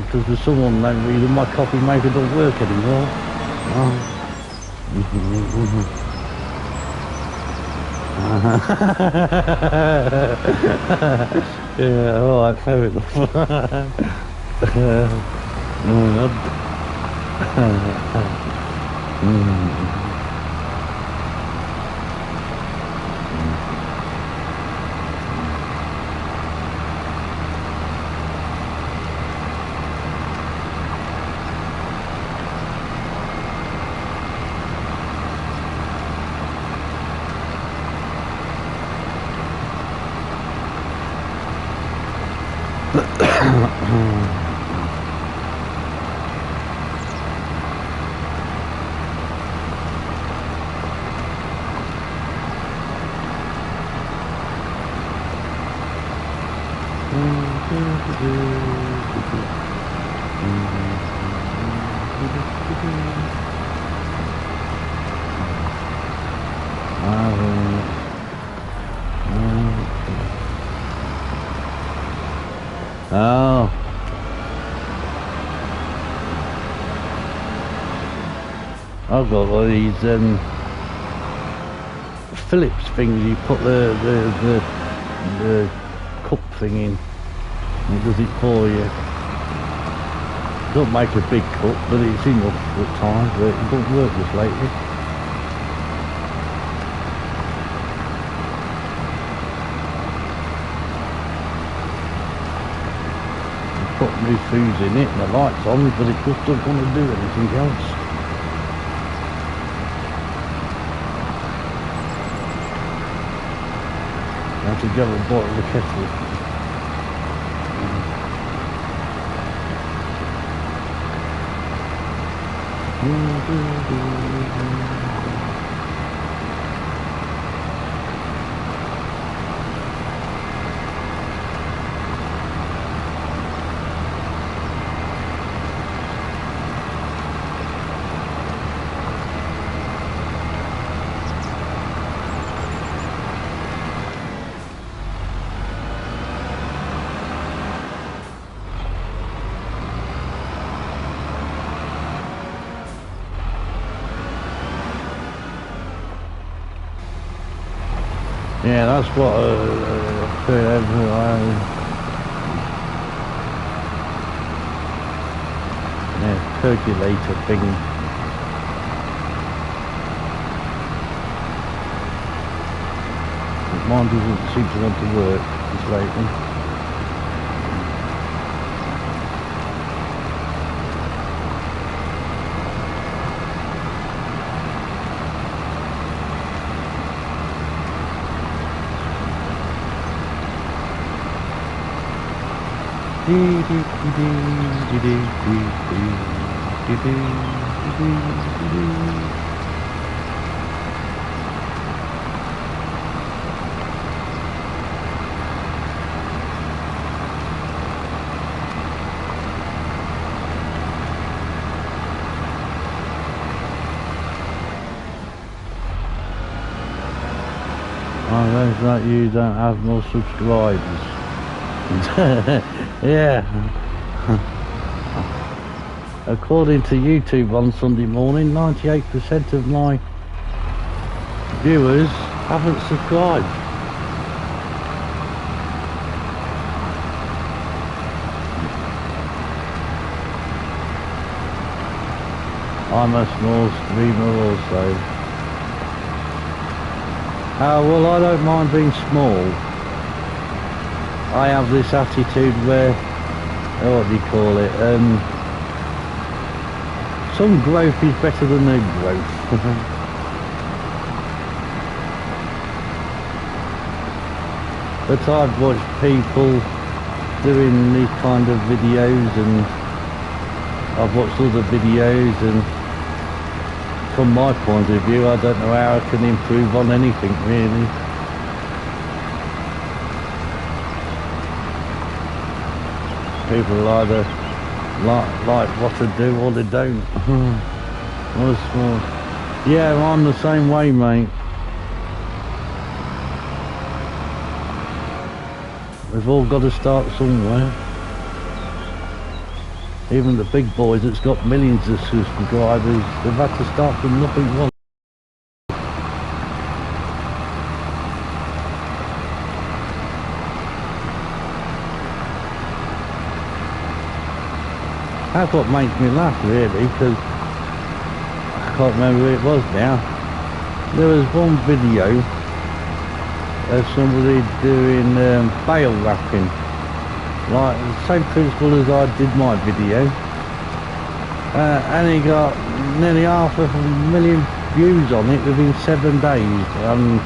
Because there's someone like me that my coffee maker don't work anymore. Yeah, alright, fair enough. Oh. I've got one of these Phillips things. You put the cup thing in, and it does it for you. Don't make a big cup, but it's enough at times. But it don't work just lately. Put new foods in it and the lights on, but it just doesn't want to do anything else. have to go and boil the kettle. Yeah, that's what yeah, percolator thing. Mine doesn't seem to want to work just lately. Oh, those like you don't have more subscribers. Yeah. According to YouTube on Sunday morning, 98% of my viewers haven't subscribed. I'm a small streamer also. Well, I don't mind being small. I have this attitude where, what do you call it, some growth is better than no growth. But I've watched people doing these kind of videos, and I've watched other videos, and from my point of view, I don't know how I can improve on anything really. People either like what to do or they don't. Yeah, I'm the same way, mate. We've all got to start somewhere. Even the big boys that's got millions of subscribers, they've had to start from nothing once. That's what makes me laugh really, because I can't remember who it was now. There was one video of somebody doing bale wrapping, like the same principle as I did my video, and he got nearly 500,000 views on it within 7 days, and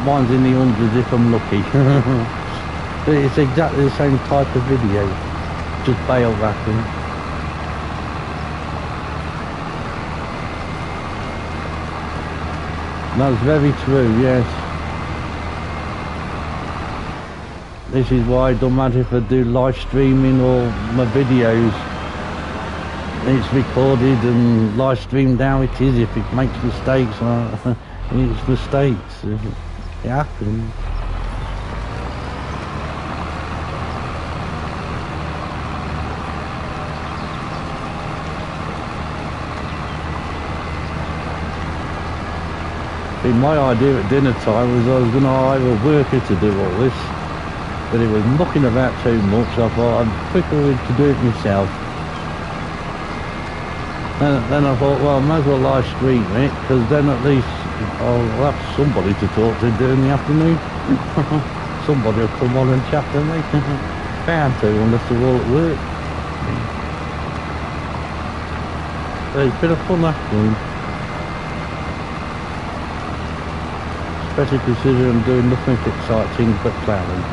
mine's in the hundreds if I'm lucky. But it's exactly the same type of video, just bale wrapping. That's very true, yes. This is why it don't matter if I do live streaming or my videos. It's recorded and live streamed how it is. If it makes mistakes, it's mistakes. It happens. See, my idea at dinner time was I was going to hire a worker to do all this, but it was mucking about too much. I thought I'd quicker to do it myself. Then I thought, well, I might as well live stream it, because then at least I'll have somebody to talk to during the afternoon. Somebody will come on and chat to me. Bound to, unless they're all at work. But it's been a fun afternoon. especially considering I'm doing nothing exciting but ploughing.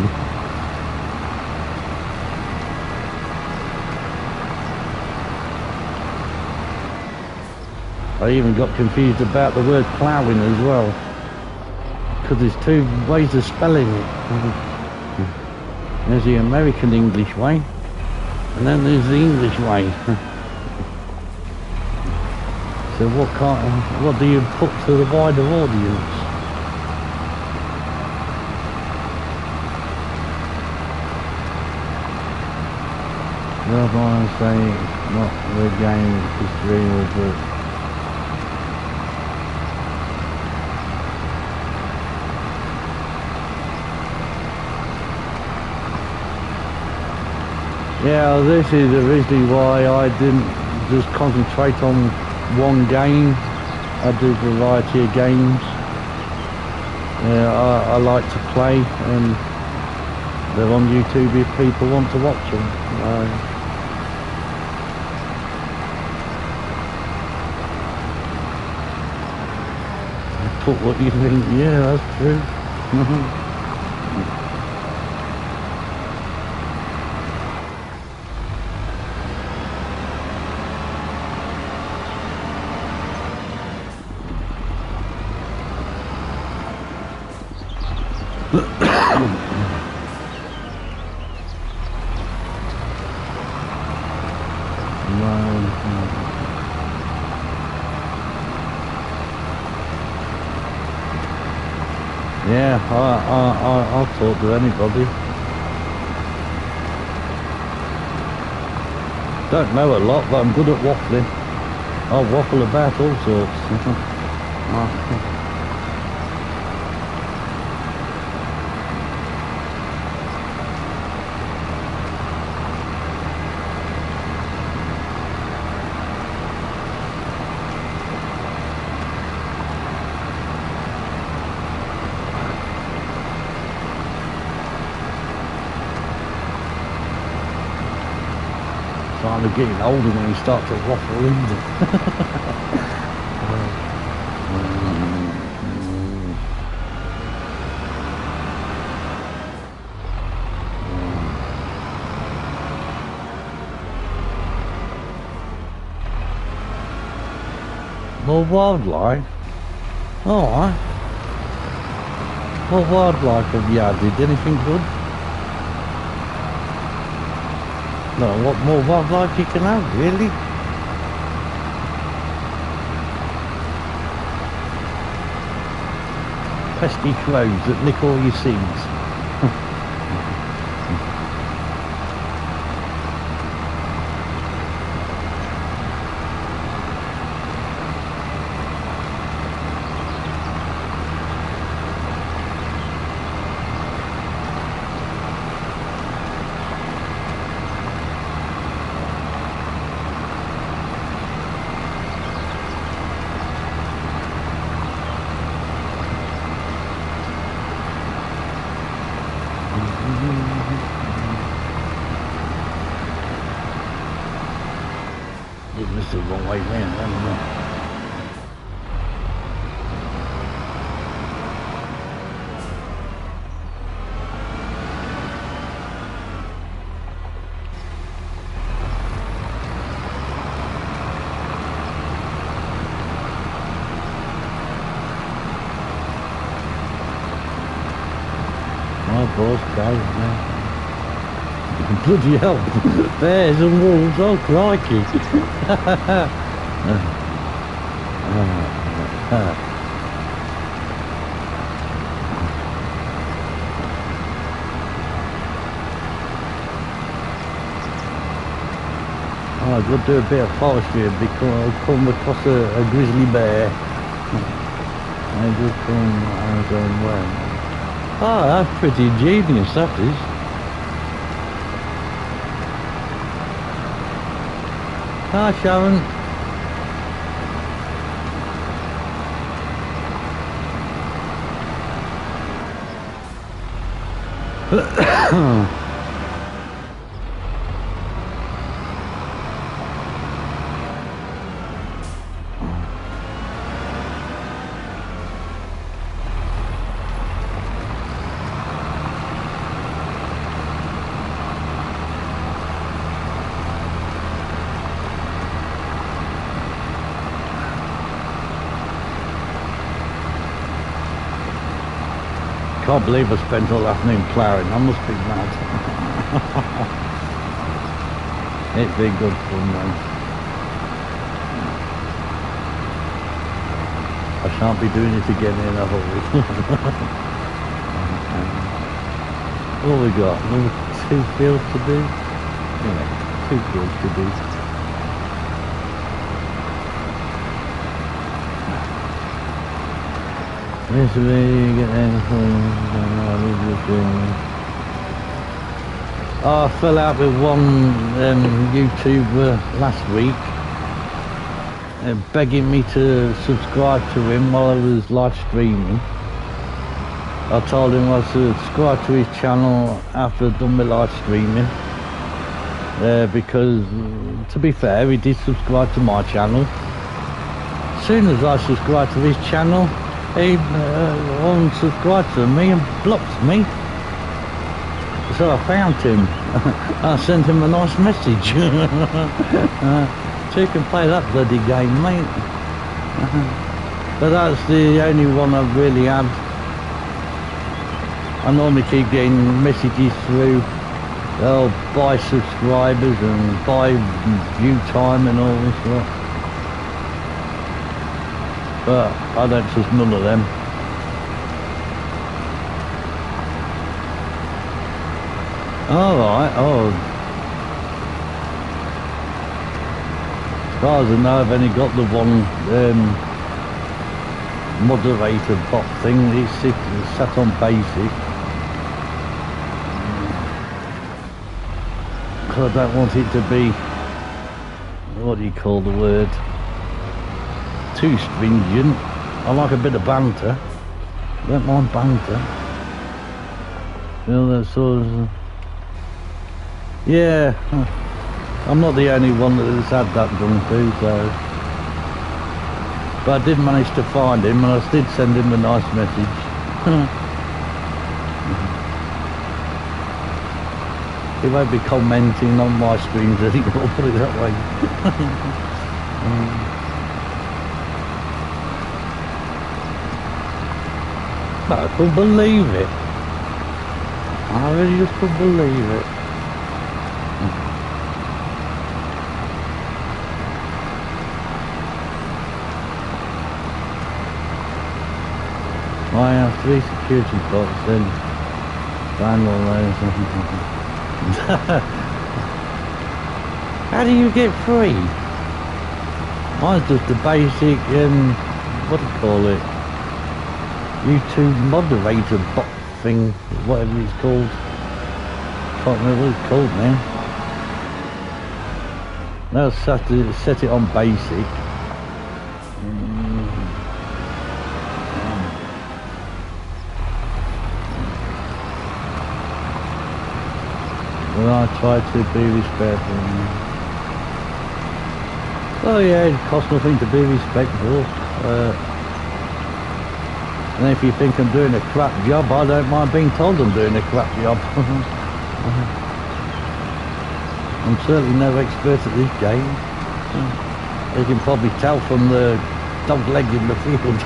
I even got confused about the word ploughing as well, because there's two ways of spelling it. There's the American English way, and then there's the English way. So what do you put to the wider audience? Well, I say it's not the game, it's just real, but yeah, this is originally why I didn't just concentrate on one game. I do a variety of games. Yeah, I like to play, and they're on YouTube if people want to watch them. Put what you think. Yeah, that's true. Yeah, I'll talk to anybody. Don't know a lot, but I'm good at waffling. I'll waffle about all sorts. I'm getting older when you start to waffle in. More wildlife? Alright. What wildlife have you added? Anything good? No, what more wildlife you can have, really? Pesky crows that lick all your seeds. It was the wrong way round, wasn't it? My boss goes now. Bloody hell, bears and wolves, oh crikey. I've got to do a bit of forestry because I've come across a grizzly bear. I just come out on way. Oh, that's pretty ingenious, that is. Hi, Sharon. can't believe I spent all afternoon ploughing. I must be mad. It's been good fun though. I shan't be doing it again in a hurry. What we got? Another 2 fields to do? Yeah, 2 fields to do. This way you get I fell out with one YouTuber last week begging me to subscribe to him while I was live streaming. I told him I'd subscribe to his channel after I'd done my live streaming because to be fair, he did subscribe to my channel. As soon as I subscribed to his channel, he unsubscribed to me and blocked me. So I found him. I sent him a nice message. So you can play that bloody game, mate. But that's the only one I've really had. I normally keep getting messages through, oh, buy subscribers and buy view time and all this lot. But I don't trust none of them. Alright, oh. As far as I know, I've only got the one moderator bot thing. It's sat on basic. I don't want it to be, what do you call the word, too stringent. I like a bit of banter. Don't mind banter. You know, that sort of, yeah, I'm not the only one that's had that done too, so. But I did manage to find him and I did send him a nice message. He won't be commenting on my streams anymore, put it that way. But I couldn't believe it. I really just couldn't believe it. I have 3 security bots in. Find all those. How do you get free? Mine's just the basic, what do you call it? YouTube moderator bot thing, whatever it's called. Can't remember what it's called now. Now set it on basic. Well, I try to be respectful. Oh yeah, it costs nothing to be respectful. And if you think I'm doing a crap job, I don't mind being told I'm doing a crap job. I'm certainly no expert at this game. You can probably tell from the dog leg in the field.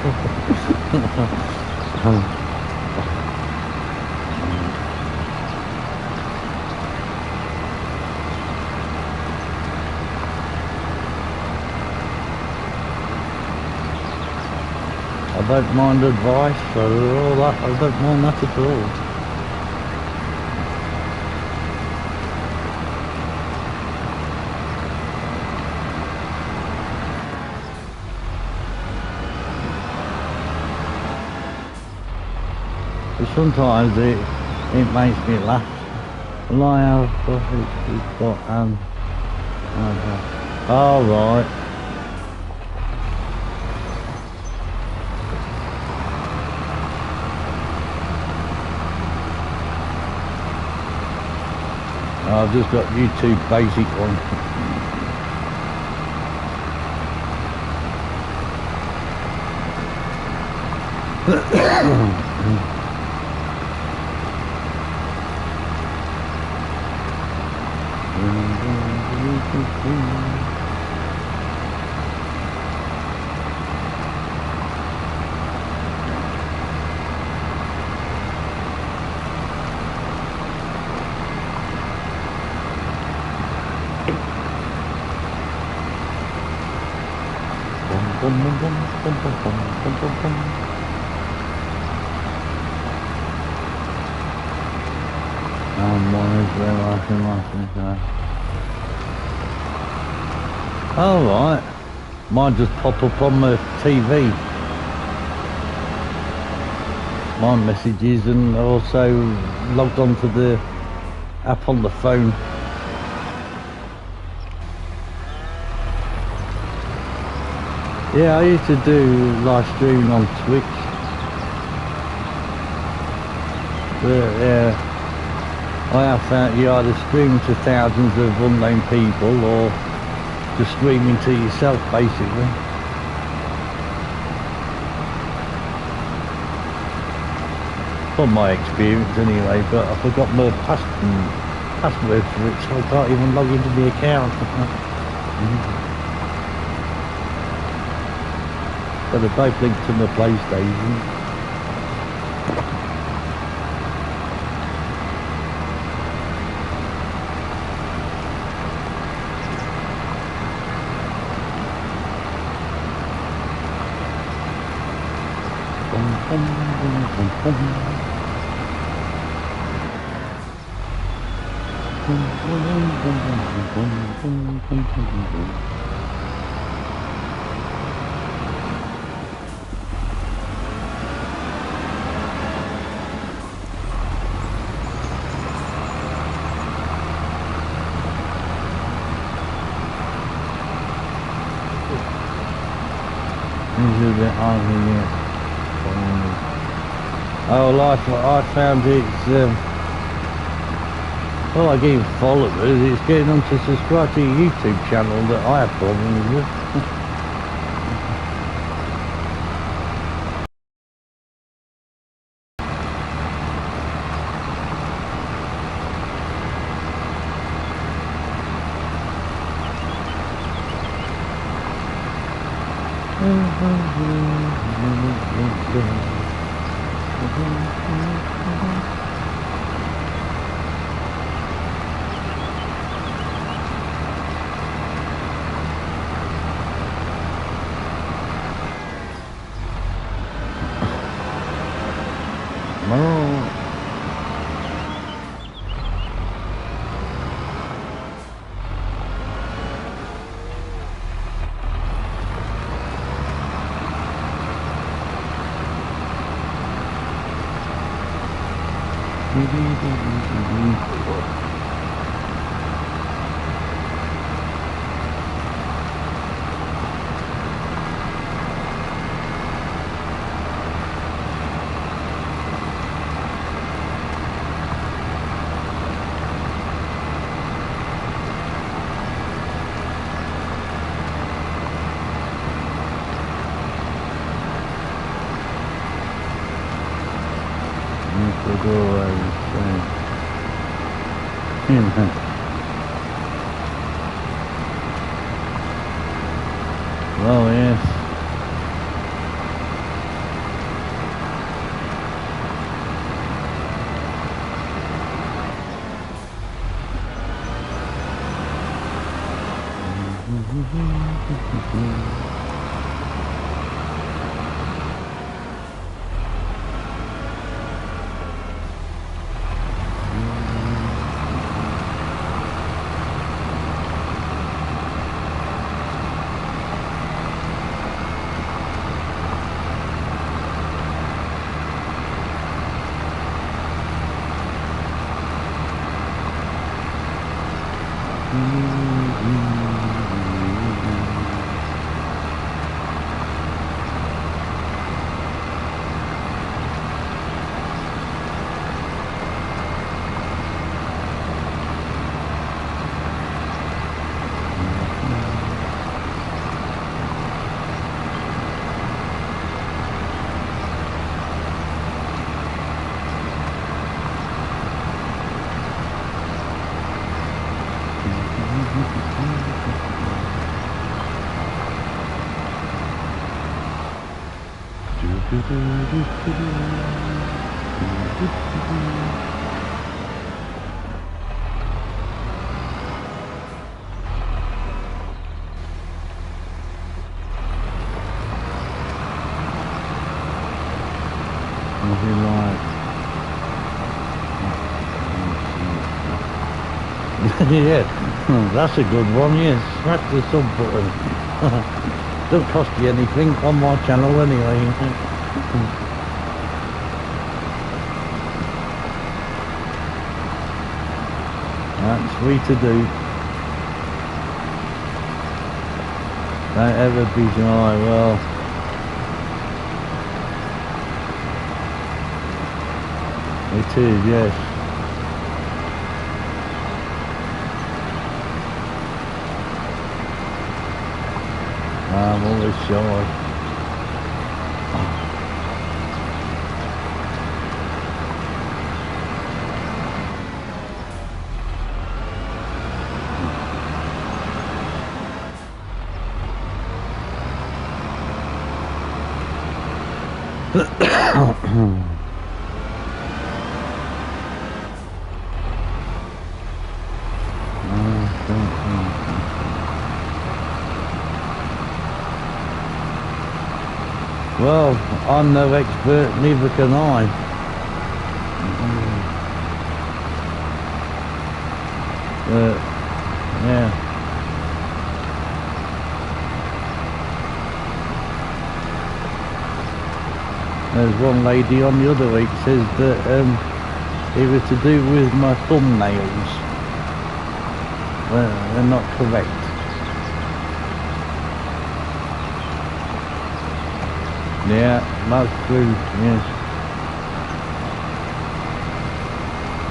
I don't mind advice or all that, I don't mind that at all. But sometimes it makes me laugh. Well, I have it's got all right. I've just got YouTube basic one. Bum, bum, bum, bum, bum, bum, bum, bum, bum. All right, mine just pop up on the TV. My messages, and also logged onto the app on the phone. Yeah, I used to do live streaming on Twitch. But yeah, I have found you either stream to thousands of unknown people or just streaming to yourself, basically. From my experience anyway, but I forgot my password for it, so I can't even log into the account. But they're both linked to my PlayStation. Oh, I found it's, well, I gave followers, it's getting them to subscribe to your YouTube channel that I have problems with. Well, yes. you like. Yeah, that's a good one, yes. Smash the sub button. Don't cost you anything on my channel anyway. That's free to do. Don't ever be shy. Well, it is, yes. I'm always shy. Well, I'm no expert, neither can I. Yeah. There's one lady on the other week says that it was to do with my thumbnails. Well, they're not correct. Yeah, that's true, yes.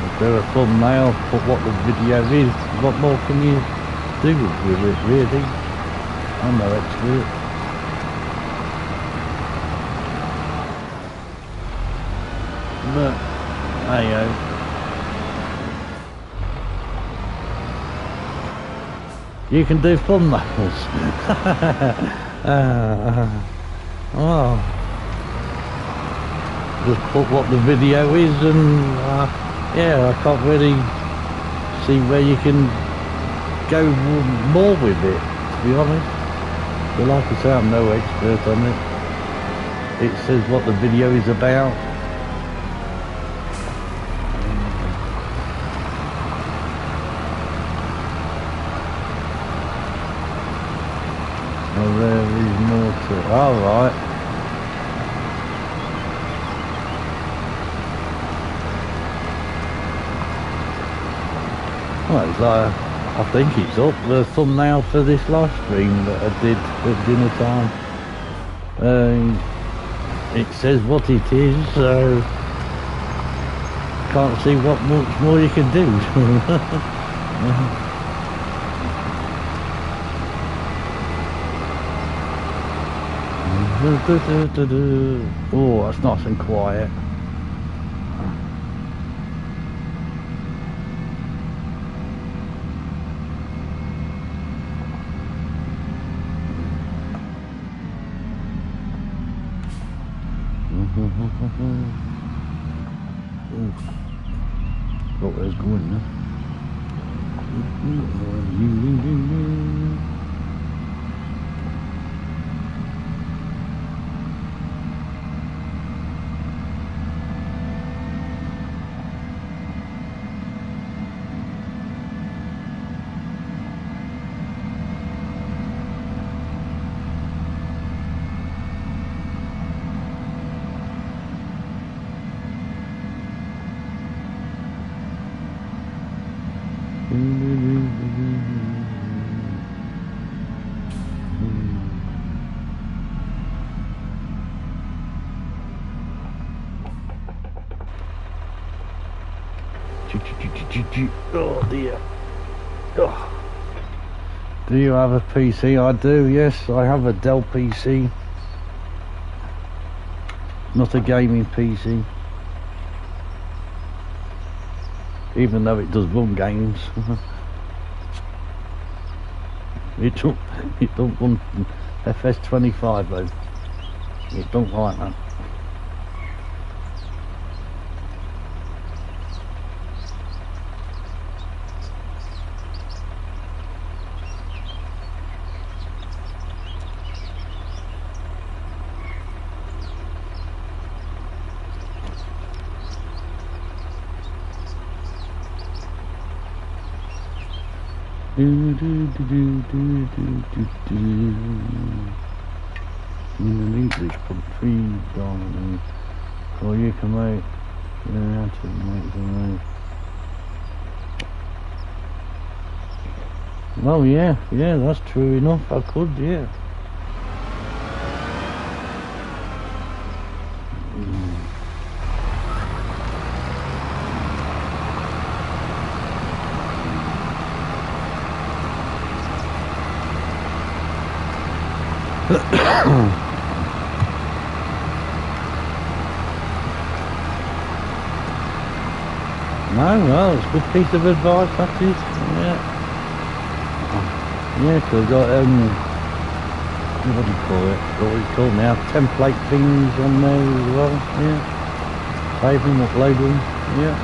If they're a thumbnail, put what the video is. What more can you do with it, really? I'm no expert. But, hey-o. You can do thumbnails. Oh, just put what the video is and yeah, I can't really see where you can go more with it, to be honest. But like I say, I'm no expert on it. It says what the video is about. Well, there is more to it. Alright. Well, it's like, I think it's up, the thumbnail for this live stream that I did at dinner time. It says what it is, so can't see what much more you can do. Oh, that's nice and quiet. Oh, there's going now. Oh dear. Oh. Do you have a PC? I do, yes. I have a Dell PC. Not a gaming PC. Even though it does run games. It don't run FS25 though. It don't like that. Do, do, do, do, do, do, do. In an English country, darling, or you can make, how to make them. Oh yeah, that's true enough. I could, yeah. No, well, it's a good piece of advice, that is. Yeah. Yeah, because I've got, what do you call it? What do you call it now? Template things on there as well, yeah. Save them, upload them, yeah.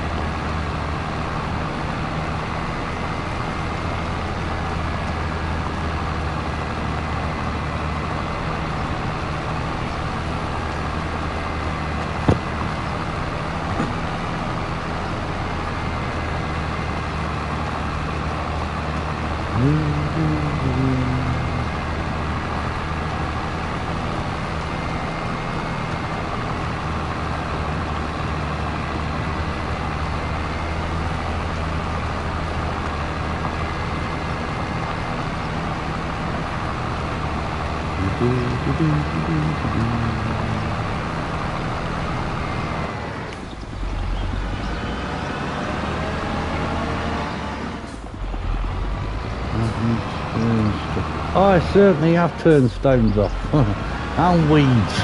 I certainly have turned stones off. And weeds.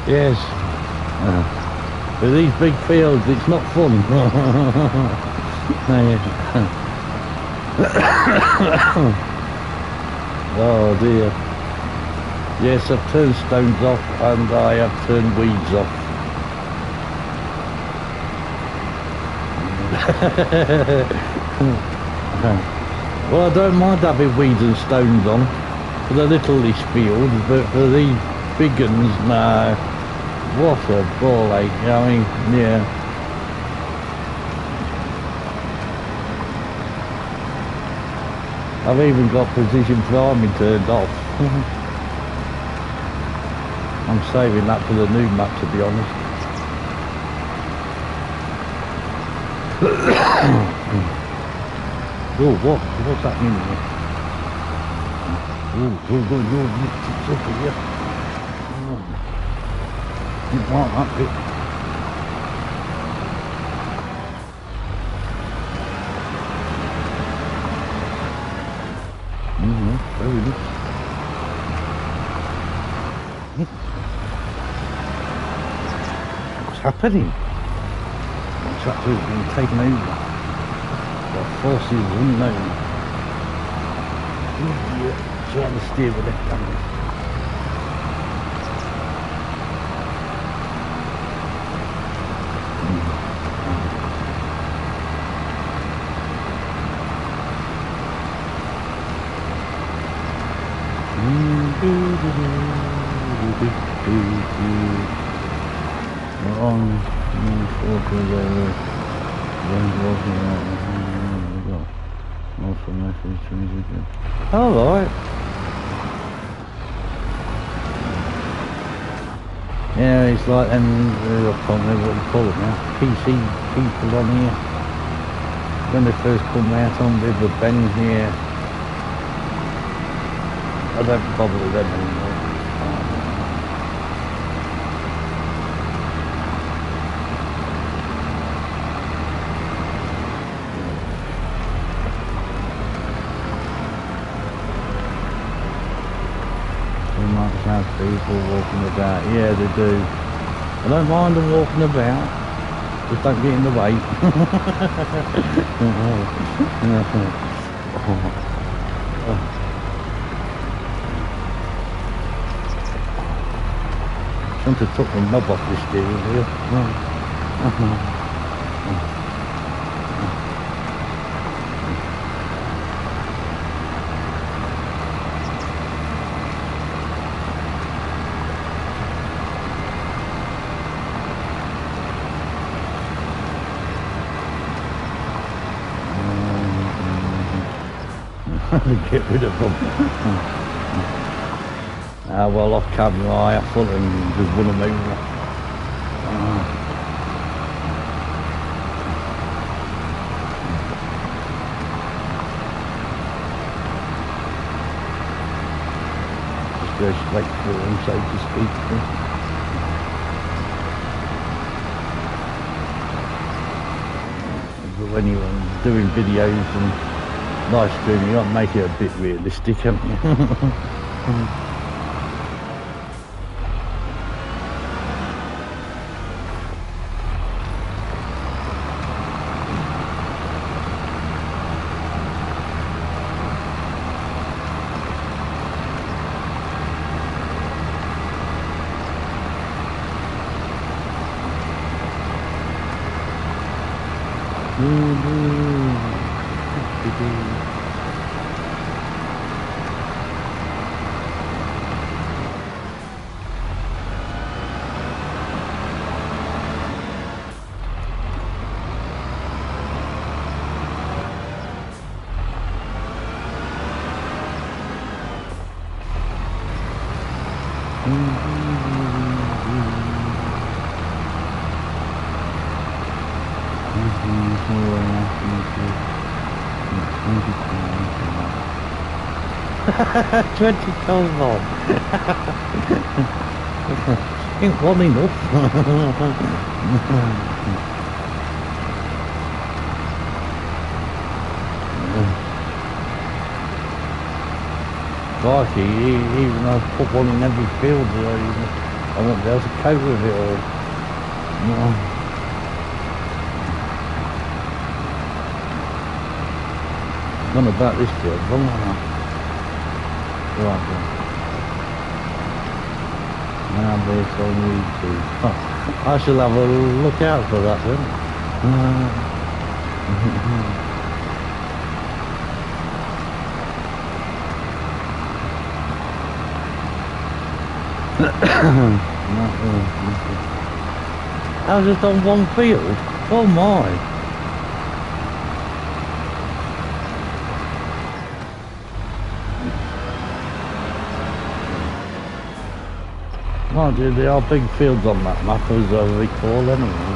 Yes. With these big fields, it's not fun. Oh dear. Yes, I've turned stones off and I have turned weeds off. Well, I don't mind having weeds and stones on for the littleish fields, but for these big ones, no. What a ball ache, I mean, yeah. I've even got precision farming turned off. I'm saving that for the new map, to be honest. Oh, what's happening here? It's up here. You want that bit. Very good. What's happening? The tractor has been taken over by forces unknown. Idiot, trying to steer with left hand. Alright. Yeah, it's like them, I can't remember what you call it now, PC people on here. When they first come out on River Bend here, I don't bother with them anymore. Have people walking about, yeah they do. I don't mind them walking about, just don't get in the way. Trying to tuck my knob off this steering wheel. Get rid of them. Well, off camera I have fun and just want to move. Just go straight through them, so to speak. But when you're doing videos and live streaming, you got to make it a bit realistic, haven't you? £20 more. Ain't one enough. Crikey, even though I put one in every field, I won't be able to cope with it all. None about this field, wrong one. Right then. Now this on YouTube. I shall have a look out for that then. I was just on one field. Oh my. Mind you, there are big fields on that map as I recall anyway.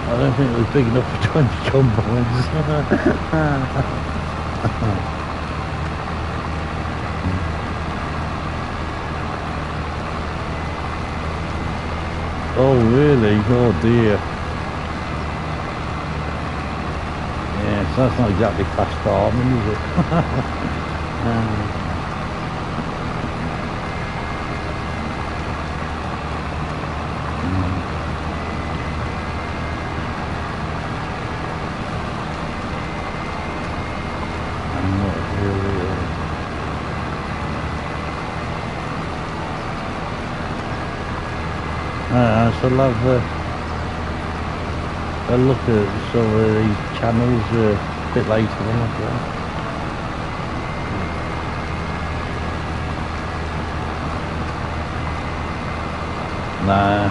I don't think it was big enough for 20 combines. Oh really? Oh dear. Yeah, so that's not exactly fast farming, is it? I shall have a look at some of these channels a bit later on as well. Nah.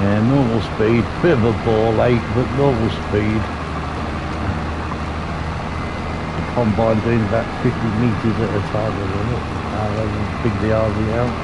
Yeah, normal speed, bit of a ball ache, but normal speed. The combine doing about 50 metres at a time, isn't it? How big they are, the out.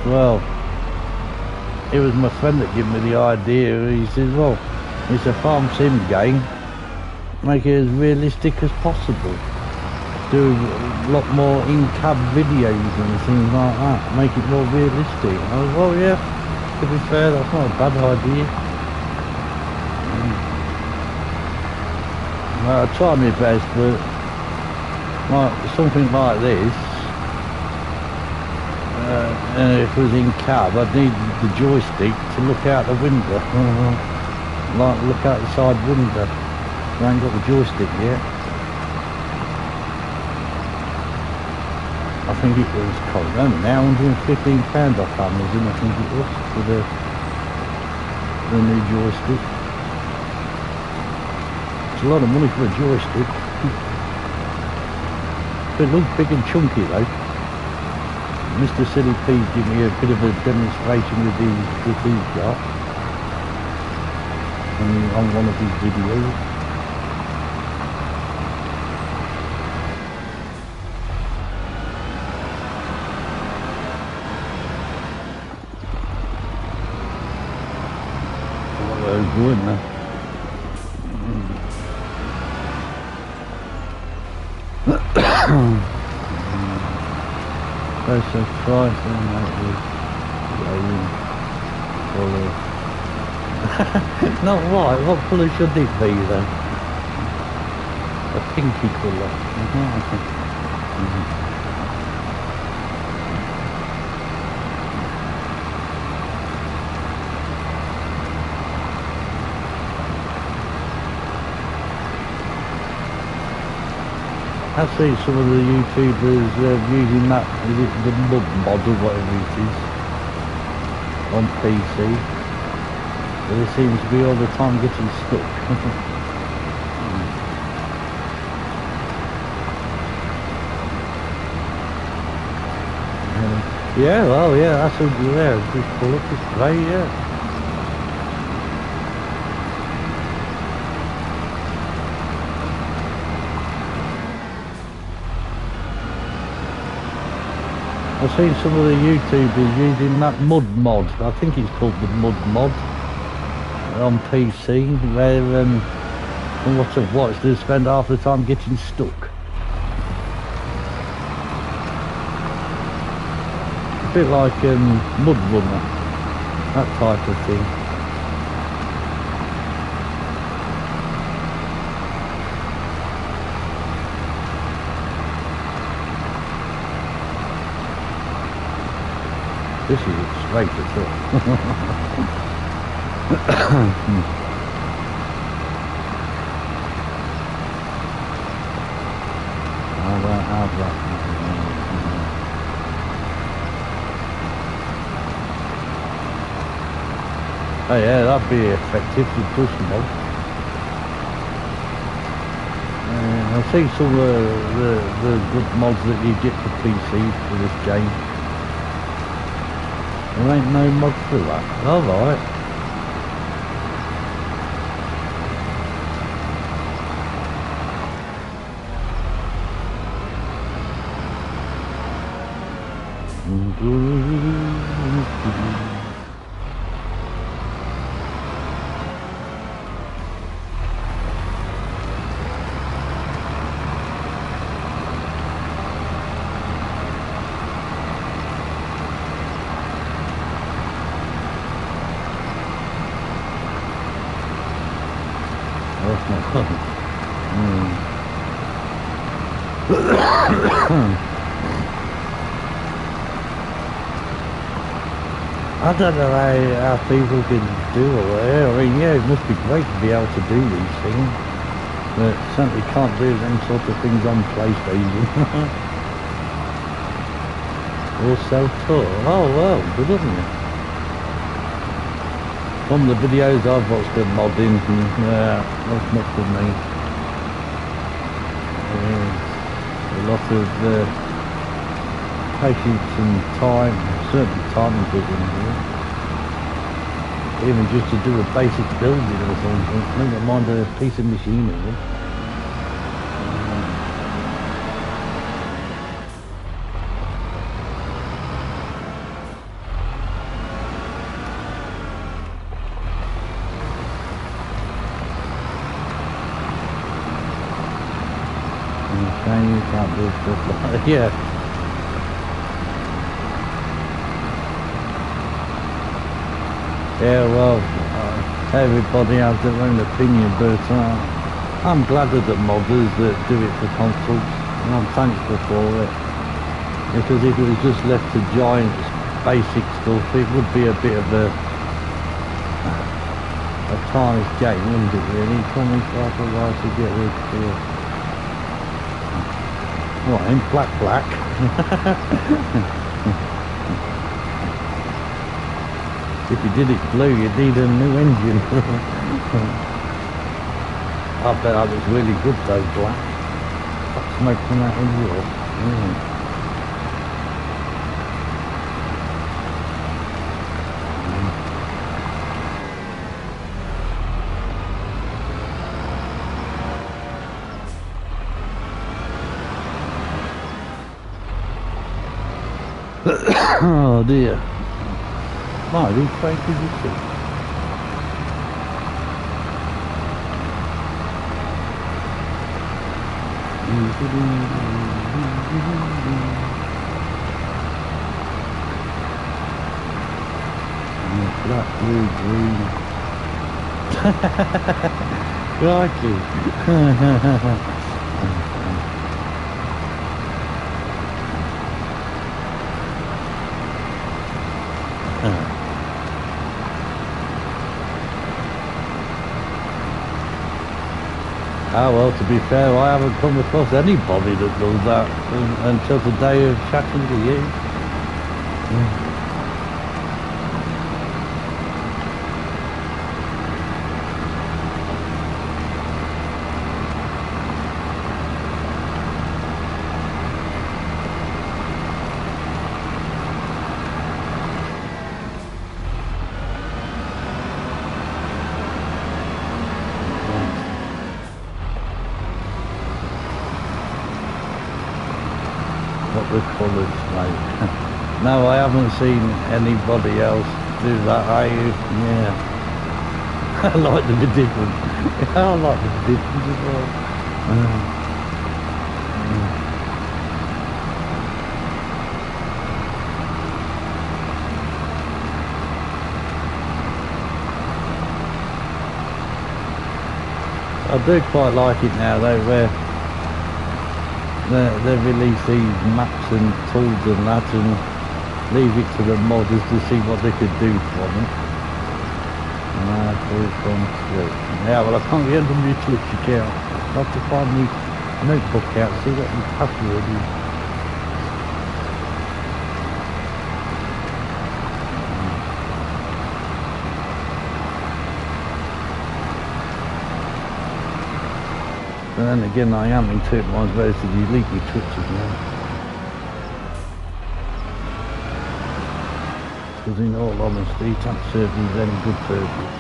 Well, it was my friend that gave me the idea. He says, well, it's a farm sim game, make it as realistic as possible. Do a lot more in-cab videos and things like that, make it more realistic. I was, well, yeah, to be fair, that's not a bad idea. Well, I try my best, but like, something like this, if it was in cab, I'd need the joystick to look out the window. Like, look out the side window. I ain't got the joystick yet. I think it was, can't remember now, £115 off Amazon, I think it was, for the new joystick. It's a lot of money for a joystick. But it looks big and chunky though. Mr. Silly P gave me a bit of a demonstration with his got on one of his videos. Good, man. That's a price and that was colour. Not white, what colour should it be then? A pinky colour. I've seen some of the YouTubers using that, is it the mud mod or whatever it is, on PC. But it seems to be all the time getting stuck. Yeah, well, yeah, that's a good colour, it's great, yeah. I've seen some of the YouTubers using that mud mod. I think it's called the mud mod on PC. Where what I've watched, they spend half the time getting stuck. A bit like Mud Runner, that type of thing. This is straight at all. I won't have that. Oh yeah, that'd be effective with push mod. I've seen some of the good mods that you get for PC for this game. There ain't no mod for that. Alright. I don't know how people can do all that. I mean, yeah, it must be great to be able to do these things, but certainly can't do them sort of things on PlayStation. Or self-taught. Oh well, good, isn't it? From the videos I've watched of modding, yeah, that's not for me. A lot of patience and time, certain time involved here. Even just to do a basic building or something, never mind a piece of machinery. You can't do stuff like that. Yeah. Yeah, well, everybody has their own opinion, but I'm glad of the modders that do it for consoles, and I'm thankful for it. Because if it was just left to giants basic stuff, it would be a bit of a tarnished game, wouldn't it really? Coming like a while to get rid of it. Right, in black. If you did it blue, you'd need a new engine. I bet that looks really good though, black. Got smoke from that in Europe. Oh dear. My, these places are sick. Black, blue, green. Crikey. Ah well, to be fair, I haven't come across anybody that does that until the day of chatting to you. What the colours, mate. No, I haven't seen anybody else do that, are you? Yeah. I like to be different. I like to be different as well. I do quite like it now though, where they release these maps and tools and that and leave it to the modders to see what they could do from it. And that's all it's gone through. Yeah, well I can't get into my Twitch account. I have to find my notebook out, see what my password is. And then again, I am in 2 minds whether to delete my Twitch account. Because in all honesty, it hasn't served me any good purpose.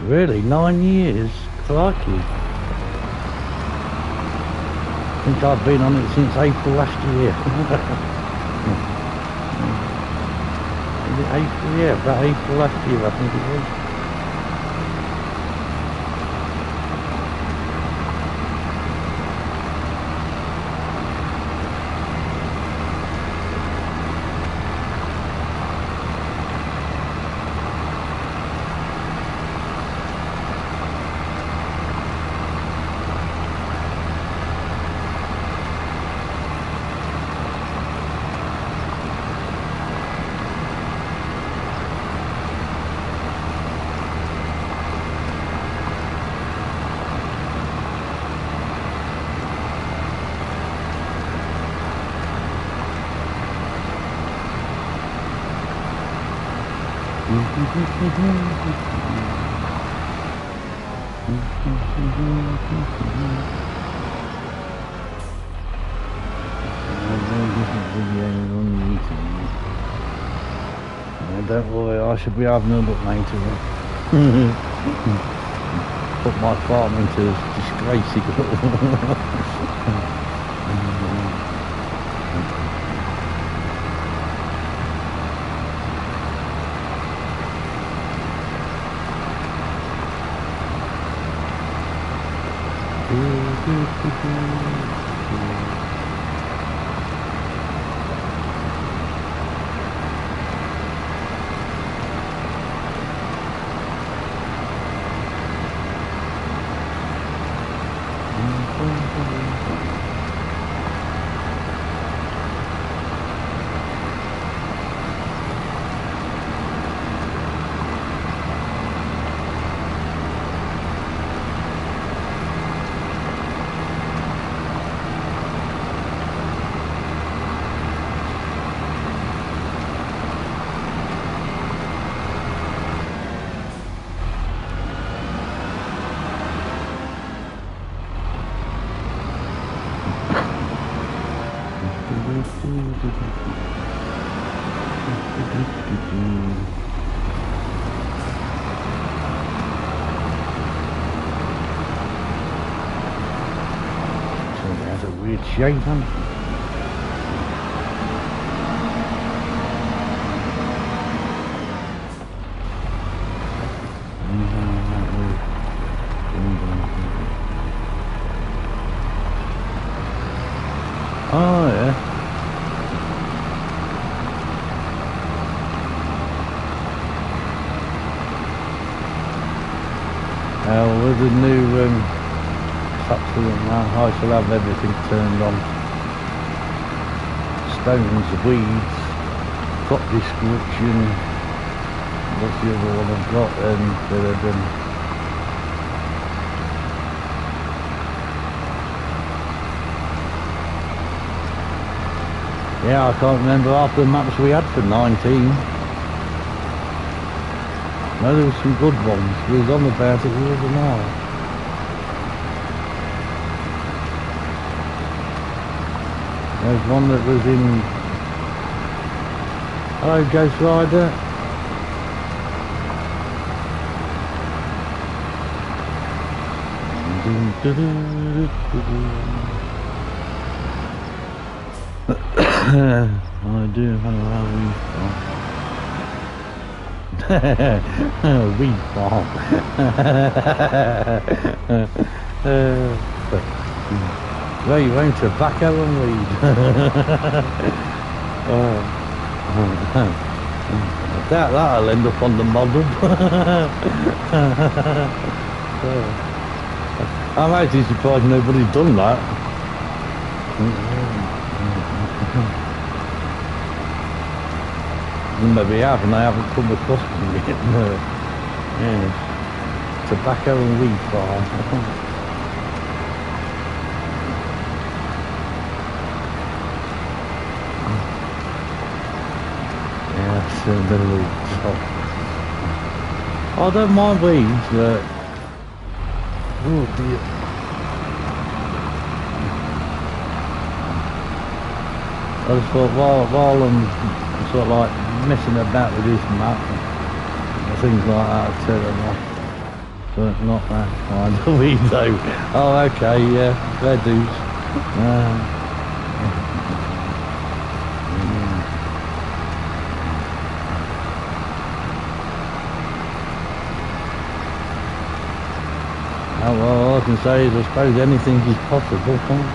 Really? 9 years? Crikey. I think I've been on it since April last year. Is it April? Yeah, about April last year I think it was. Don't worry, I should be having a look later on. Put my farm into disgracing. That's a weird shape, huh? Oh yeah. With the new factory now, I shall have everything turned on. Stones, weeds, crop description. What's the other one I've got? Yeah, I can't remember half the maps we had for 19. No, there were some good ones. We was on about it the other night. There's one that was in... Hello, Ghost Rider. I do have a weed farm. Well, you own tobacco and weed. I doubt that'll end up on the model. I'm actually surprised nobody's done that. Maybe have, and I haven't come across them yet. No. Yes. Tobacco and weed farm. Yeah, so the weeds. I don't mind weeds, but oh dear. I just thought while I'm sort of like messing about with this map and things like that, I'd turn them off. But not that kind of weed though. Oh okay, yeah, fair dues. Oh, well, all I can say is I suppose anything is possible, can't it?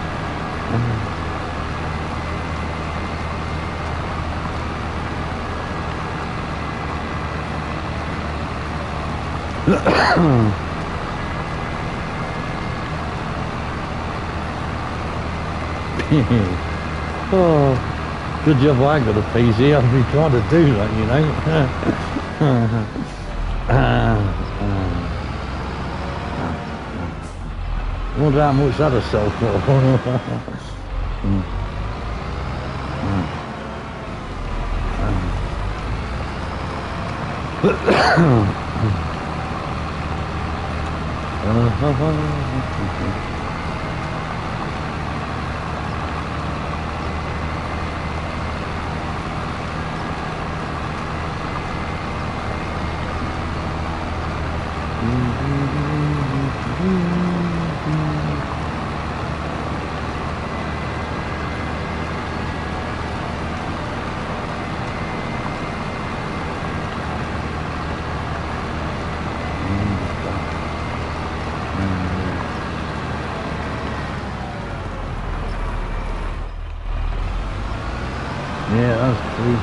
Oh, good job I ain't got a PC. I'd be trying to do that, you know. I wonder how much that'll sell for. Yeah, that's true.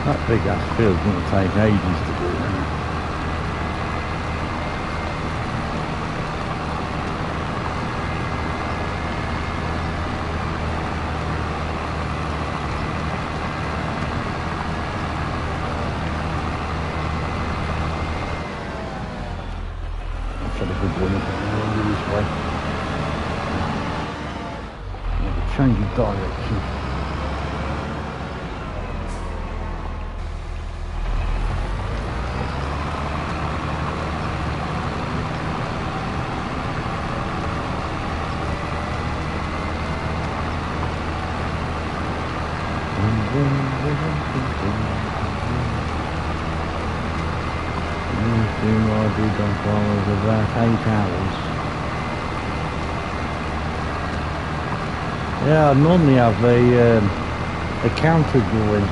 That big ass field's going to take ages to do, isn't it? That's had a good one over this way. Change of direction. I did on farmers about 8 hours. Yeah, I normally have a counter going.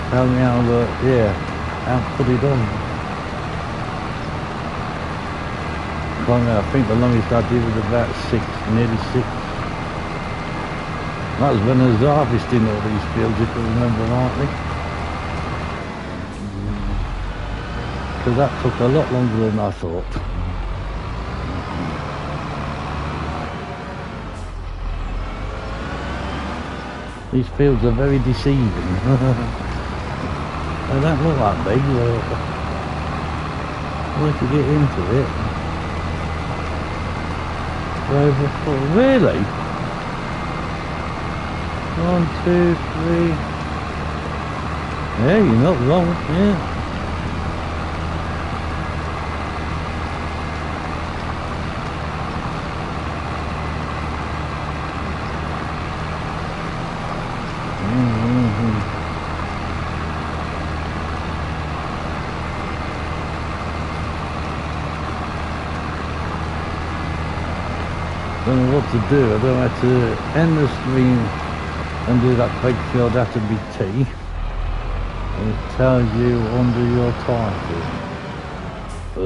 Tell me how to, how to put it on. I think the longest I did was about 6, nearly 6. That was when I was harvesting all these fields, if I remember rightly. Because that took a lot longer than I thought. These fields are very deceiving. They don't look like big. Once you get into it, they're over 4. Really? 1, 2, 3. Yeah, you're not wrong. Yeah. Don't know what to do. I don't have to end the stream and do that big field after BT. And it tells you under your title. I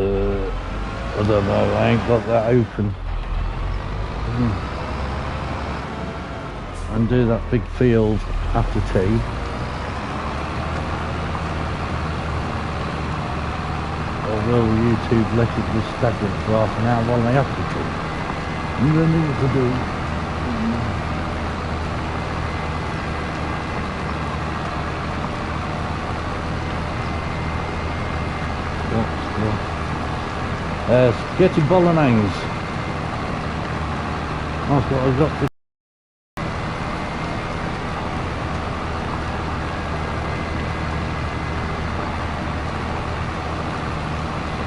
don't know, I ain't got that open. And do that big field after tea. Or will YouTube let it be stagnant for half an hour while they have to tea? You don't know what to do. Spaghetti bolognese. That's what I've got to.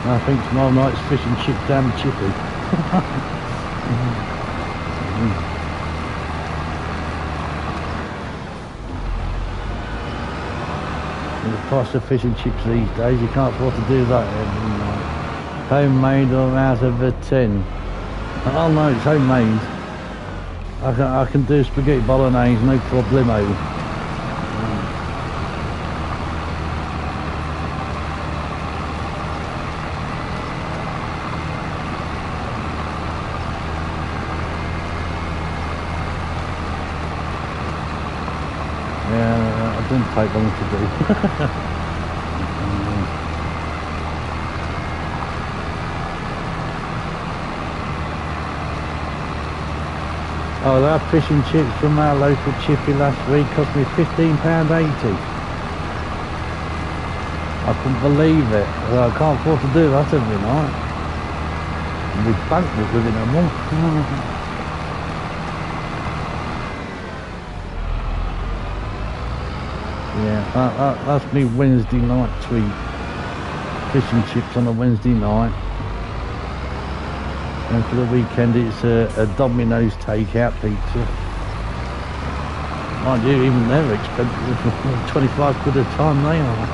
I think tomorrow night's fish and chips down the chippy. The price of fish and chips these days, you can't afford to do that every night. Homemade or out of a tin. Oh no, it's homemade. I can do spaghetti bolognese, no problemo. shouldn't take long to do. Oh, that fish and chips from our local chippy last week cost me £15.80. I couldn't believe it. Well, I can't afford to do that every night. And we bankrupt within a month. Yeah, that's me Wednesday night treat. Fish and chips on a Wednesday night. And for the weekend it's a Domino's takeout pizza. Mind you, even they're expensive. 25 quid a time they are.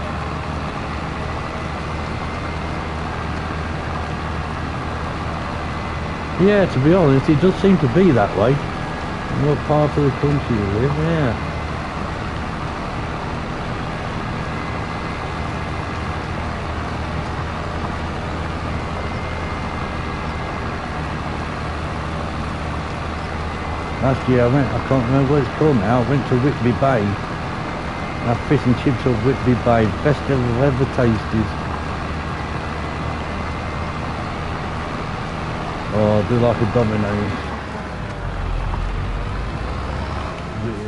Yeah, to be honest, it does seem to be that way. In what part of the country you live, yeah. Last year I can't remember what it's called now, I went to Whitby Bay. Had fish and chips at Whitby Bay, best I've ever tasted. Oh, I do like a Domino's.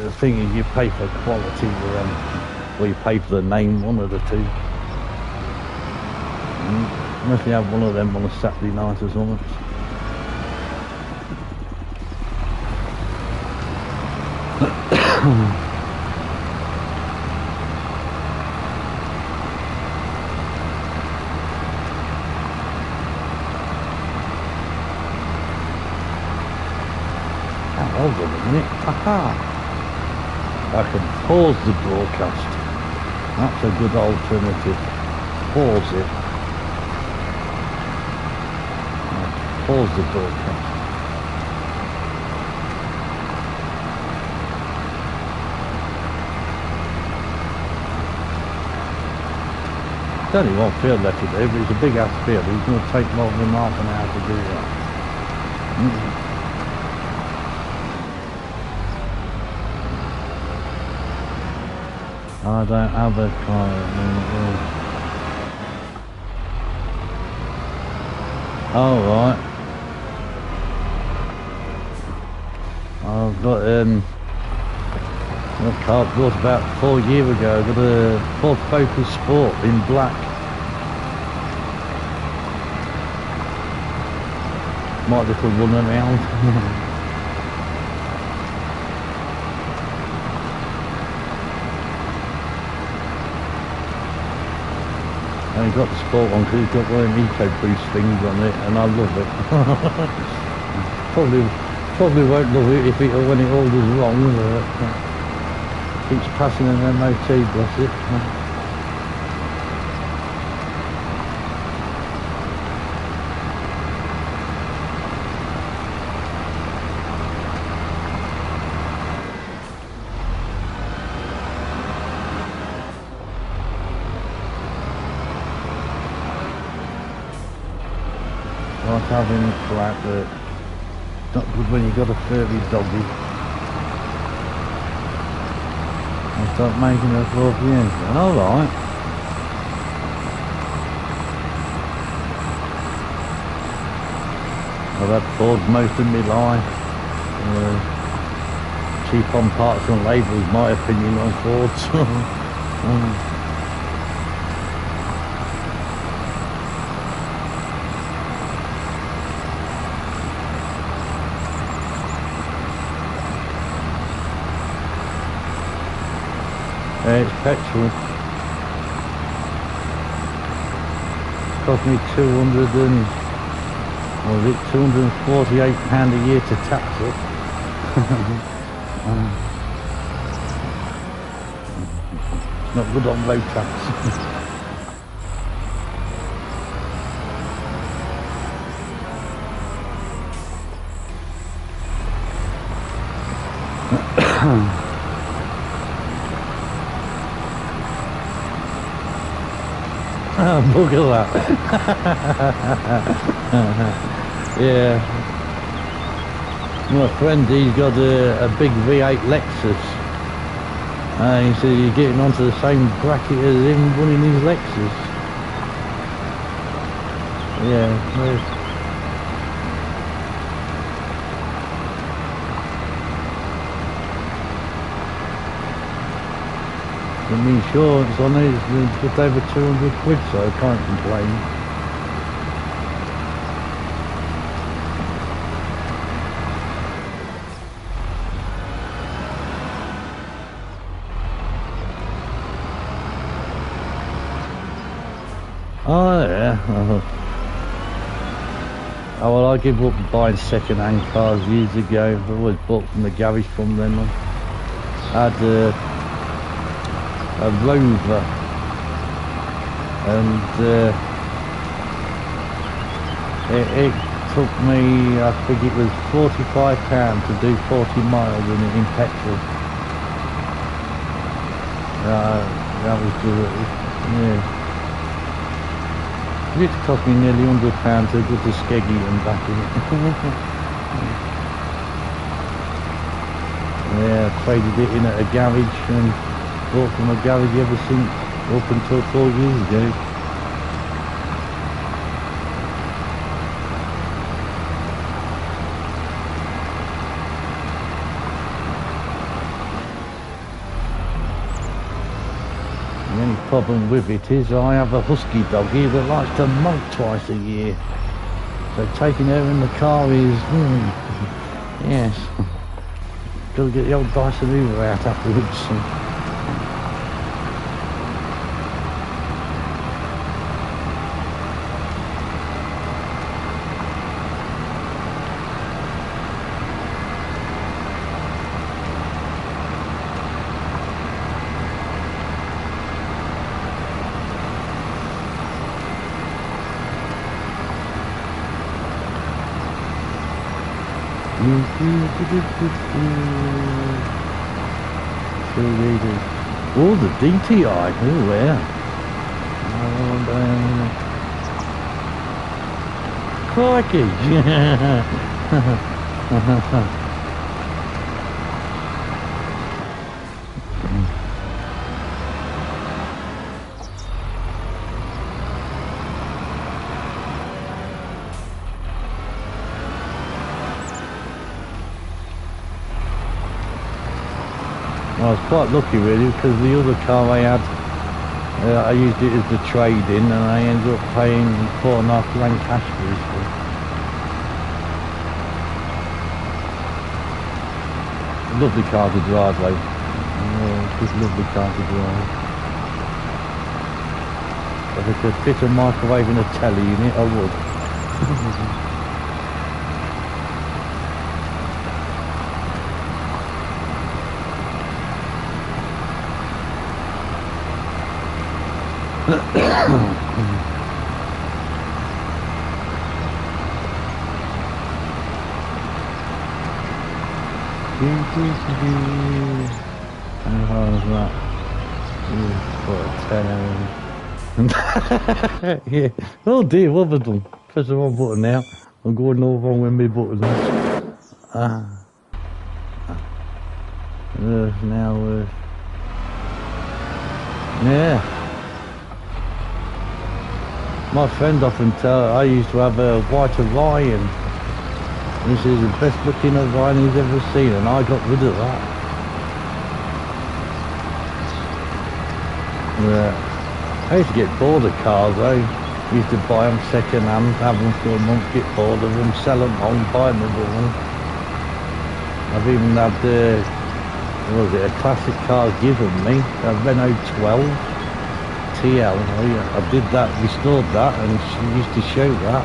The thing is, you pay for quality with them, or you pay for the name, one of the two. Unless you have one of them on a Saturday night or something. Hold on a minute. Aha! I can pause the broadcast. That's a good alternative. Pause it. Pause the broadcast. There's only one field left to do, but it's a big ass field. It's going to take more than half an hour to do that. I don't have a car. Oh right. I've got a car bought about 4 years ago. I've got a Ford Focus Sport in black. My little run around. I got the sport one because it's got one of them eco-boost things on it, and I love it. probably won't love it if when it all goes wrong. Keeps passing an MOT, bless it. Like having a flat, but it's not good when you've got a furry doggy. I start making a love you. Alright. I've had Fords most of my life. Cheap on parts and labels, my opinion on Fords. It's petrol. Cost me £248 a year to tax it. It's not good on road tax. Look at that. Yeah. My friend, he's got a big V8 Lexus, And he said you're getting onto the same bracket as him winning his Lexus. Yeah, well, and the insurance on it is just over 200 quid, so I can't complain. Oh yeah. Oh well, I gave up buying second-hand cars years ago. I always bought from the garage from them. I had a Rover, and it took me, I think it was £45 to do 40 miles in it in petrol. That was good. Yeah. It cost me nearly £100 to go to Skeggy and back in it. Yeah, I traded it in at a garage and bought from a garage ever since, up until 4 years ago. The only problem with it is I have a husky dog here that likes to molt twice a year. So taking her in the car is, yes. Got to get the old Dyson Hoover out afterwards. Oh, the DTI. Oh, yeah. Crikey. I was quite lucky really, because the other car I had, I used it as the trade-in and I ended up paying £4.5 cash for it. Lovely car to drive though. Yeah, just lovely car to drive. If I could fit a microwave and a telly in it, I would. How hard is that? What, 10 hours? Yeah. Oh dear, what have I done? Press the wrong button now. I'm going all wrong with my buttons. Now, yeah. My friend often tell I used to have a white Orion. This is the best looking Orion he's ever seen, and I got rid of that. Yeah. I used to get bored of cars though. Used to buy them second hand, have them for a month, get bored of them, sell them home, buy another one. I've even had what was it, a classic car given me, a Renault 12 TL. I did that, restored that, and she used to show that.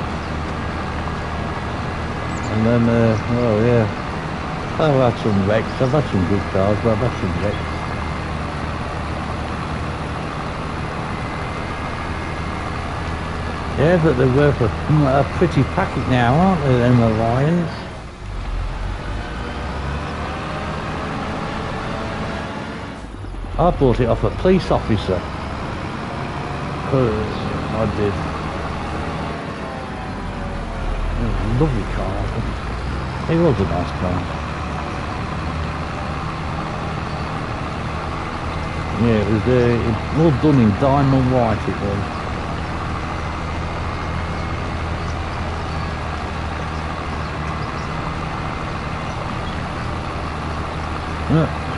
And then, oh yeah, I've had some wrecks. I've had some good cars, but I've had some wrecks. Yeah, but they're worth a pretty packet now, aren't they, them Orions? I bought it off a police officer. I did. It was a lovely car. It was a nice car. Yeah, it was all done in diamond white, it was.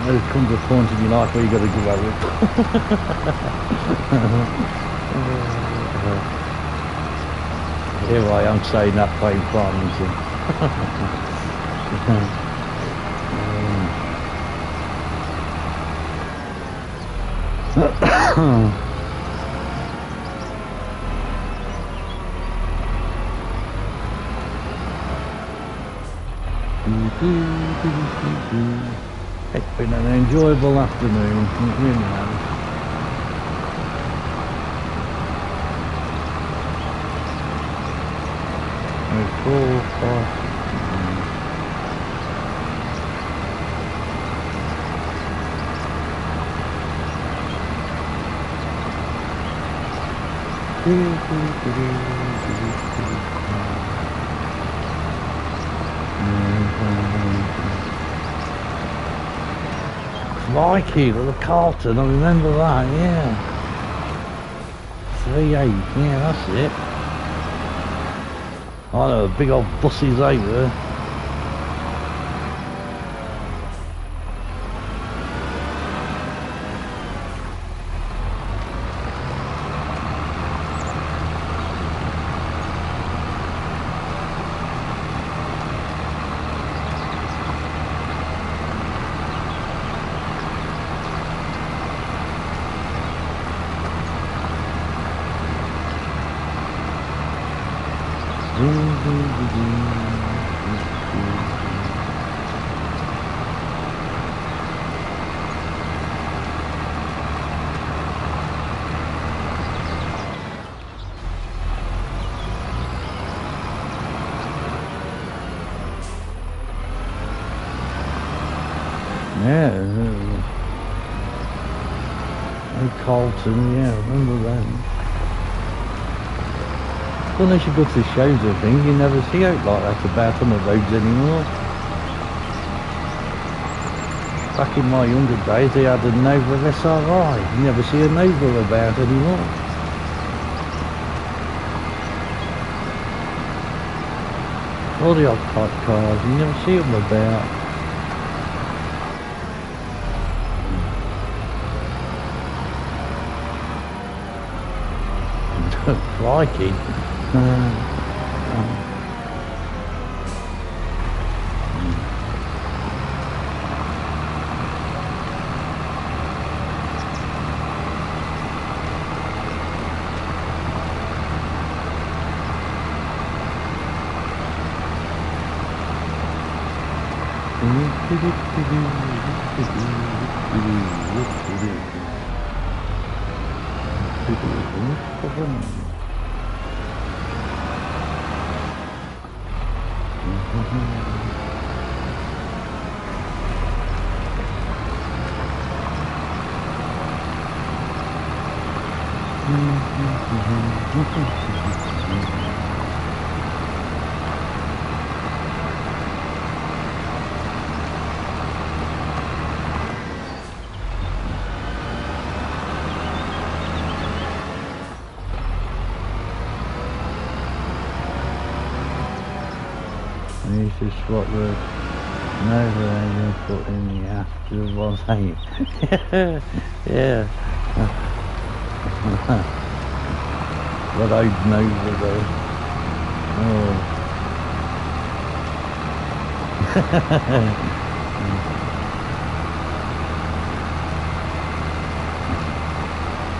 There comes a point in your life where you got to grow it. Here I am saying that playing Farmington. It's been an enjoyable afternoon, it really has. Four, five, Crikey, the Carlton, I remember that, yeah. 3-8, yeah, that's it. I know, big old buses out there. Yeah, Carlton, yeah, I remember that. Unless you go to shows or things, you never see out like that about on the roads anymore. Back in my younger days, they had a Nova SRI. You never see a Nova about anymore. All the old type cars, you never see them about. Crikey. This is what the Nova engine put in the after was, ain't it? Yeah. What I'd Nova though. Oh.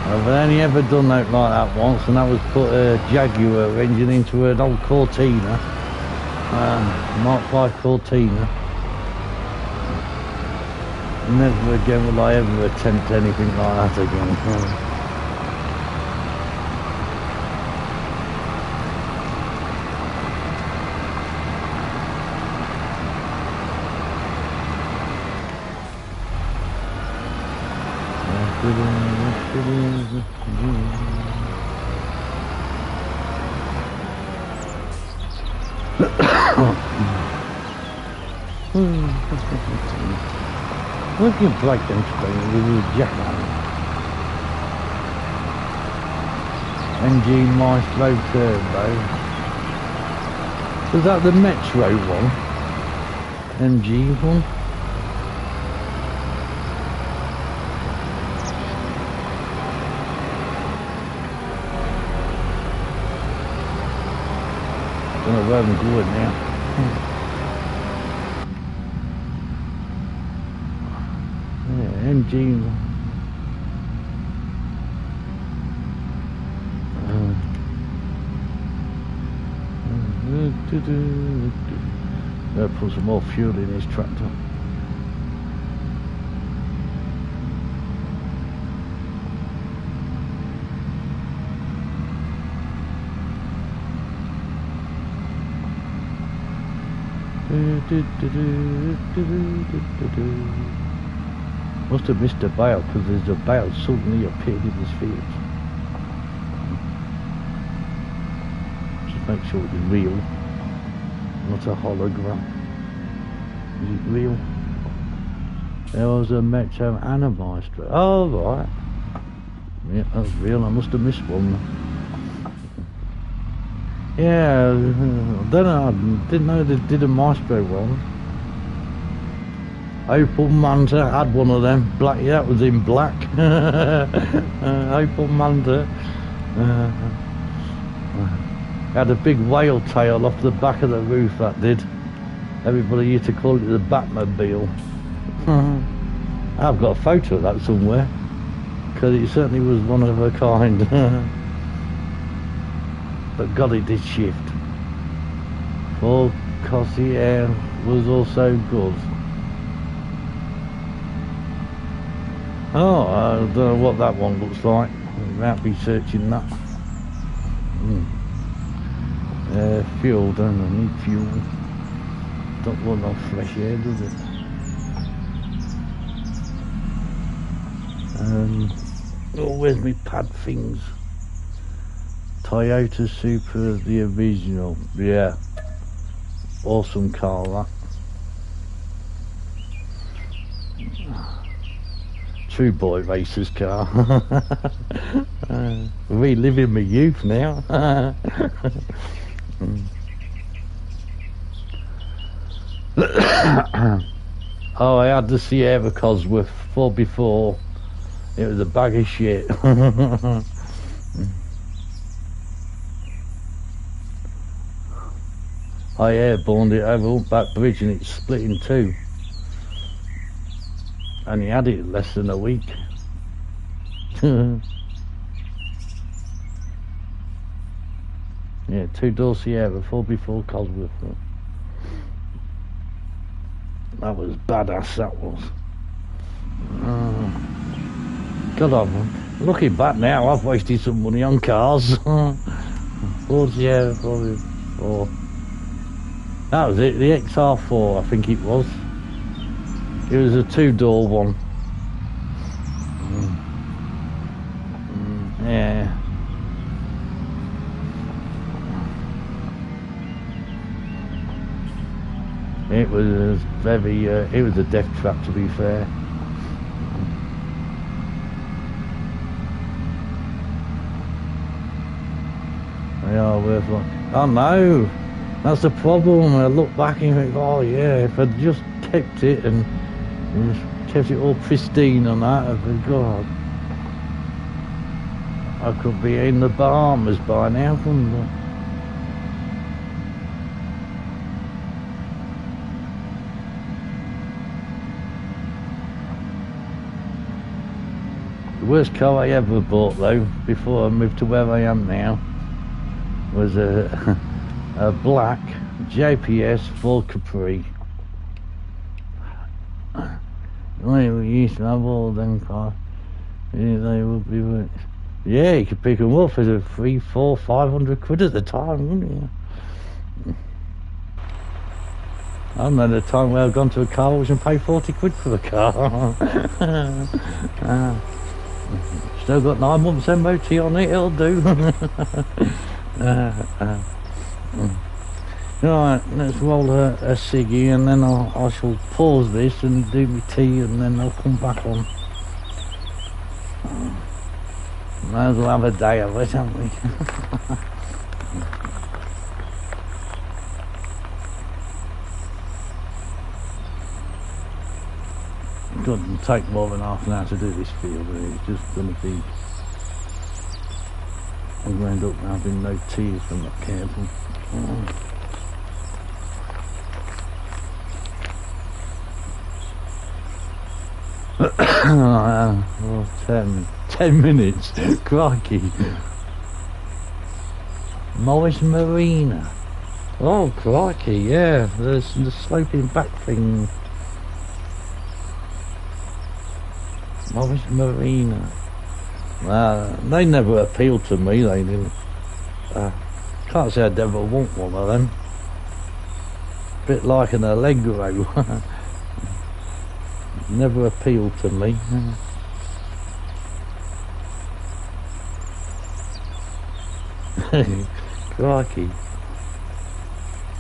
I've only ever done that like that once, and that was put a Jaguar engine into an old Cortina. Mark 5 Cortina. Never again will I ever attempt anything like that again. Look at break them springs with your jack on. MG Maestro Turbo. Was that the Metro one? MG one? I don't know where I'm going now. Yeah, MG one. Gotta put some more fuel in his tractor. Must have missed a bale because there's a bale suddenly appeared in his field. Just make sure it's real, not a hologram. Is it real? There was a Metro and a Maestro. Oh right. Yeah, that's real. I must have missed one. Yeah, I don't know, I didn't know they did a Maestro one. Opel Manta had one of them, black, yeah, it was in black. Opel Manta. Had a big whale tail off the back of the roof, that did. Everybody used to call it the Batmobile. I've got a photo of that somewhere, because it certainly was one of a kind. But God, it did shift. Ford Corsair was also good. Oh, I don't know what that one looks like without researching that. Fuel, don't I? Need fuel. Don't want no fresh air, does it? Oh, where's my pad things? Toyota Supra, the original. Yeah. Awesome car, that. True boy racer's car. Reliving my youth now. Oh, I had the Sierra Cosworth 4x4. It was a bag of shit. I airborned it over Humpback Bridge and it split in two. And he had it less than a week. Yeah, two-door Sierra, 4x4 Cosworth. That was badass, that was. God, I'm looking back now, I've wasted some money on cars. Ford Sierra, 4x4. That was it, the XR4 I think it was. It was a two-door one. Yeah. It was very, it was a death trap, to be fair. They are worth like, oh no, that's the problem. I look back and think, oh yeah, if I'd just kept it and kept it all pristine and that, I think, God, I could be in the Bahamas by now, couldn't I? The worst car I ever bought though, before I moved to where I am now, was a black JPS Ford Capri. We used to have all them cars. Yeah, they would be. Yeah, you could pick them up for the 300, 400, 500 quid at the time, wouldn't you? I remember the time where I've gone to a car wash and paid 40 quid for the car. Still got 9 months MOT on it, it'll do. Right, let's roll a ciggy and then I shall pause this and do my tea and then I'll come back on. Might as well have a day of it, haven't we? It doesn't take more than half an hour to do this field, and it's just going to be... I'm going to end up having no tea if I'm not careful. Oh, 10 minutes, crikey. Morris Marina. Oh, crikey, yeah, there's the sloping back thing. Morris Marina. They never appealed to me, they didn't. Can't say I'd ever want one of them. Bit like an Allegro. Never appealed to me. Crikey.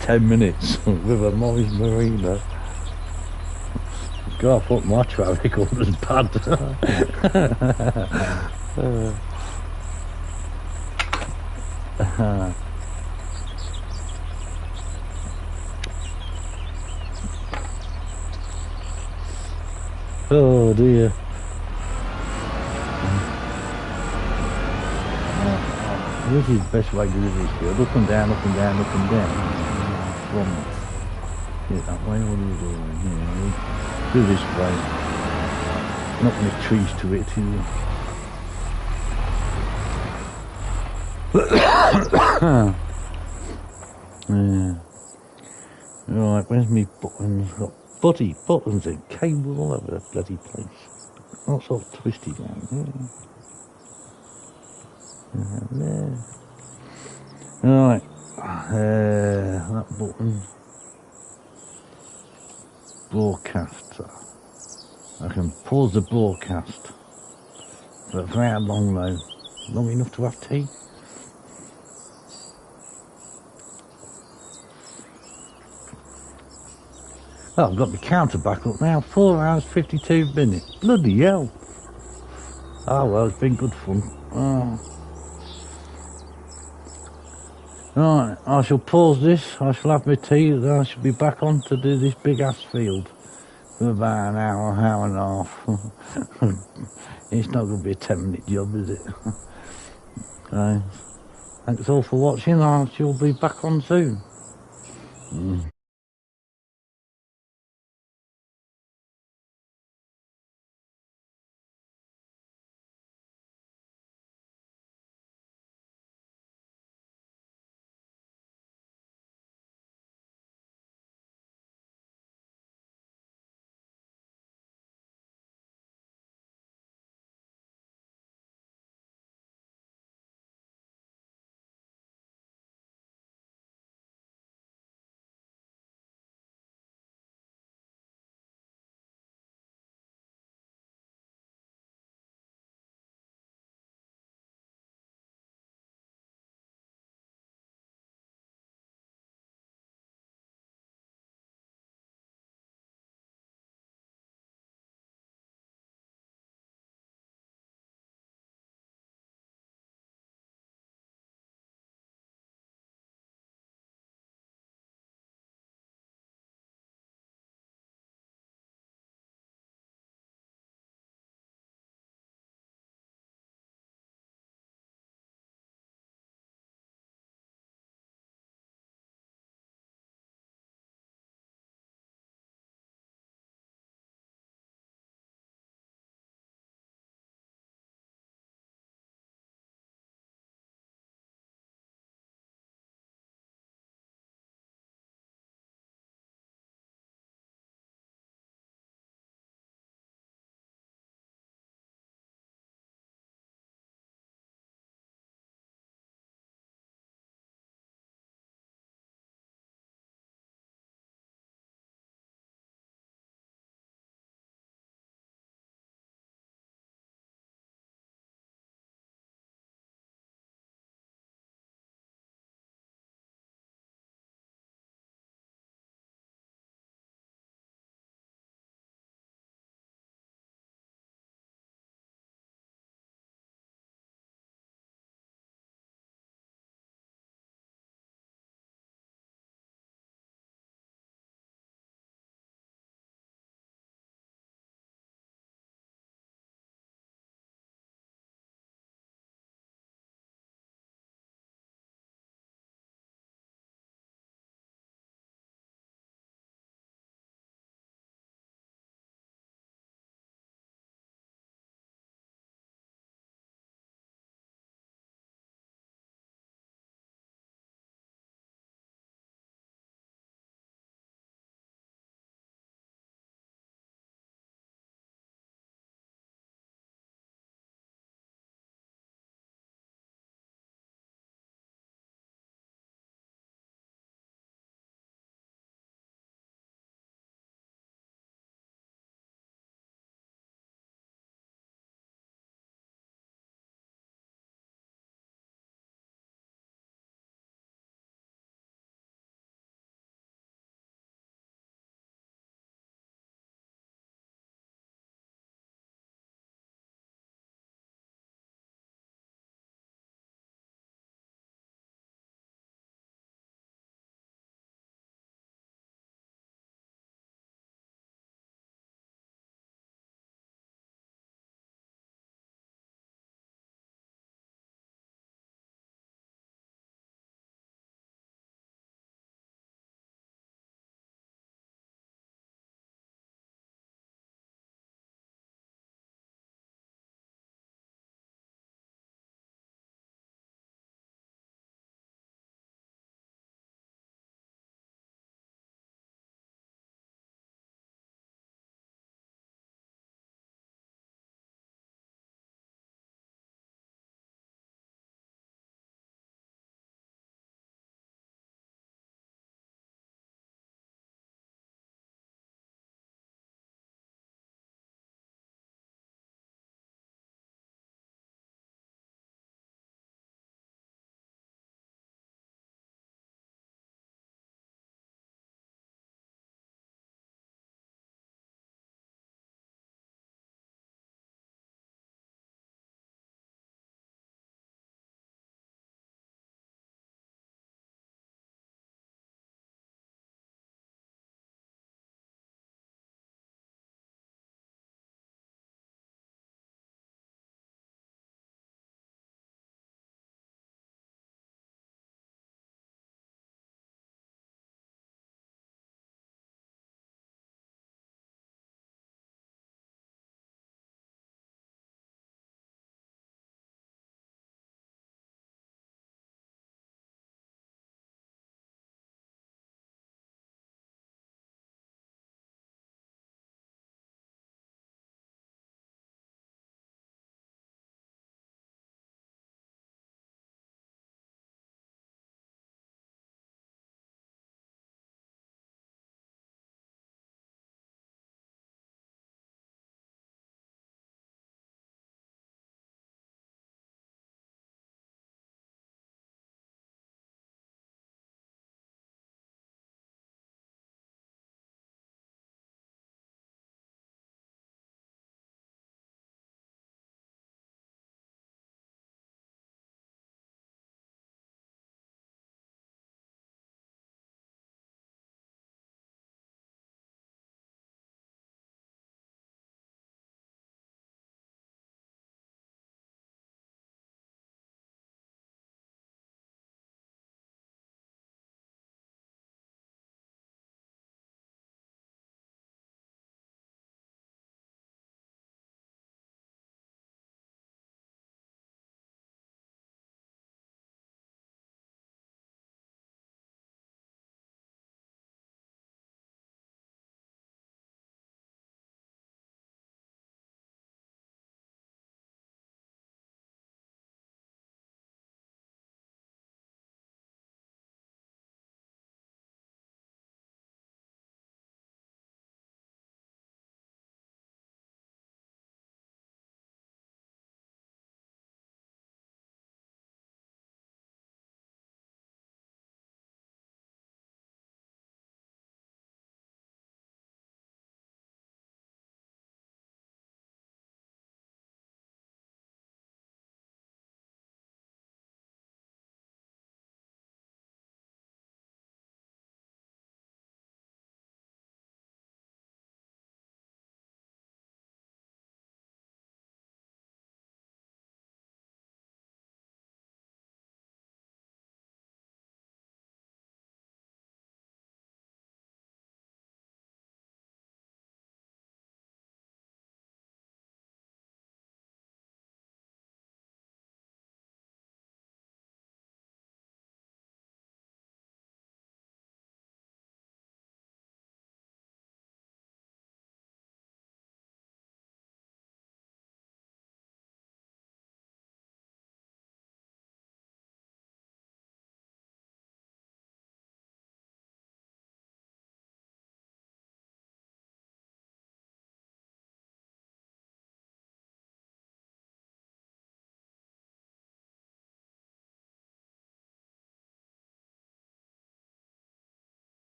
10 minutes with a Morris Marina. God, I thought my traffic was bad. Oh dear. Which is the best way to do this field? Up and down, up and down, up and down. One. Yeah, that way, what do you do? Yeah, do this way. Not many trees to it, yeah. Right, where's me buttons? Got buttons and cables all over the bloody place. All sort of twisty down there. Right, that button. Broadcaster. I can pause the broadcast. But for how long though? Long enough to have tea? Oh, I've got the counter back up now. 4 hours 52 minutes. Bloody hell. Oh well, it's been good fun. Oh. Right, I shall pause this. I shall have my tea, then I shall be back on to do this big ass field for about an hour, hour and a half. It's not going to be a 10-minute job, is it? So, thanks all for watching. I shall be back on soon.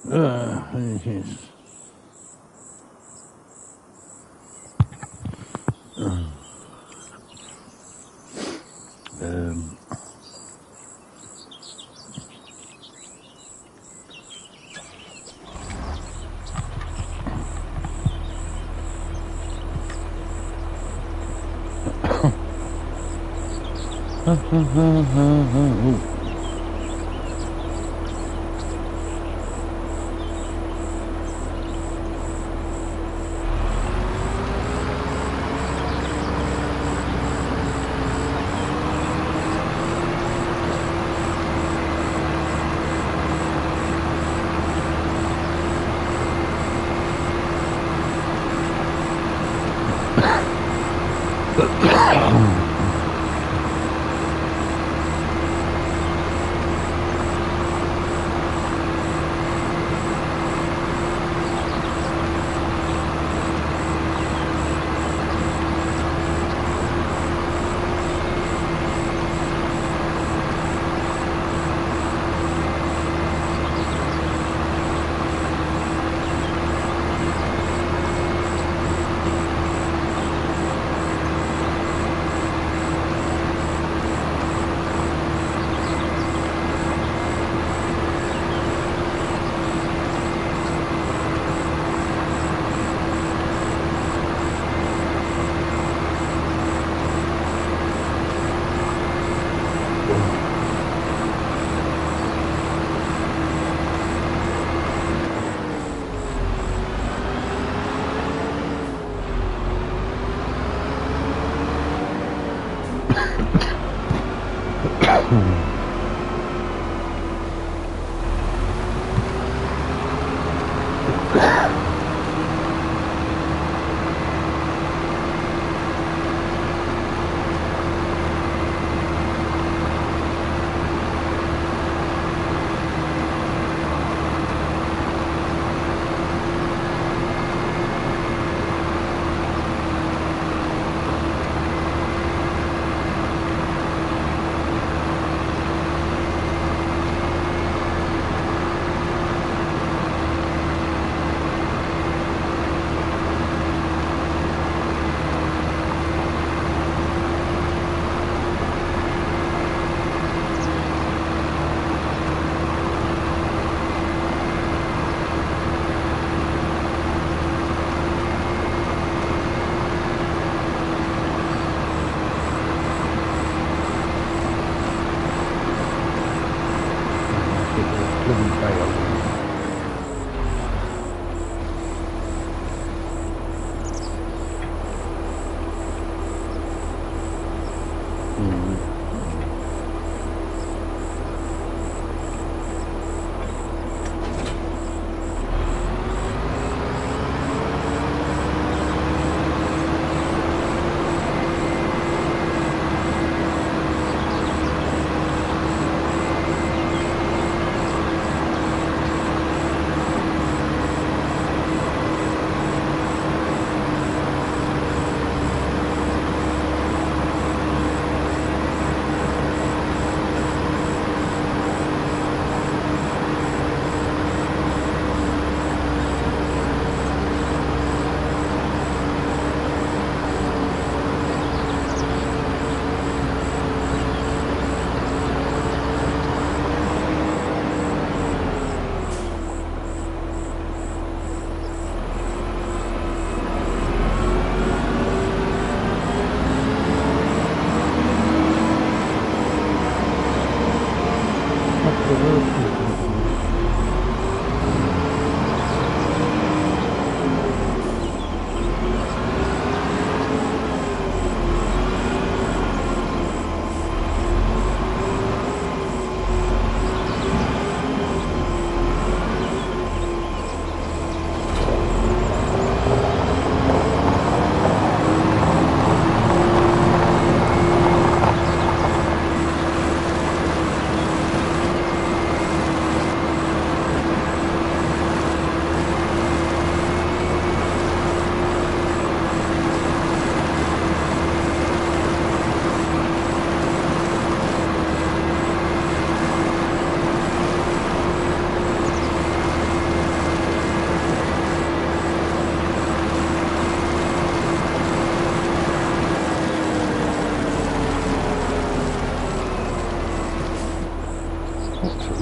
Yes. Oh.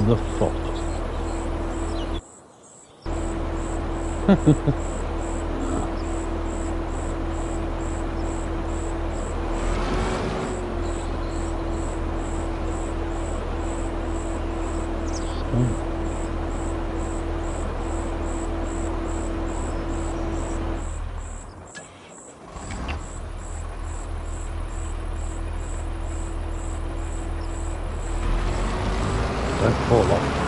the fop. Don't fall off.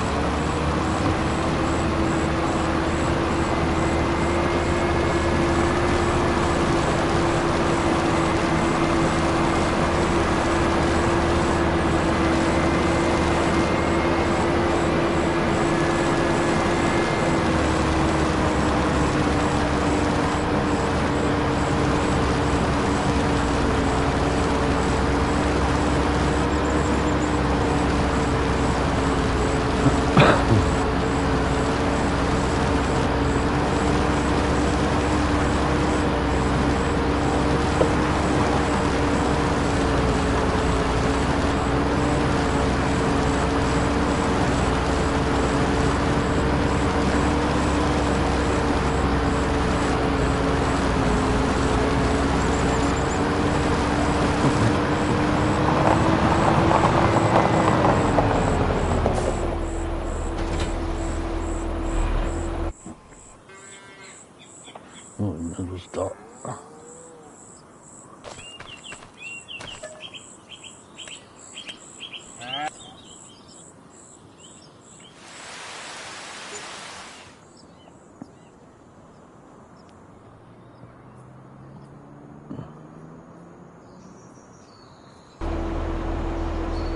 Oh, another stop.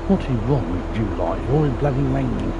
What is wrong with July? It's always bloody raining.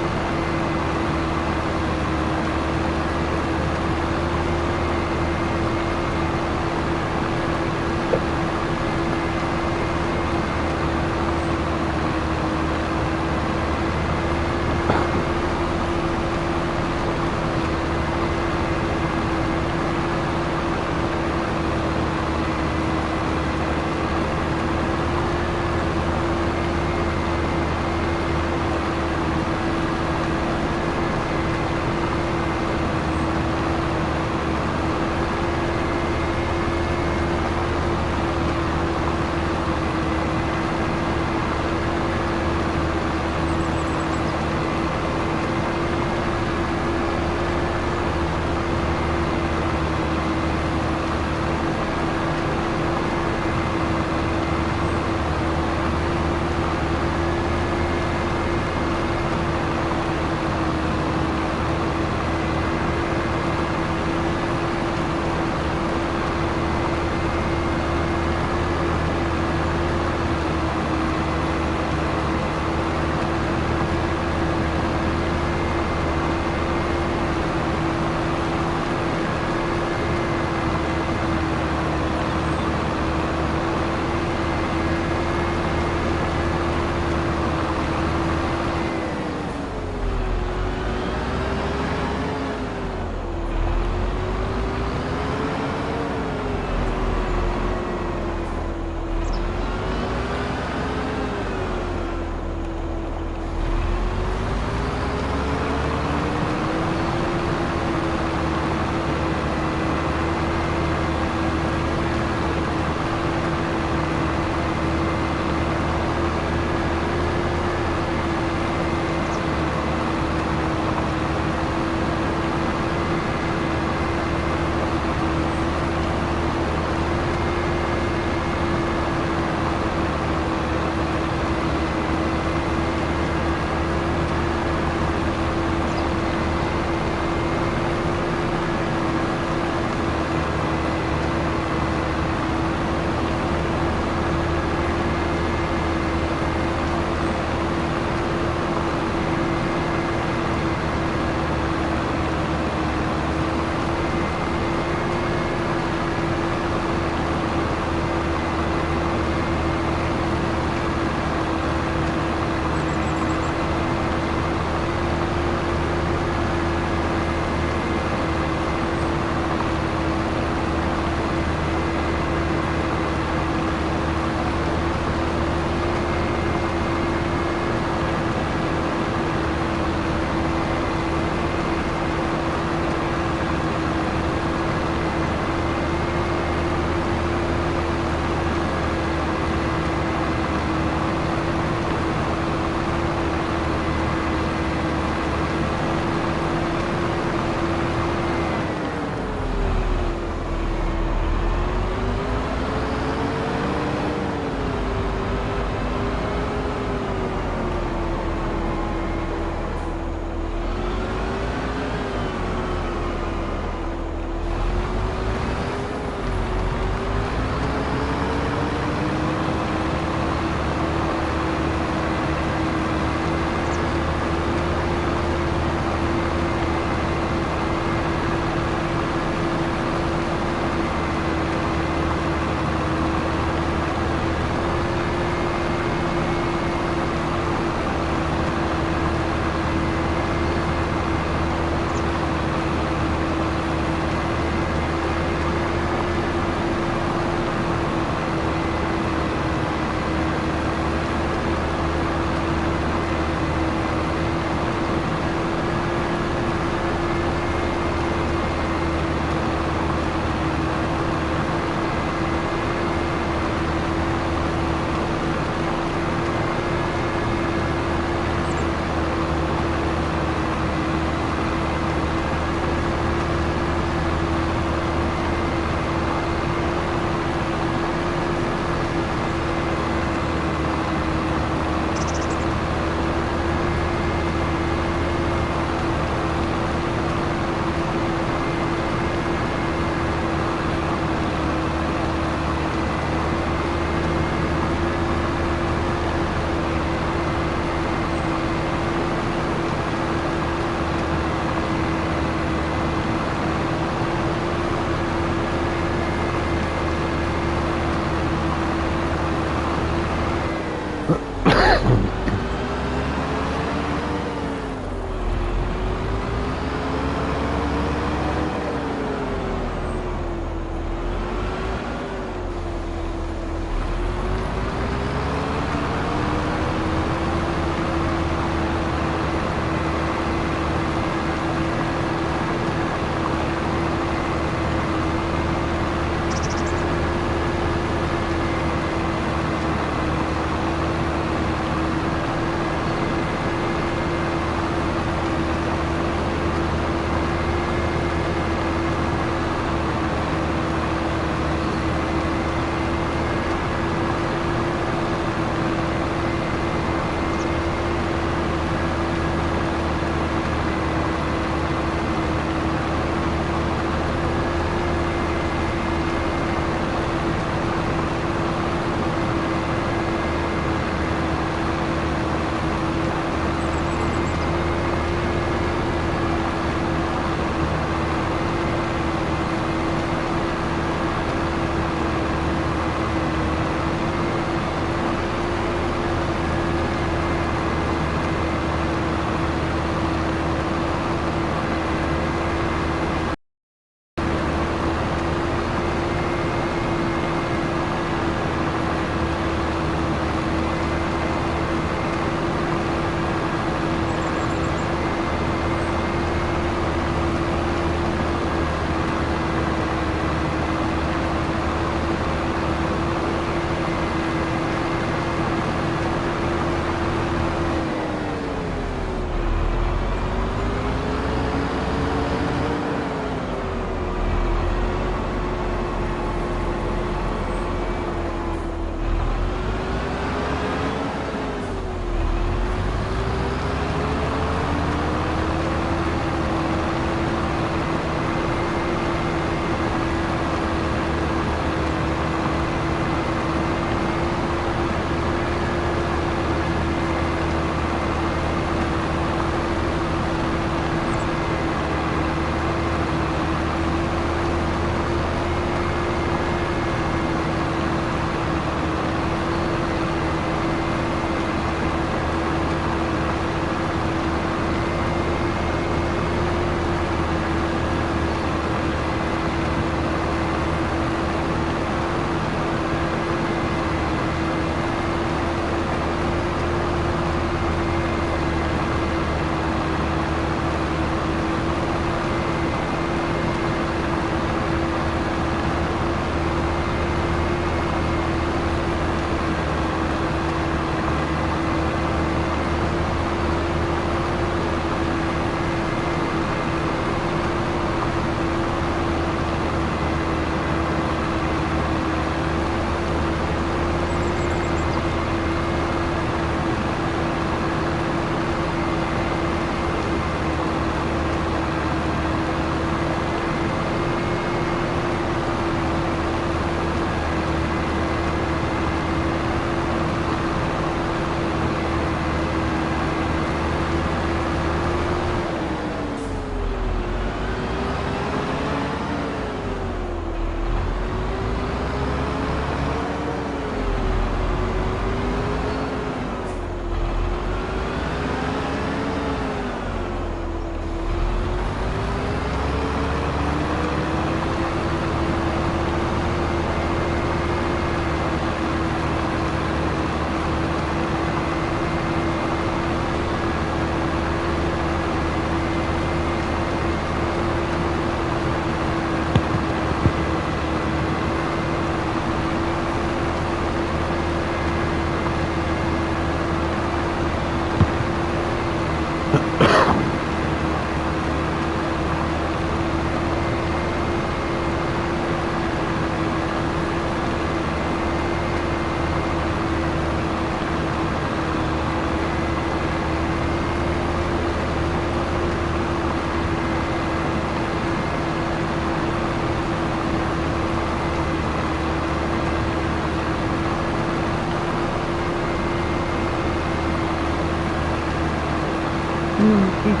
Monkey.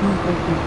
Monkey.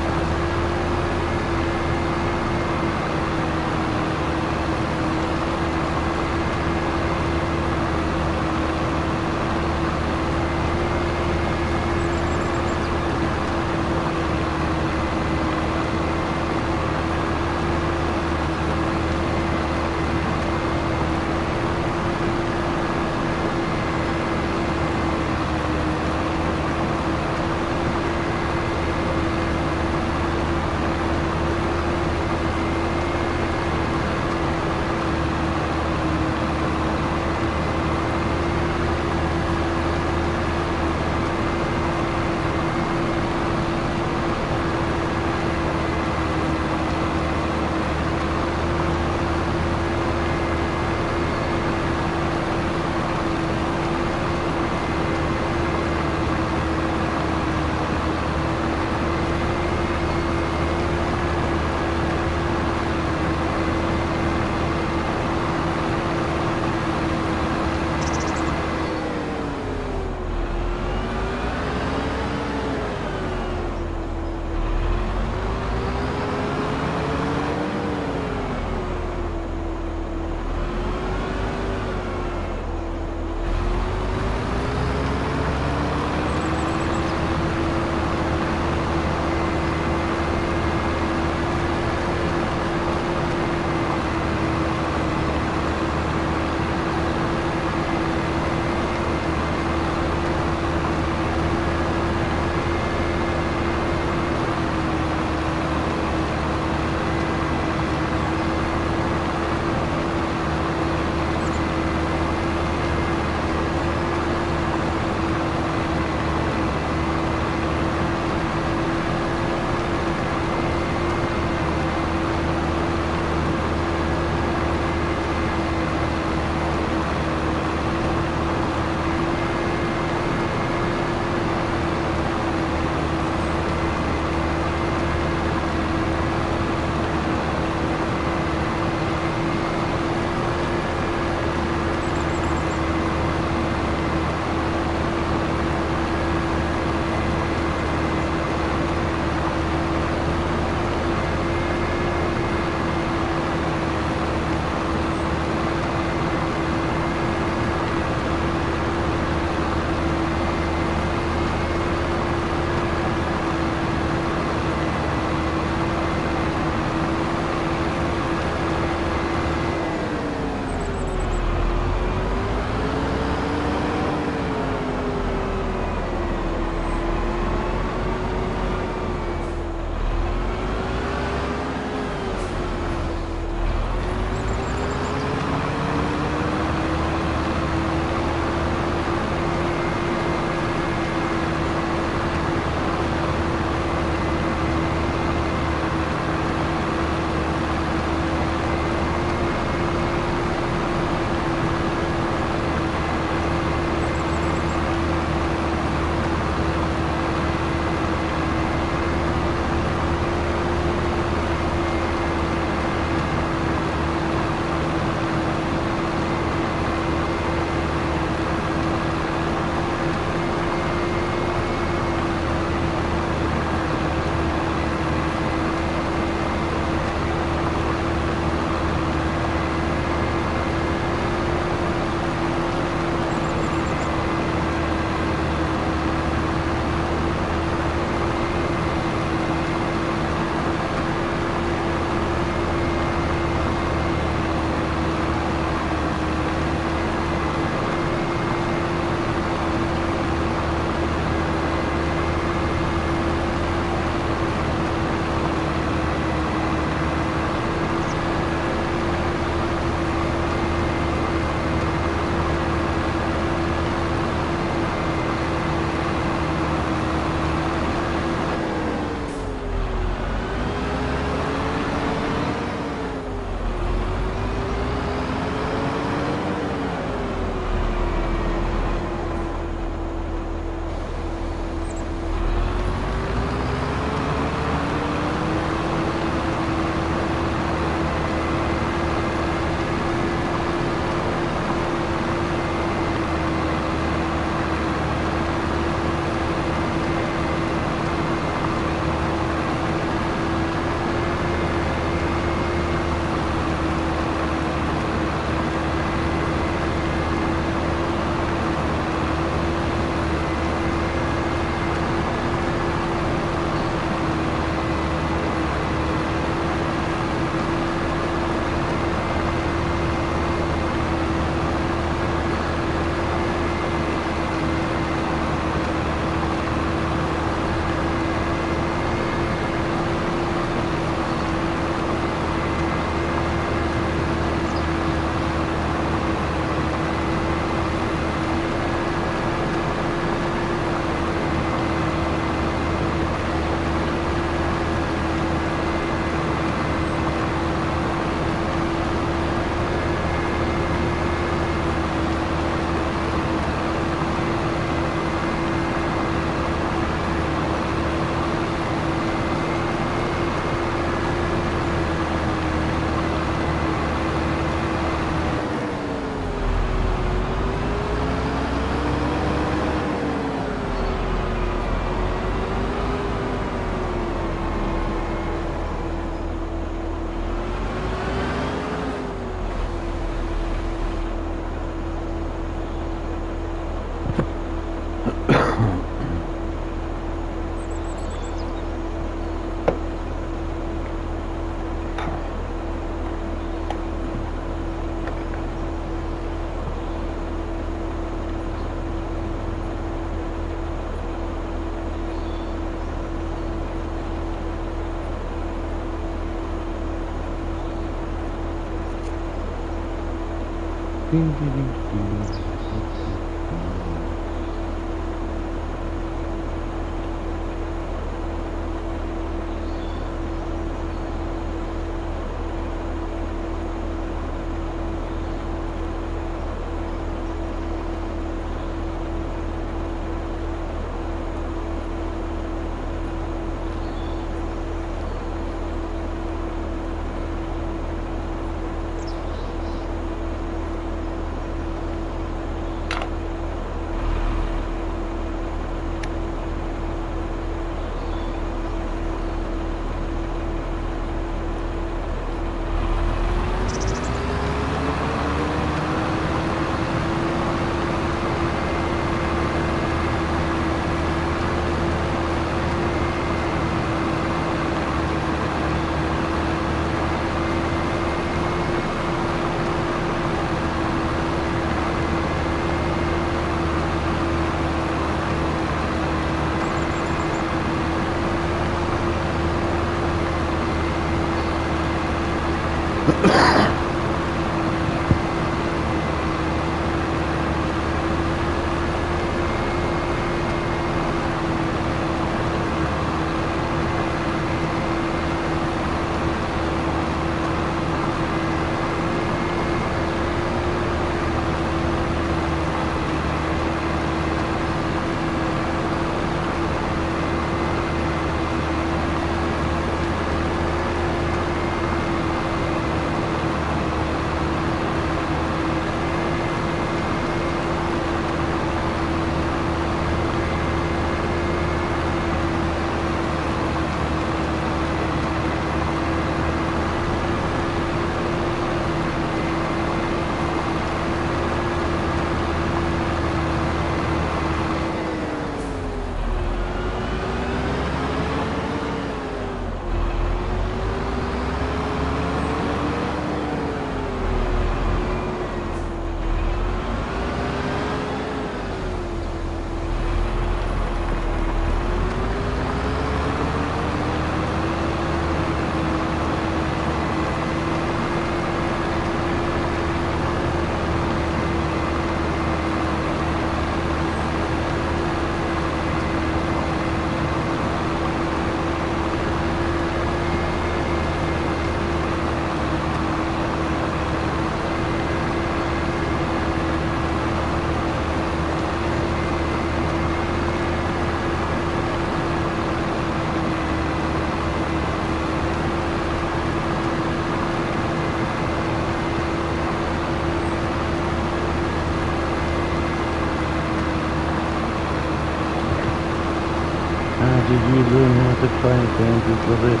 did you learn how to play games with it?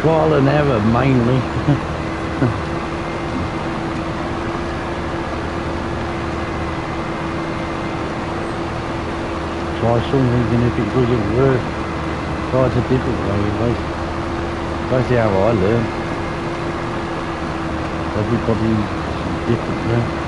Trial and error mainly. Try something and if it doesn't work, try it a different way. That's how I learn. Everybody's different now.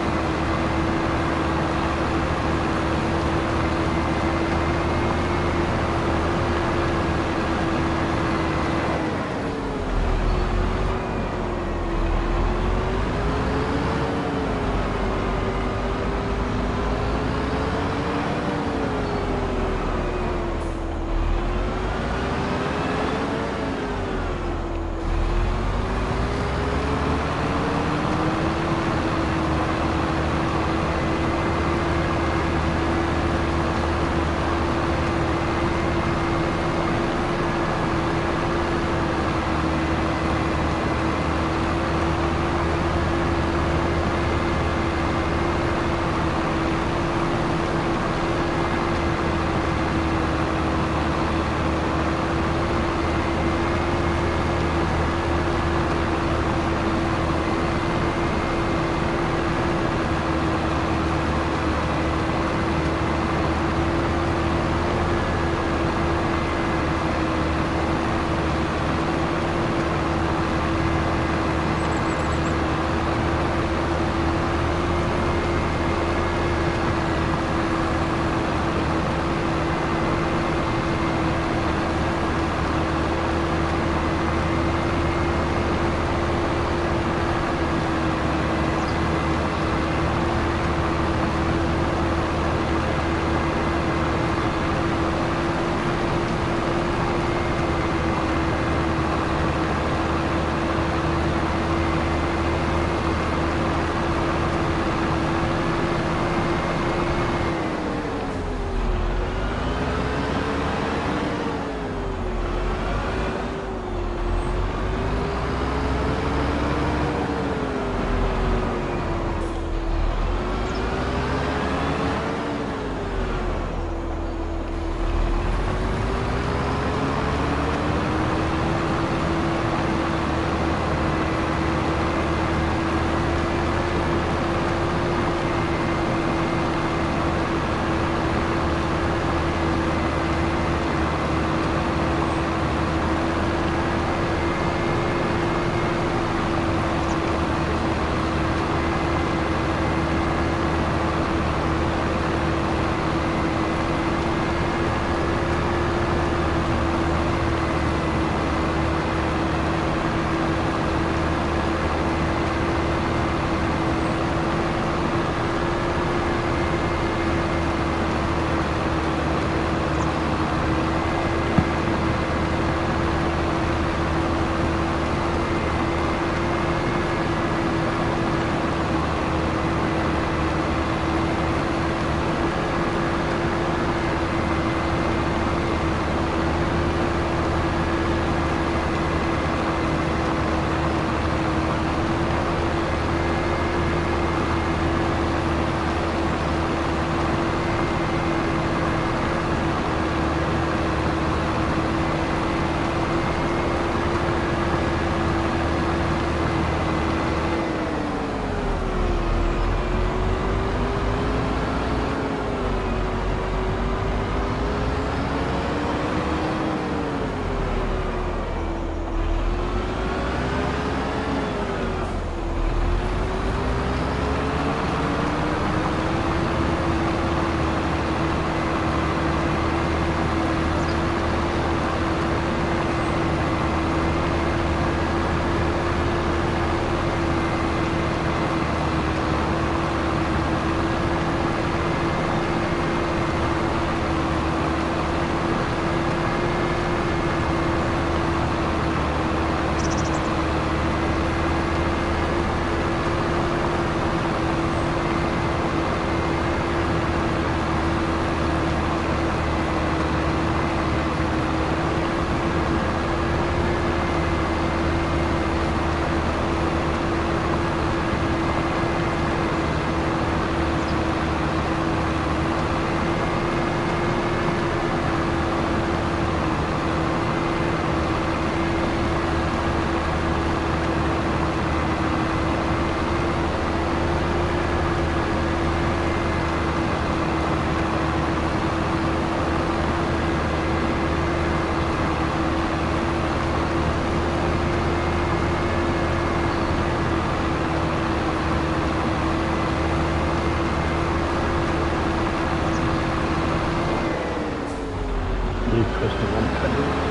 really press the wrong pedal.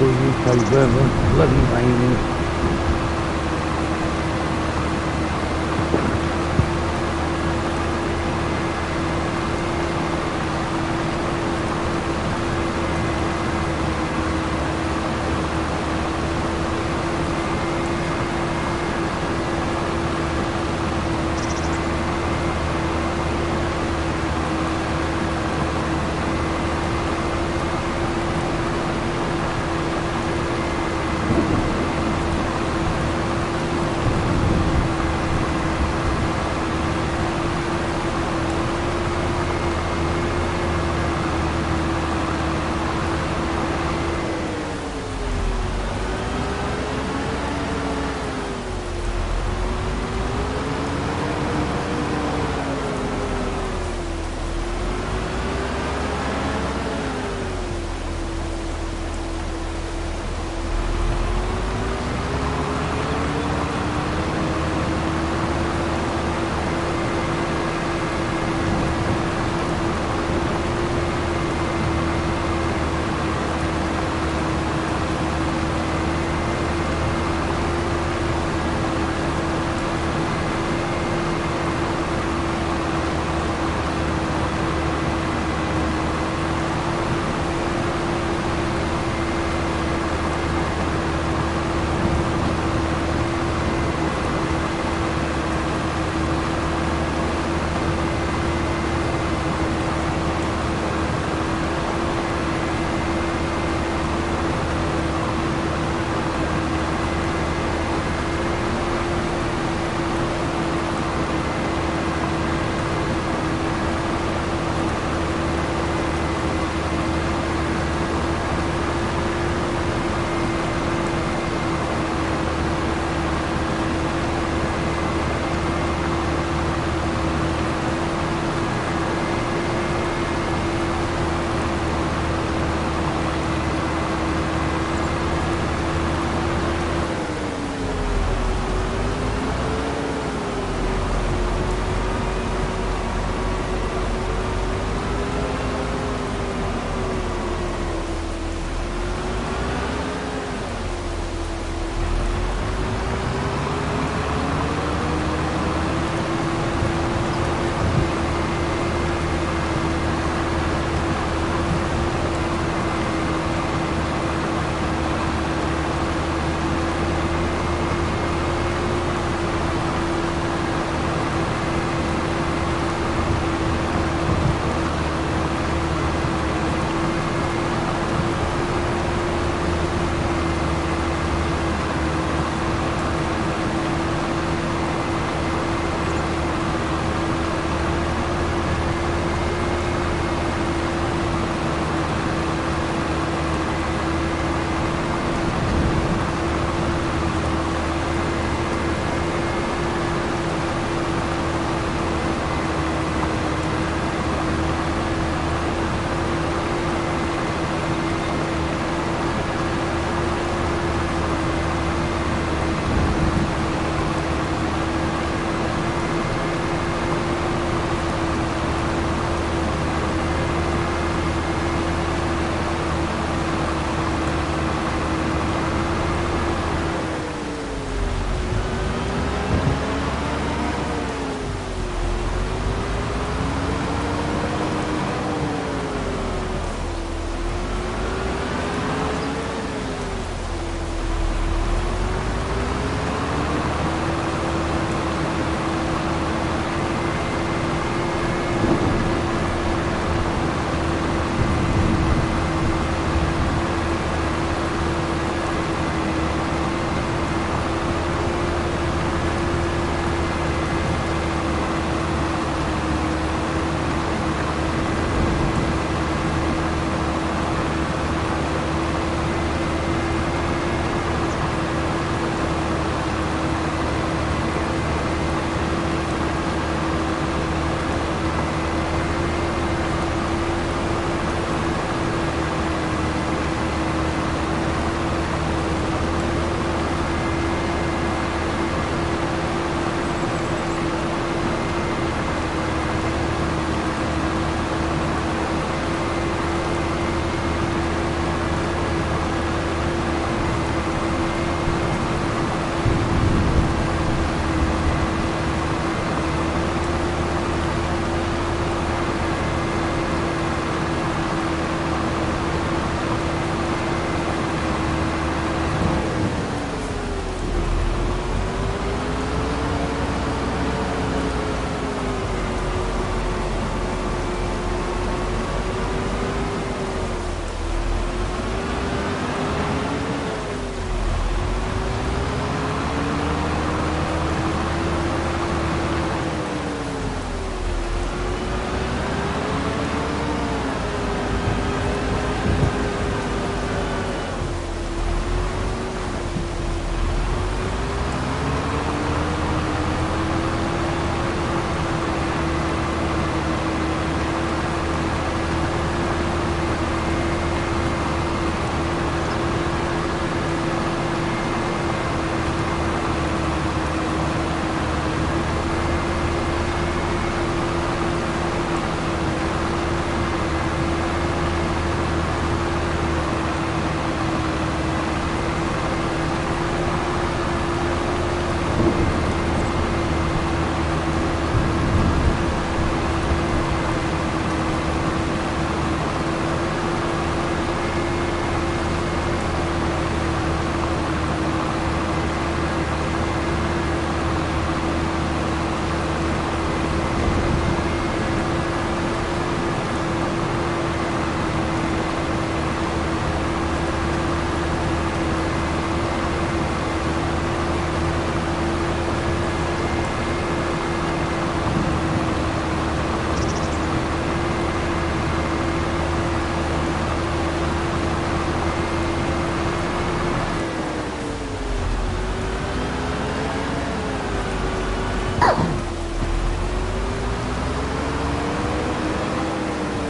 typical UK weather, bloody raining.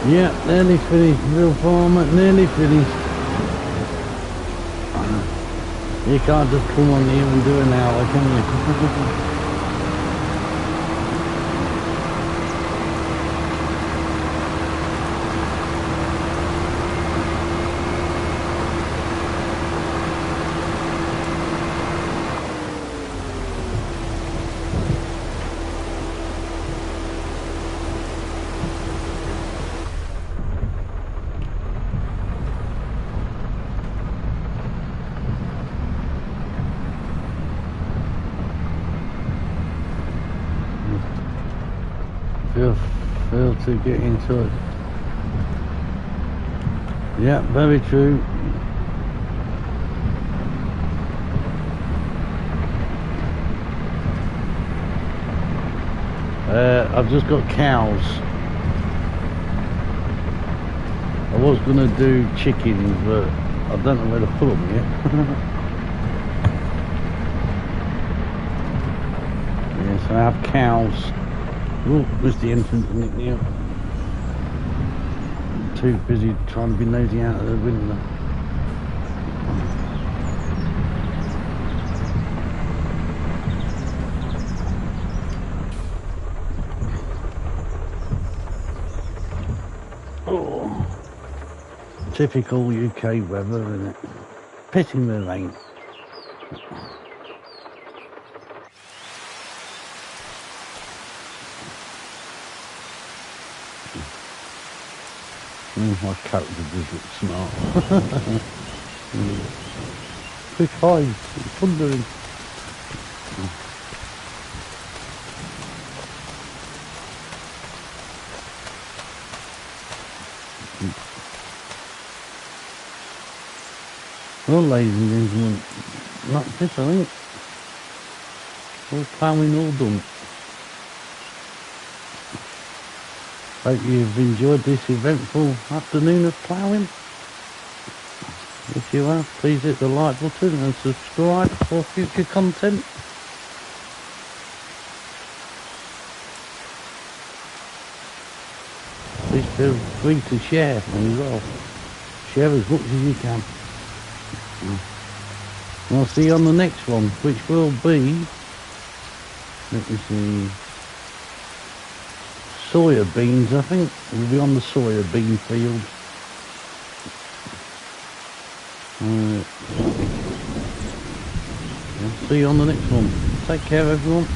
Yeah, nearly finished, real farmer, nearly finished. You can't just come on here and do an hour, can you? Feel to get into it. Yeah, very true. I've just got cows. I was gonna do chickens, but I don't know where to put them yet. Yes, I have cows. Oh, there's the entrance in it now. I'm too busy trying to be nosy out of the window. Oh, typical UK weather, isn't it? Pissing the rain. My character does look smart. Quick eyes, thundering. Well, ladies and gentlemen, that's it, I think. All ploughing all done. Hope you've enjoyed this eventful afternoon of ploughing. If you have, please hit the like button and subscribe for future content. Please feel free to share as well. Share as much as you can. And I'll see you on the next one, which will be, let me see, soya beans, I think. We'll be on the soya bean field. I'll see you on the next one. Take care, everyone.